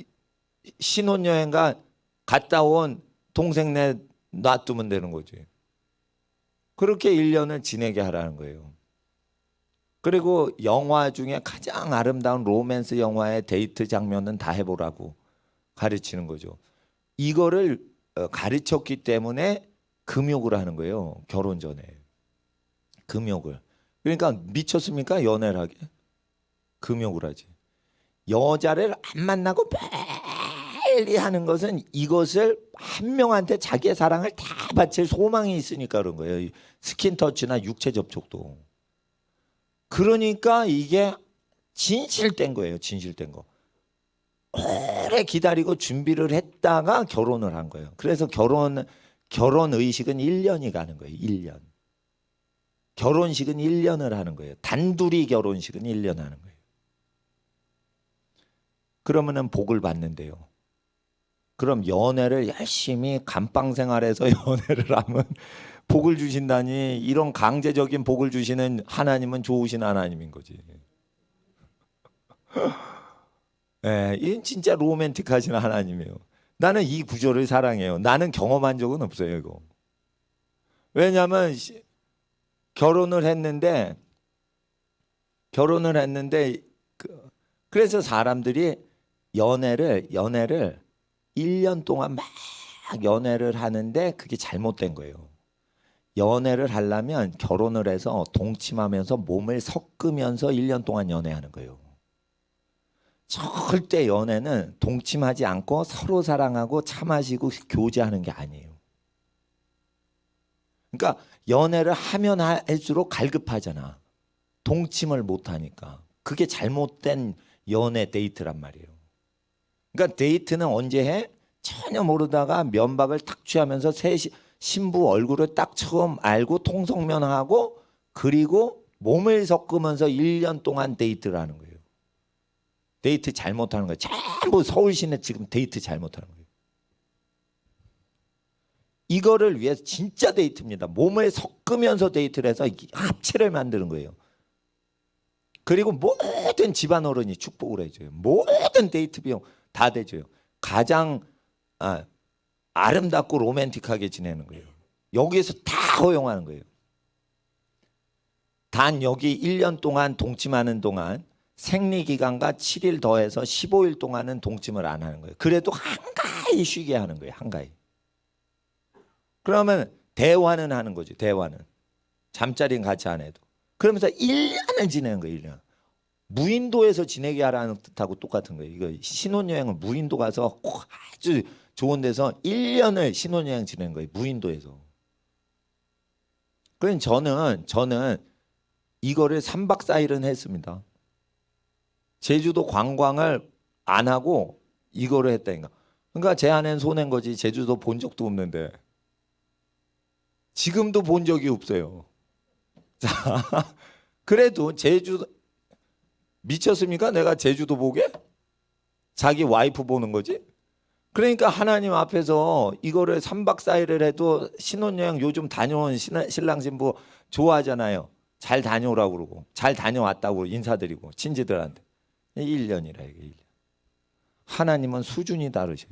신혼여행가 갔다 온 동생네 놔두면 되는 거지. 그렇게 1년을 지내게 하라는 거예요. 그리고 영화 중에 가장 아름다운 로맨스 영화의 데이트 장면은 다 해보라고 가르치는 거죠. 이거를 가르쳤기 때문에 금욕을 하는 거예요. 결혼 전에. 금욕을. 그러니까 미쳤습니까? 연애를 하게. 금욕을 하지. 여자를 안 만나고 빨리 하는 것은 이것을 한 명한테 자기의 사랑을 다 바칠 소망이 있으니까 그런 거예요. 스킨 터치나 육체 접촉도. 그러니까 이게 진실된 거예요. 진실된 거. 오래 기다리고 준비를 했다가 결혼을 한 거예요. 그래서 결혼 의식은 1년이 가는 거예요. 1년. 결혼식은 1년을 하는 거예요. 단둘이 결혼식은 1년 하는 거예요. 그러면은 복을 받는데요. 그럼 연애를 열심히 감방 생활해서 연애를 하면 복을 주신다니, 이런 강제적인 복을 주시는 하나님은 좋으신 하나님인 거지. 예, 이건 진짜 로맨틱하신 하나님이에요. 나는 이 구조를 사랑해요. 나는 경험한 적은 없어요, 이거. 왜냐하면 결혼을 했는데 그래서 사람들이 연애를 1년 동안 막 연애를 하는데 그게 잘못된 거예요. 연애를 하려면 결혼을 해서 동침하면서 몸을 섞으면서 1년 동안 연애하는 거예요. 절대 연애는 동침하지 않고 서로 사랑하고 차 마시고 교제하는 게 아니에요. 그러니까 연애를 하면 할수록 갈급하잖아. 동침을 못하니까. 그게 잘못된 연애 데이트란 말이에요. 그러니까 데이트는 언제 해? 전혀 모르다가 면박을 탁 취하면서 신부 얼굴을 딱 처음 알고 통성면하고 그리고 몸을 섞으면서 1년 동안 데이트를 하는 거예요. 데이트 잘못하는 거예요. 전부 서울시내 지금 데이트 잘못하는 거예요. 이거를 위해서 진짜 데이트입니다. 몸을 섞으면서 데이트를 해서 합체를 만드는 거예요. 그리고 모든 집안 어른이 축복을 해줘요. 모든 데이트 비용 다 대줘요. 가장 아름답고 로맨틱하게 지내는 거예요. 여기에서 다 허용하는 거예요. 단 여기 1년 동안 동침하는 동안 생리기간과 7일 더해서 15일 동안은 동침을 안 하는 거예요. 그래도 한가히 쉬게 하는 거예요. 한가히. 그러면 대화는 하는 거죠. 대화는. 잠자리는 같이 안 해도. 그러면서 1년을 지내는 거예요. 1년. 무인도에서 지내게 하라는 뜻하고 똑같은 거예요. 이거 신혼여행을 무인도 가서 아주 좋은 데서 1년을 신혼여행 지내는 거예요. 무인도에서. 그래서 저는 이거를 3박 4일은 했습니다. 제주도 관광을 안 하고 이거를 했다니까. 그러니까 제 아내는 손해인 거지. 제주도 본 적도 없는데. 지금도 본 적이 없어요. 자, 그래도 제주도 미쳤습니까? 내가 제주도 보게? 자기 와이프 보는 거지? 그러니까 하나님 앞에서 이거를 3박 4일을 해도 신혼여행 요즘 다녀온 신랑 신부 좋아하잖아요. 잘 다녀오라고 그러고 잘 다녀왔다고 인사드리고 친지들한테. 1년이라 이게 1년. 하나님은 수준이 다르세요.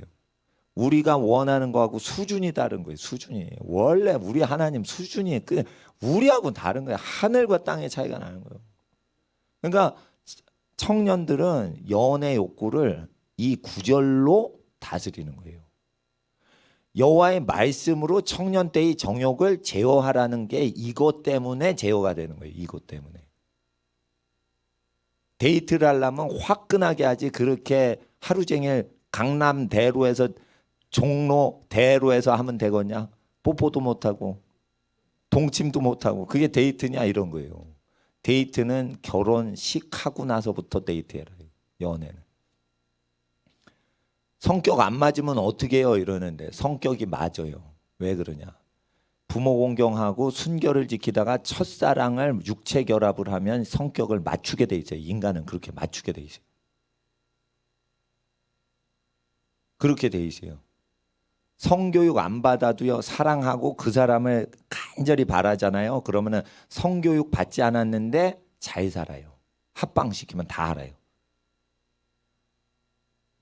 우리가 원하는 거하고 수준이 다른 거예요. 수준이. 원래 우리 하나님 수준이 우리하고는 다른 거예요. 하늘과 땅의 차이가 나는 거예요. 그러니까 청년들은 연애 욕구를 이 구절로 다스리는 거예요. 여호와의 말씀으로 청년 때의 정욕을 제어하라는 게 이것 때문에 제어가 되는 거예요. 이것 때문에. 데이트를 하려면 화끈하게 하지 그렇게 하루 종일 강남 대로에서 종로 대로에서 하면 되겠냐? 뽀뽀도 못하고 동침도 못하고 그게 데이트냐 이런 거예요. 데이트는 결혼식하고 나서부터 데이트해라. 연애는. 성격 안 맞으면 어떻게 해요? 이러는데 성격이 맞아요. 왜 그러냐? 부모 공경하고 순결을 지키다가 첫사랑을 육체 결합을 하면 성격을 맞추게 돼 있어요. 인간은 그렇게 맞추게 돼 있어요. 그렇게 돼 있어요. 성교육 안 받아도요 사랑하고 그 사람을 간절히 바라잖아요. 그러면은 성교육 받지 않았는데 잘 살아요. 합방시키면 다 알아요.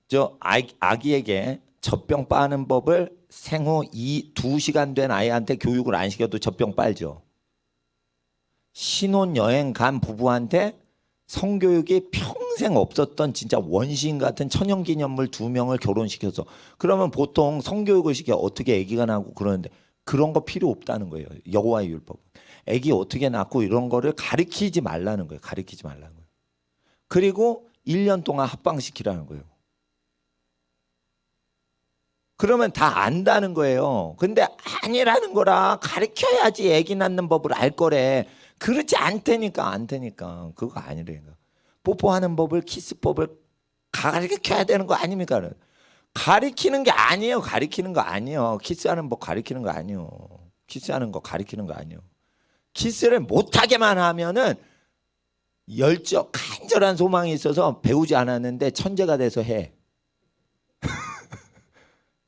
저 아기에게 젖병 빠는 법을 생후 2시간 된 아이한테 교육을 안 시켜도 젖병 빨죠. 신혼여행 간 부부한테 성교육이 평생 없었던 진짜 원시인 같은 천연기념물 2명을 결혼시켜서, 그러면 보통 성교육을 시켜 어떻게 아기가 나고 그러는데 그런 거 필요 없다는 거예요. 여호와의 율법. 아기 어떻게 낳고 이런 거를 가르치지 말라는 거예요. 가르치지 말라는 거예요. 그리고 1년 동안 합방시키라는 거예요. 그러면 다 안다는 거예요. 근데 아니라는 거라, 가르쳐야지 아기 낳는 법을 알 거래. 그렇지 않다니까. 그거 아니라니까. 뽀뽀하는 법을, 키스법을 가르쳐야 되는 거 아닙니까? 가르치는 게 아니에요. 가르치는 거 아니에요. 키스하는 법 가르치는 거 아니에요. 키스하는 거 가르치는 거 아니에요. 키스를 못하게만 하면은 간절한 소망이 있어서 배우지 않았는데 천재가 돼서 해.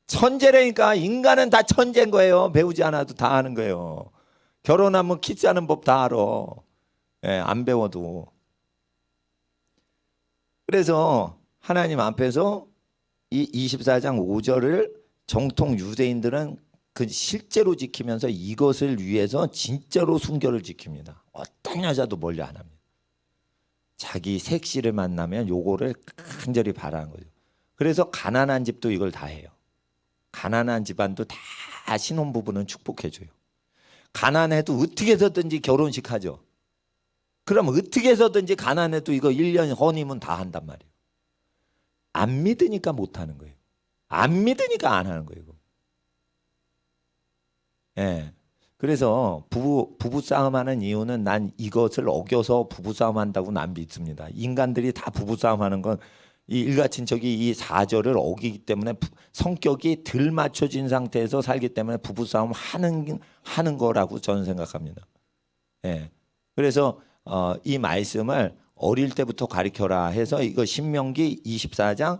천재라니까. 인간은 다 천재인 거예요. 배우지 않아도 다 하는 거예요. 결혼하면 키스하는 법 다 알아. 예, 안 배워도. 그래서 하나님 앞에서 이 24장 5절을 정통 유대인들은 그 실제로 지키면서 이것을 위해서 진짜로 순결을 지킵니다. 어떤 여자도 멀리 안 합니다. 자기 색시를 만나면 요거를 간절히 바라는 거죠. 그래서 가난한 집도 이걸 다 해요. 가난한 집안도 다 신혼부부는 축복해줘요. 가난해도 어떻게 해서든지 결혼식 하죠. 그럼 어떻게 해서든지 가난해도 이거 1년 허니문 다 한단 말이에요. 안 믿으니까 못 하는 거예요. 안 믿으니까 안 하는 거예요. 예. 그래서 부부 싸움하는 이유는 난 이것을 어겨서 부부 싸움한다고 난 믿습니다. 인간들이 다 부부 싸움하는 건 이 일가친척이 이 4절을 어기기 때문에 성격이 덜 맞춰진 상태에서 살기 때문에 부부싸움 하는 거라고 저는 생각합니다. 예. 그래서 이 말씀을 어릴 때부터 가르쳐라 해서 이거 신명기 24장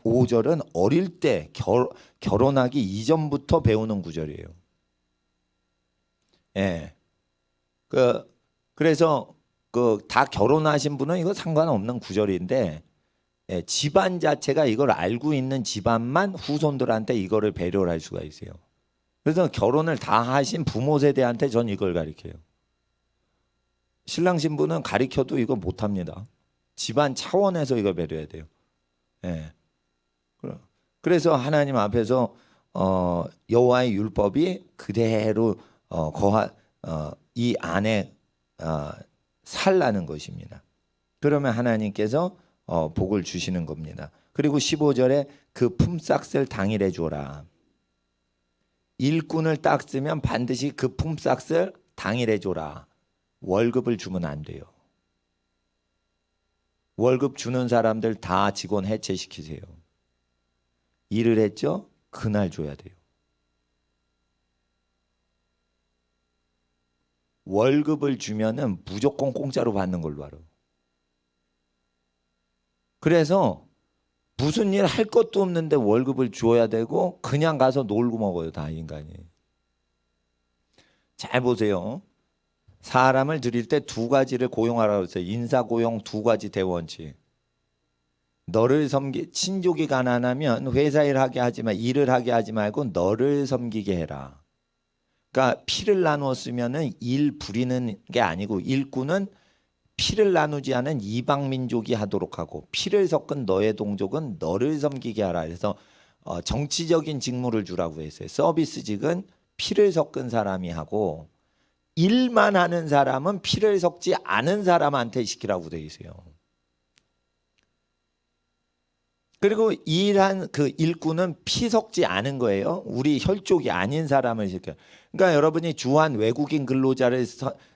5절은 어릴 때 결혼하기 이전부터 배우는 구절이에요. 예. 그래서 다 결혼하신 분은 이거 상관없는 구절인데, 예, 집안 자체가 이걸 알고 있는 집안만 후손들한테 이거를 배려를 할 수가 있어요. 그래서 결혼을 다 하신 부모 세대한테 전 이걸 가르쳐요. 신랑 신부는 가르쳐도 이거 못합니다. 집안 차원에서 이걸 배려해야 돼요. 예. 그래서 하나님 앞에서 여호와의 율법이 그대로 이 안에 살라는 것입니다. 그러면 하나님께서 복을 주시는 겁니다. 그리고 15절에 그 품삯을 당일에 줘라. 일꾼을 딱 쓰면 반드시 그 품삯을 당일에 줘라. 월급을 주면 안 돼요. 월급 주는 사람들 다 직원 해체시키세요. 일을 했죠? 그날 줘야 돼요. 월급을 주면은 무조건 공짜로 받는 걸로 알아. 그래서 무슨 일 할 것도 없는데 월급을 줘야 되고 그냥 가서 놀고 먹어요, 다 인간이. 잘 보세요. 사람을 들일 때 2가지를 고용하라고 했어요. 인사고용 2가지 대원칙. 너를 친족이 가난하면 회사 일하게 하지 마, 일을 하게 하지 말고 너를 섬기게 해라. 그러니까 피를 나누어 쓰면은 일 부리는 게 아니고, 일꾼은 피를 나누지 않은 이방 민족이 하도록 하고 피를 섞은 너의 동족은 너를 섬기게 하라. 그래서 정치적인 직무를 주라고 했어요. 서비스직은 피를 섞은 사람이 하고 일만 하는 사람은 피를 섞지 않은 사람한테 시키라고 돼 있어요. 그리고 일한 그 일꾼은 피 섞지 않은 거예요. 우리 혈족이 아닌 사람을 시켜요. 그러니까 여러분이 주한 외국인 근로자를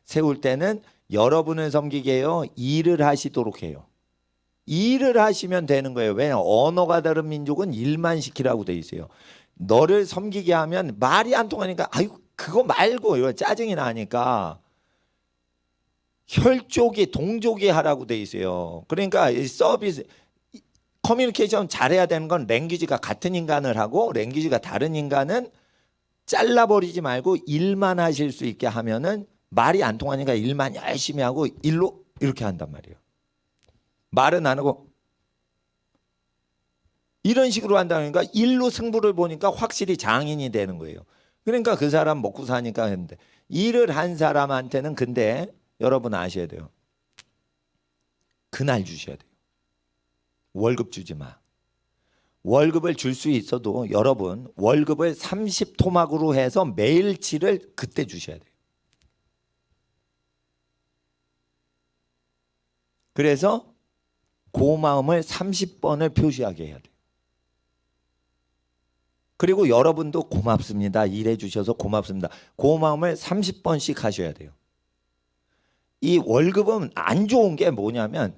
세울 때는 여러분을 섬기게 해요. 일을 하시도록 해요. 일을 하시면 되는 거예요. 왜? 언어가 다른 민족은 일만 시키라고 돼 있어요. 너를 섬기게 하면 말이 안 통하니까 아유 그거 말고, 이거 짜증이 나니까 혈족이 동족이 하라고 돼 있어요. 그러니까 이 서비스 커뮤니케이션 잘해야 되는 건 랭귀지가 같은 인간을 하고 랭귀지가 다른 인간은 잘라버리지 말고 일만 하실 수 있게 하면은 말이 안 통하니까 일만 열심히 하고 일로 이렇게 한단 말이에요. 말은 안 하고 이런 식으로 한다니까 일로 승부를 보니까 확실히 장인이 되는 거예요. 그러니까 그 사람 먹고 사니까 했는데 일을 한 사람한테는 근데 여러분 아셔야 돼요. 그날 주셔야 돼요. 월급 주지 마. 월급을 줄 수 있어도 여러분 월급을 30토막으로 해서 매일치를 그때 주셔야 돼요. 그래서 고마움을 30번을 표시하게 해야 돼요. 그리고 여러분도 고맙습니다. 일해 주셔서 고맙습니다. 고마움을 30번씩 하셔야 돼요. 이 월급은 안 좋은 게 뭐냐면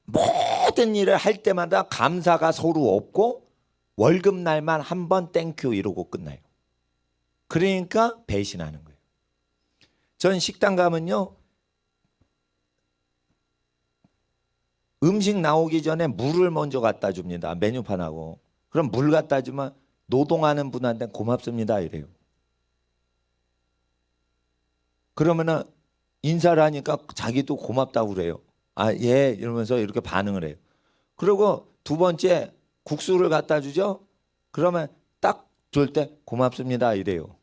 모든 일을 할 때마다 감사가 서로 없고 월급 날만 한 번 땡큐 이러고 끝나요. 그러니까 배신하는 거예요. 전 식당 가면요. 음식 나오기 전에 물을 먼저 갖다 줍니다. 메뉴판하고. 그럼 물 갖다 주면 노동하는 분한테 고맙습니다 이래요. 그러면은 인사를 하니까 자기도 고맙다고 그래요. 아, 예 이러면서 이렇게 반응을 해요. 그리고 두 번째 국수를 갖다 주죠. 그러면 딱 줄 때 고맙습니다 이래요.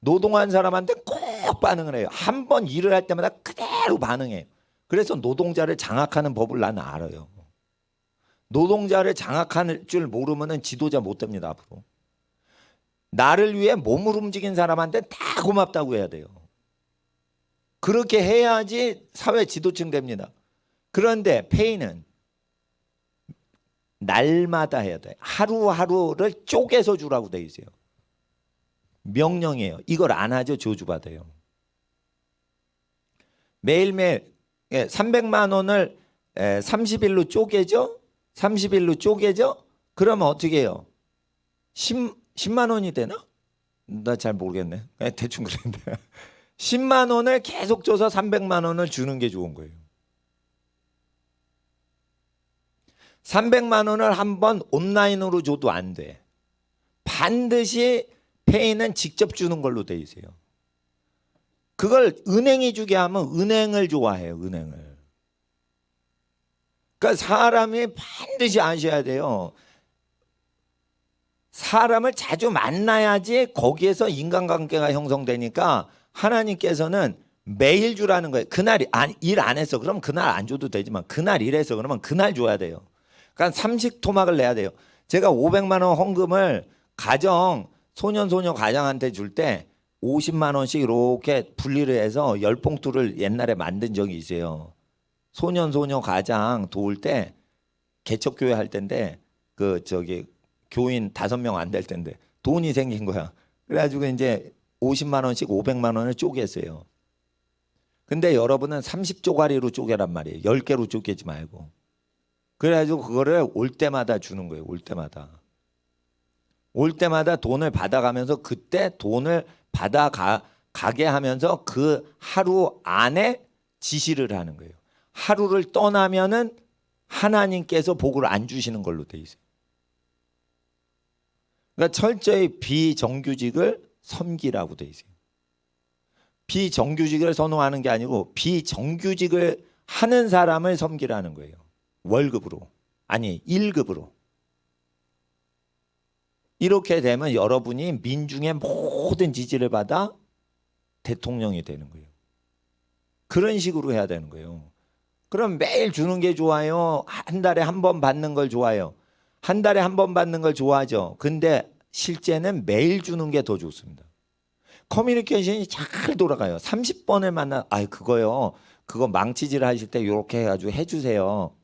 노동한 사람한테 꼭 반응을 해요. 한 번 일을 할 때마다 그대로 반응해요. 그래서 노동자를 장악하는 법을 나는 알아요. 노동자를 장악할 줄 모르면 지도자 못 됩니다. 앞으로. 나를 위해 몸을 움직인 사람한테 다 고맙다고 해야 돼요. 그렇게 해야지 사회 지도층 됩니다. 그런데 페이는 날마다 해야 돼요. 하루하루를 쪼개서 주라고 돼 있어요. 명령이에요. 이걸 안 하죠. 저주받아요. 매일매일 300만 원을 30일로 쪼개죠. 30일로 쪼개죠. 그러면 어떻게 해요? 10만 원이 되나? 나 잘 모르겠네. 대충 그랬는데 10만 원을 계속 줘서 300만 원을 주는 게 좋은 거예요. 300만 원을 한번 온라인으로 줘도 안 돼. 반드시 페이는 직접 주는 걸로 돼 있어요. 그걸 은행이 주게 하면 은행을 좋아해요. 은행을. 그러니까 사람이 반드시 아셔야 돼요. 사람을 자주 만나야지 거기에서 인간관계가 형성되니까 하나님께서는 매일 주라는 거예요. 그날 일 안 했어. 그럼 그날 안 줘도 되지만 그날 일해서 그러면 그날 줘야 돼요. 그러니까 30토막을 내야 돼요. 제가 500만 원 헌금을 가정 소년소녀 가정한테 줄 때 50만 원씩 이렇게 분리를 해서 10봉투를 옛날에 만든 적이 있어요. 소년소녀 가장 도울 때 개척교회 할 때인데 교인 5명 안 될 텐데 돈이 생긴 거야. 그래가지고 이제 50만 원씩 500만 원을 쪼갰어요. 근데 여러분은 30조가리로 쪼개란 말이에요. 10개로 쪼개지 말고. 그래가지고 그거를 올 때마다 주는 거예요. 올 때마다. 올 때마다 돈을 받아가면서 그때 돈을 받아가게 하면서 그 하루 안에 지시를 하는 거예요. 하루를 떠나면은 하나님께서 복을 안 주시는 걸로 돼 있어요. 그러니까 철저히 비정규직을 섬기라고 돼 있어요. 비정규직을 선호하는 게 아니고 비정규직을 하는 사람을 섬기라는 거예요. 월급으로. 아니 1급으로. 이렇게 되면 여러분이 민중의 모든 지지를 받아 대통령이 되는 거예요. 그런 식으로 해야 되는 거예요. 그럼 매일 주는 게 좋아요? 한 달에 한 번 받는 걸 좋아요? 한 달에 한 번 받는 걸 좋아하죠. 근데 실제는 매일 주는 게 더 좋습니다. 커뮤니케이션이 잘 돌아가요. 30번을 만나, 그거요. 그거 망치질 하실 때 이렇게 해가지고 해주세요.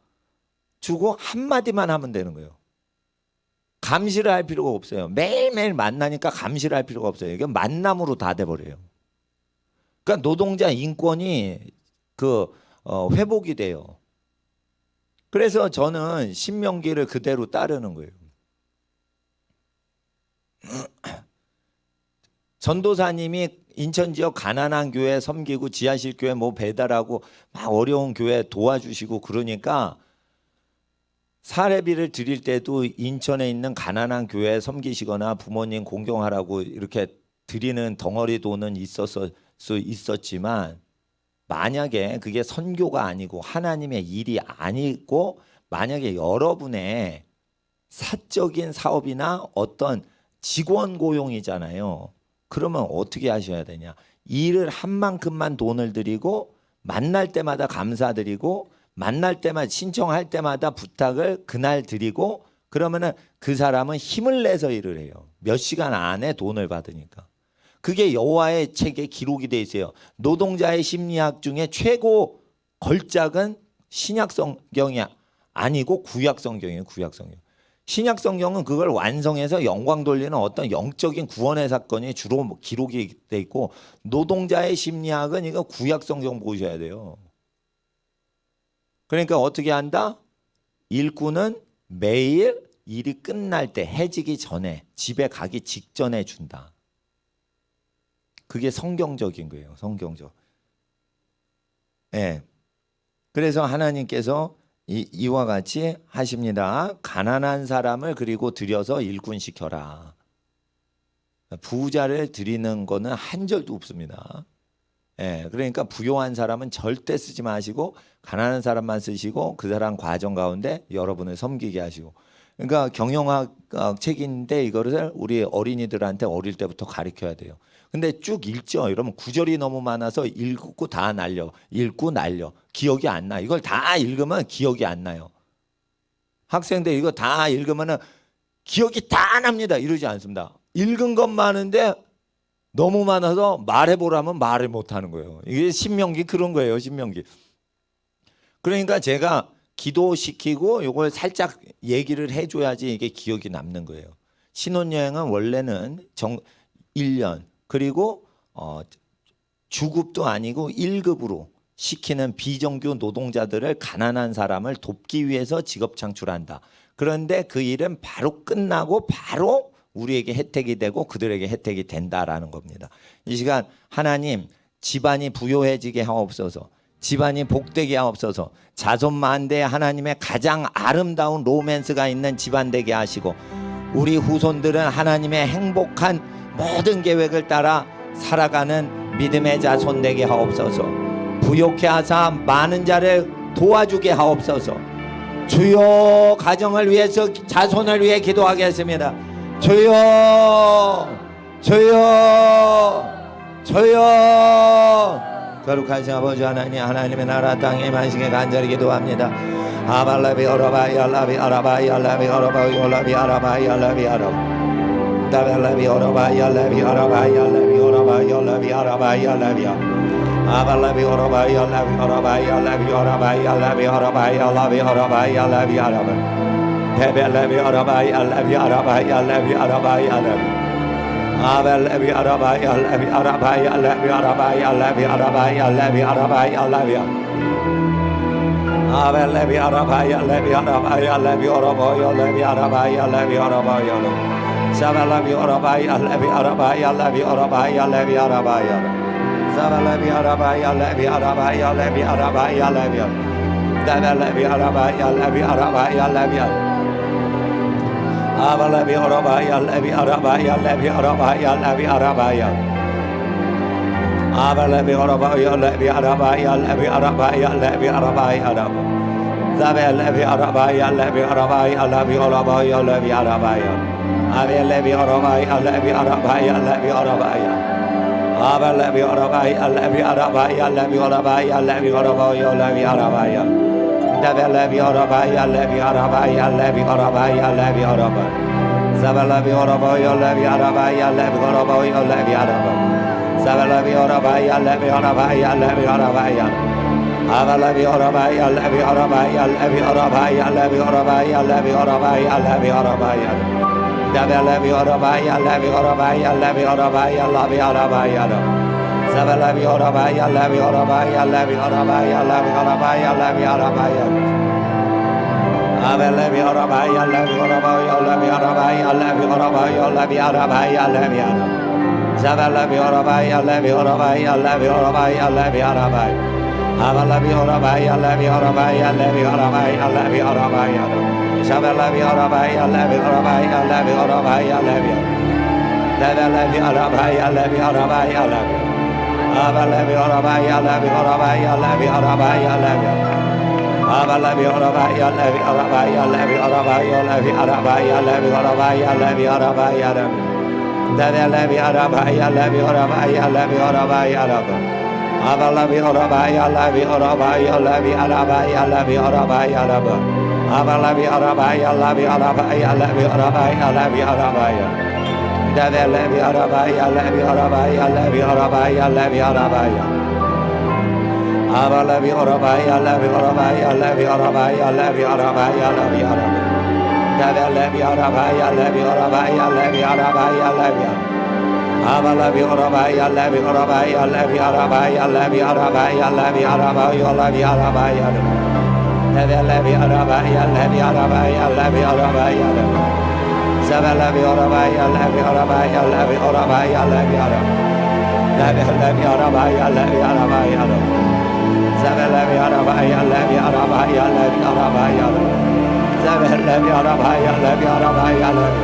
주고 한마디만 하면 되는 거예요. 감시를 할 필요가 없어요. 매일매일 만나니까 감시를 할 필요가 없어요. 이게 만남으로 다 돼버려요. 그러니까 노동자 인권이 회복이 돼요. 그래서 저는 신명기를 그대로 따르는 거예요. 전도사님이 인천 지역 가난한 교회 섬기고 지하실 교회 배달하고 막 어려운 교회 도와주시고 그러니까 사례비를 드릴 때도 인천에 있는 가난한 교회에 섬기시거나 부모님 공경하라고 이렇게 드리는 덩어리 돈은 있었을 수 있었지만, 만약에 그게 선교가 아니고 하나님의 일이 아니고 만약에 여러분의 사적인 사업이나 어떤 직원 고용이잖아요. 그러면 어떻게 하셔야 되냐? 일을 한 만큼만 돈을 드리고 만날 때마다 감사드리고 만날 때마다 신청할 때마다 부탁을 그날 드리고, 그러면은 그 사람은 힘을 내서 일을 해요. 몇 시간 안에 돈을 받으니까. 그게 여호와의 책에 기록이 돼 있어요. 노동자의 심리학 중에 최고 걸작은 신약 성경이 아니고 구약 성경이에요. 구약 성경. 신약 성경은 그걸 완성해서 영광 돌리는 어떤 영적인 구원의 사건이 주로 기록이 돼 있고, 노동자의 심리학은 이거 구약 성경 보셔야 돼요. 그러니까 어떻게 한다? 일꾼은 매일 일이 끝날 때, 해지기 전에, 집에 가기 직전에 준다. 그게 성경적인 거예요. 성경적. 예. 그래서 하나님께서 이와 같이 하십니다. 가난한 사람을 그리고 들여서 일꾼시켜라. 부자를 드리는 거는 한 절도 없습니다. 예, 그러니까 부요한 사람은 절대 쓰지 마시고 가난한 사람만 쓰시고 그 사람 과정 가운데 여러분을 섬기게 하시고. 그러니까 경영학 책인데 이거를 우리 어린이들한테 어릴 때부터 가르쳐야 돼요. 근데 쭉 읽죠. 이러면 구절이 너무 많아서 읽고 다 날려. 읽고 날려. 기억이 안 나. 이걸 다 읽으면 기억이 안 나요. 학생들 이거 다 읽으면 기억이 다 납니다. 이러지 않습니다. 읽은 것 많은데 너무 많아서 말해보라면 말을 못하는 거예요. 이게 신명기 그런 거예요. 신명기. 그러니까 제가 기도시키고 이걸 살짝 얘기를 해줘야지 이게 기억이 남는 거예요. 신혼여행은 원래는 1년 그리고 주급도 아니고 1급으로 시키는 비정규 노동자들을, 가난한 사람을 돕기 위해서 직업 창출한다. 그런데 그 일은 바로 끝나고 바로 우리에게 혜택이 되고 그들에게 혜택이 된다라는 겁니다. 이 시간 하나님, 집안이 부요해지게 하옵소서. 집안이 복되게 하옵소서. 자손 만대에 하나님의 가장 아름다운 로맨스가 있는 집안 되게 하시고, 우리 후손들은 하나님의 행복한 모든 계획을 따라 살아가는 믿음의 자손 되게 하옵소서. 부욕케 하사 많은 자를 도와주게 하옵소서. 주여, 가정을 위해서, 자손을 위해 기도하겠습니다. 주여, 주여, 주여. 거룩하신 아버지 하나님, 하나님의 나라 땅에 임하시게 간절히 기도합니다. 아발라비 어라바이 알라비 아라바이 알라비 어라바이 올라비 아라바이 알라비 아라 다발라비 어라바이 알라비 아라바이 알라비 어라바이 올라비 아라바이 알라비 아발라비 어라바이 알라비 어라바이 알라비 어라바이 알라비 어라바이 알라비 어라바이 알라비 아라바 대벨라비 어라바이 알라비 아라바이 알라비 아라바이 알라비 아벨라비 아라바이 알라비 아라바이 알라비 아라바이 알라비 아라바이 알라비 아라바이 알라비 아벨라비 아라바이 알라비 아라바이 알라비 어라바이 알라비 아라바이 알라비 아라바이 알라비 사발라비 어라바이 알라비 아라바이 알라비 어라바이 알라비 아라바이 사발라비 아라바이 알라비 아라바이 알라비 아라바이 알라비 다발라비 아라바이 알라비 아라바이 알라비 아발라비 어라바이 알라비 아라바이 알라비 아라바이 알라비 아라바이 아발라비 어라바이 알라비 아라바이 알라비 아라바이 알라비 아라바이 아라바 다발라비 아라바이 알라비 아라바이 알라비 어라바이 알라비 아라바이 아벨라비 어라바이 알라비 아라바이 알라비 아라바이 아발라비 어라바이 알라비 아라바이 알라비 어라바이 알라비 어라바이 알라비 아라바이 다발라비 어라바이 알라비 아라바이 알라비 어라바이 알라비 어라바이 사발라비 어라바이 알라비 아라바이 알라비 어라바이 알라비 아라바이 사발라비 어라바이 알라비 어라바이 알라비 어라바이 아발라비 어라바이 알라비 어라바이 알라비 어라바이 알라비 어라바이 알라비 어라바이 알라비 어라바이 다발라비 어라바이 알라비 어라바이 알라비 어라바이 알라비 어라바이 사발라비 어라바이 알라비 어라바이 알라비 어라바이 알라비 어라바이 알라비 어라바이 아벨라비 어라바이 알라비 어라바이 알라비 어라바이 알라비 어라바이 알라비 어라바이 알라비 사발라비 어라바이 알라비 어라바이 알라비 어라바이 알라비 어라바이 아발라비 오라바이 알라비 오라바이 알라비 오라바이 알라비 오라바이 샤발라비 오라바이 알라비 오라바이 알라비 오라바이 알라비 라발라비 오라바이 알라비 오라바이 알라비 아발라비 오라바이 알라비 오라바이 알라비 오라바이 알라비 아발라비 오라바이 알라비 오라바이 알라비 오라바이 알라비 오라바이 알라비 오라바이 알라비 오라바이 알라비 라발라비 오라바이 알라비 오라바이 알라비 오라바이 알라비 Abalabi orabai alabi orabai alabi arabai alabi orabai alaba Abalabi orabai alabi orabai alabi orabai alabi orabai Davalabi orabai alabi orabai alabi orabai alabi orabai Abalabi orabai alabi orabai alabi orabai alabi orabai alabi orabai Davalabi orabai alabi orabai alabi orabai alabi Abalabi orabai alabi orabai alabi orabai alabi orabai alabi orabai alabi orabai Davalabi orabai alabi orabai alabi orabai Zabalabi orabai alabi orabai alabi orabai alabi Davalabi orabai alabi orabai Zabalabi orabai alabi orabai alabi orabai Zabalabi orabai alabi orabai alabi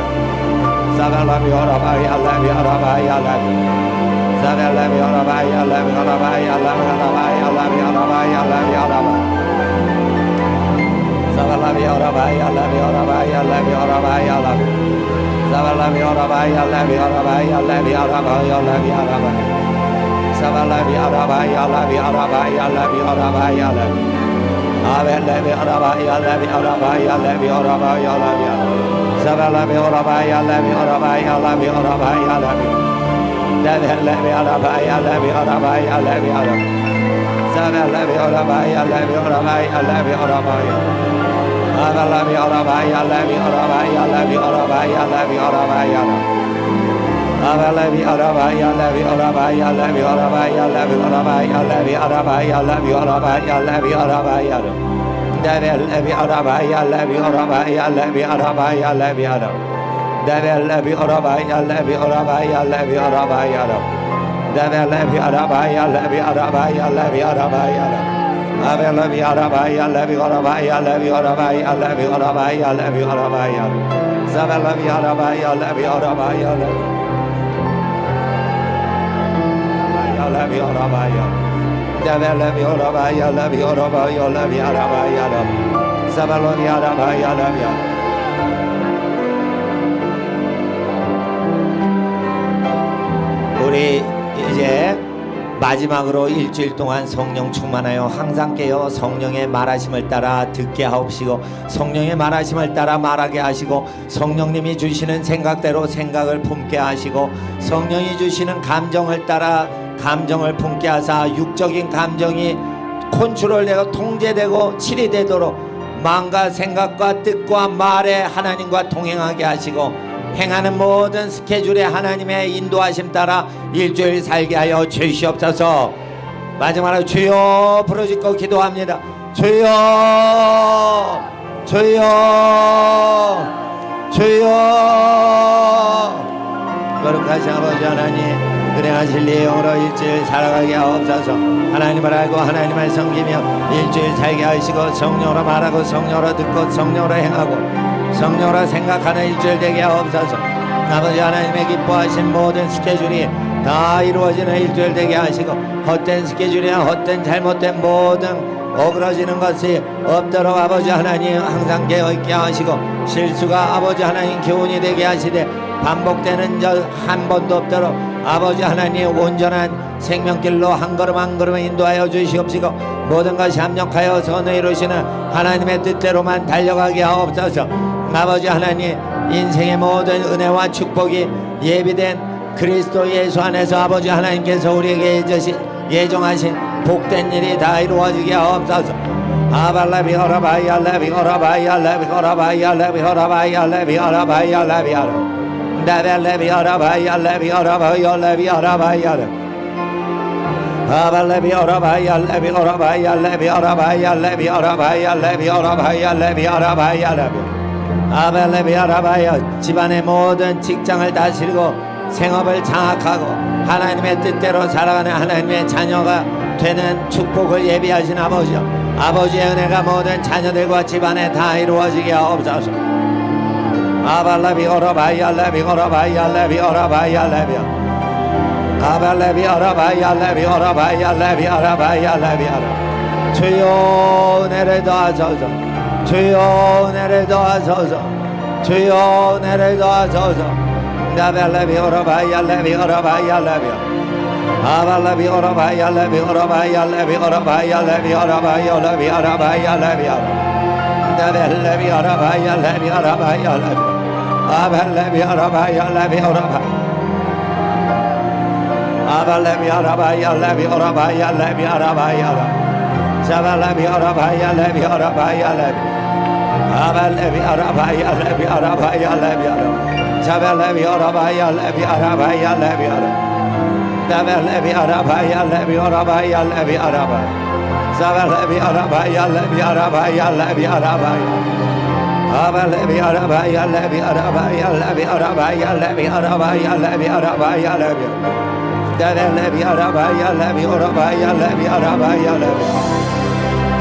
Zabalabi orabai alabi orabai alabi Zabalabi orabai alabi orabai alabi orabai alabi orabai alabi orabai Zabalabi orabai alabi orabai alabi orabai alabi Zabalabi orabai alabi orabai alabi orabai alabi orabai Zabalabi orabai alabi orabai alabi orabai alabi Abalabi orabai alabi orabai alabi orabai alabi Zabalabi orabai alabi orabai alabi orabai alabi Davalabi orabai alabi orabai alabi orabai Zabalabi orabai alabi orabai alabi orabai Abalabi orabai alabi orabai alabi orabai alabi orabai Abalabi orabai alabi orabai alabi orabai alabi orabai alabi orabai alabi orabai alabi orabai Davalabi orabai alabi orabai alabi orabai alabi Davalabi orabai alabi orabai alabi orabai Davalabi orabai alabi orabai alabi orabai Abalabi orabai alabi orabai alabi orabai alabi orabai alabi orabai Zabalabi orabai alabi orabai alabi orabai Davalabi orabai alabi orabai alabi orabai Zabalabi orabai alabi 우리 이제 마지막으로 일주일 동안 성령 충만하여 항상 깨어 성령의 말하심을 따라 듣게 하옵시고 성령의 말하심을 따라 말하게 하시고 성령님이 주시는 생각대로 생각을 품게 하시고 성령이 주시는 감정을 따라 감정을 품게 하사 육적인 감정이 컨트롤되고 통제되고 치리되도록 마음과 생각과 뜻과 말에 하나님과 동행하게 하시고 행하는 모든 스케줄에 하나님의 인도하심 따라 일주일 살게 하여 주시옵소서. 마지막으로 주여 부르짖고 기도합니다. 주여 주여 주여. 거룩하신 아버지 하나님 은혜하실 내용으로 일주일 살아가게 하옵소서. 하나님을 알고 하나님을 섬기며 일주일 살게 하시고 성령으로 말하고 성령으로 듣고 성령으로 행하고 성령으로 생각하는 일주일 되게 하옵소서. 아버지 하나님의 기뻐하신 모든 스케줄이 다 이루어지는 일주일 되게 하시고 헛된 스케줄이나 헛된 잘못된 모든 어그러지는 것이 없도록 아버지 하나님 항상 깨어있게 하시고 실수가 아버지 하나님 교훈이 되게 하시되 반복되는 적 한 번도 없도록 아버지 하나님 온전한 생명길로 한 걸음 한 걸음 인도하여 주시옵시고 모든 것이 합력하여 선을 이루시는 하나님의 뜻대로만 달려가게 하옵소서. 아버지 하나님 인생의 모든 은혜와 축복이 예비된 그리스도 예수 안에서 아버지 하나님께서 우리에게 예정하신 복된 일이 다 이루어지게 하옵소서. 아발라비 오라바이 알라비 오라바이 알라비 오라바이 알라비 오라바이 알라비 오라바이 알라비 오라바이 다발라비 오라바이 알라비 오라바이 알라비 오라바이 아발라비 오라바이 알라비 오라바이 알라비 오라바이 알라비 오라바이 알라비 오라바이 알라비 오라바이 아발라비 오라바이 집안의 모든 직장을 다스리고 생업을 장악하고 하나님의 뜻대로 살아가는 하나님의 자녀가 되는 축복을 예비하신 아버지의 은혜가 모든 자녀들과 집안에 다 이루어지게 하옵소서. 아발레비 오라바이야 레비 오라바이야 레비 오라바이야 레비 아발레비 오라바이야 레비 오라바이야 레비 오라바이야 레비 오라. 주여 은혜를 더하소서. 주여 은혜를 더하소서. 주여 은혜를 더하소서. 나발레비 오라바이야 레비 오라바이야 레비 아발레비 오라바이야 레비 오라바이야 레비 오라바이야 레비 오라바이야 레비 오라바이야 레비 나발레비 오라바이야 레비 오라바이야 레비 아발레비 오라바이야 레비 오라바이야 아발레비 오라바이야 레비 오라바이야 레비 오라바이야 자발레비 오라바이야 레비 오라바이야 레비 아발레비 오라바이야 레비 오라바이야 레비 자발레비 오라바이야 레비 오라바이야 레비 자발레비 오라바이야 레비 오라바이야 레비 오라바이야 자발레비 오라바이야 레비 오라바이야 레비 오라바이야 아발레비 오라바이야 레비 오라바이야 레비 오라바이야 레비 오라바이야 레비 오라바이야 레비 다벨레비 오라바이야 레비 오라바이야 레비 오라바이야 레비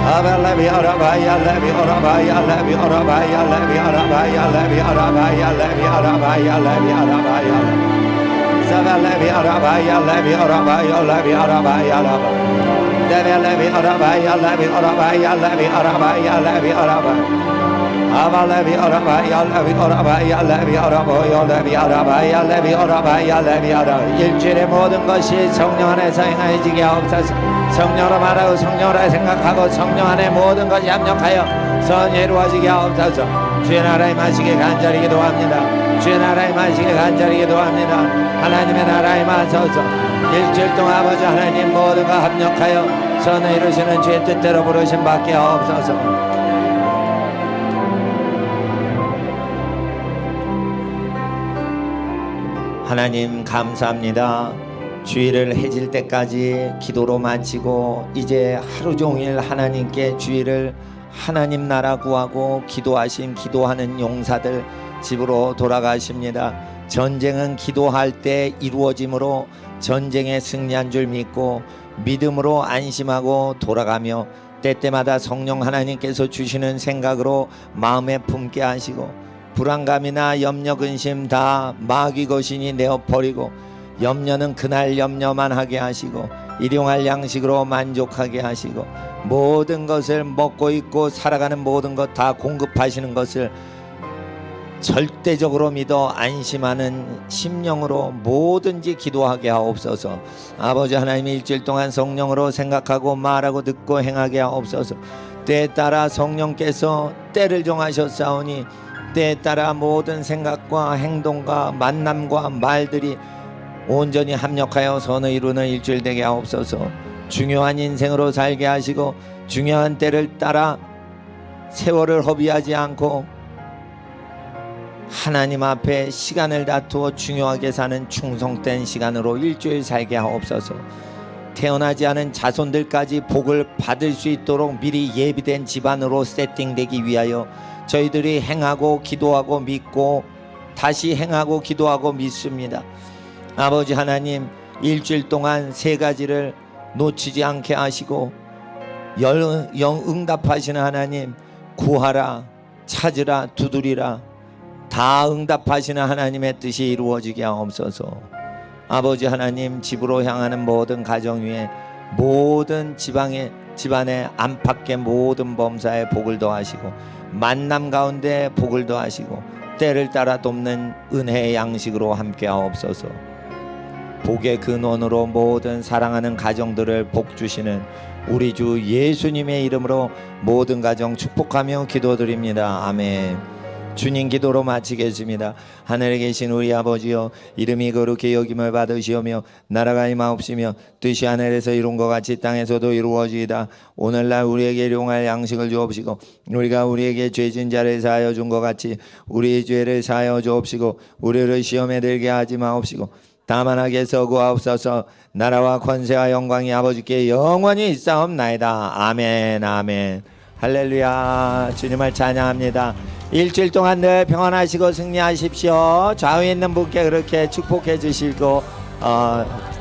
아발레비 오라바이야 레비 오라바이야 레비 오라바이야 레비 오라바이야 레비 오라바이야 레비 오라바이야 레비 오라바이야 자발레비 오라바이야 레비 오라바이야 레비 오라바이야 레비 다벨레비 오라바이야 레비 오라바이야 레비 오라바이야 레비 오라바이야 아발레비 오라바이야 레비 오라바이야 레비 오라바이야 레비 오라바이야 레비 오라바이야 레비 오라. 일주일의 모든 것이 성령 안에서 행하여지게 하옵소서. 성령으로 말하고 성령으로 생각하고 성령 안에 모든 것이 합력하여 선이 이루어지게 하옵소서. 주의 나라에 마시게 간절히 기도합니다. 주의 나라에 마시게 간절히 기도합니다. 하나님의 나라에 마소서. 일주일 동안 아버지 하나님 모든 것 합력하여 선을 이루시는 주의 뜻대로 부르심 받게 하옵소서. 하나님 감사합니다. 주일을 해질 때까지 기도로 마치고 이제 하루 종일 하나님께 주일을 하나님 나라 구하고 기도하신 기도하는 용사들 집으로 돌아가십니다. 전쟁은 기도할 때 이루어짐으로 전쟁에 승리한 줄 믿고 믿음으로 안심하고 돌아가며 때때마다 성령 하나님께서 주시는 생각으로 마음에 품게 하시고 불안감이나 염려 근심 다 마귀 거신이 내어버리고 염려는 그날 염려만 하게 하시고 일용할 양식으로 만족하게 하시고 모든 것을 먹고 있고 살아가는 모든 것 다 공급하시는 것을 절대적으로 믿어 안심하는 심령으로 뭐든지 기도하게 하옵소서. 아버지 하나님 일주일 동안 성령으로 생각하고 말하고 듣고 행하게 하옵소서. 때에 따라 성령께서 때를 정하셨사오니 때에 따라 모든 생각과 행동과 만남과 말들이 온전히 합력하여 선을 이루는 일주일 되게 하옵소서. 중요한 인생으로 살게 하시고 중요한 때를 따라 세월을 허비하지 않고 하나님 앞에 시간을 다투어 중요하게 사는 충성된 시간으로 일주일 살게 하옵소서. 태어나지 않은 자손들까지 복을 받을 수 있도록 미리 예비된 집안으로 세팅되기 위하여 저희들이 행하고 기도하고 믿고 다시 행하고 기도하고 믿습니다. 아버지 하나님 일주일 동안 세 가지를 놓치지 않게 하시고 응답하시는 하나님 구하라 찾으라 두드리라 다 응답하시는 하나님의 뜻이 이루어지게 하옵소서. 아버지 하나님 집으로 향하는 모든 가정 위에 모든 집안의 안팎의 모든 범사에 복을 더하시고 만남 가운데 복을 더하시고 때를 따라 돕는 은혜의 양식으로 함께 하옵소서. 복의 근원으로 모든 사랑하는 가정들을 복 주시는 우리 주 예수님의 이름으로 모든 가정 축복하며 기도드립니다. 아멘. 주님 기도로 마치겠습니다. 하늘에 계신 우리 아버지여 이름이 거룩히 여김을 받으시오며 나라가 임하옵시며 뜻이 하늘에서 이룬 것 같이 땅에서도 이루어지이다. 오늘날 우리에게 일용할 양식을 주옵시고 우리가 우리에게 죄진 자를 사하여 준 것 같이 우리의 죄를 사하여 주옵시고 우리를 시험에 들게 하지 마옵시고 다만 하게서 구하옵소서. 나라와 권세와 영광이 아버지께 영원히 있사옵나이다. 아멘 아멘. 할렐루야. 주님을 찬양합니다. 일주일 동안 늘 평안하시고 승리하십시오. 좌우에 있는 분께 그렇게 축복해 주시고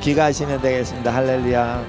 귀가하시면 되겠습니다. 할렐루야.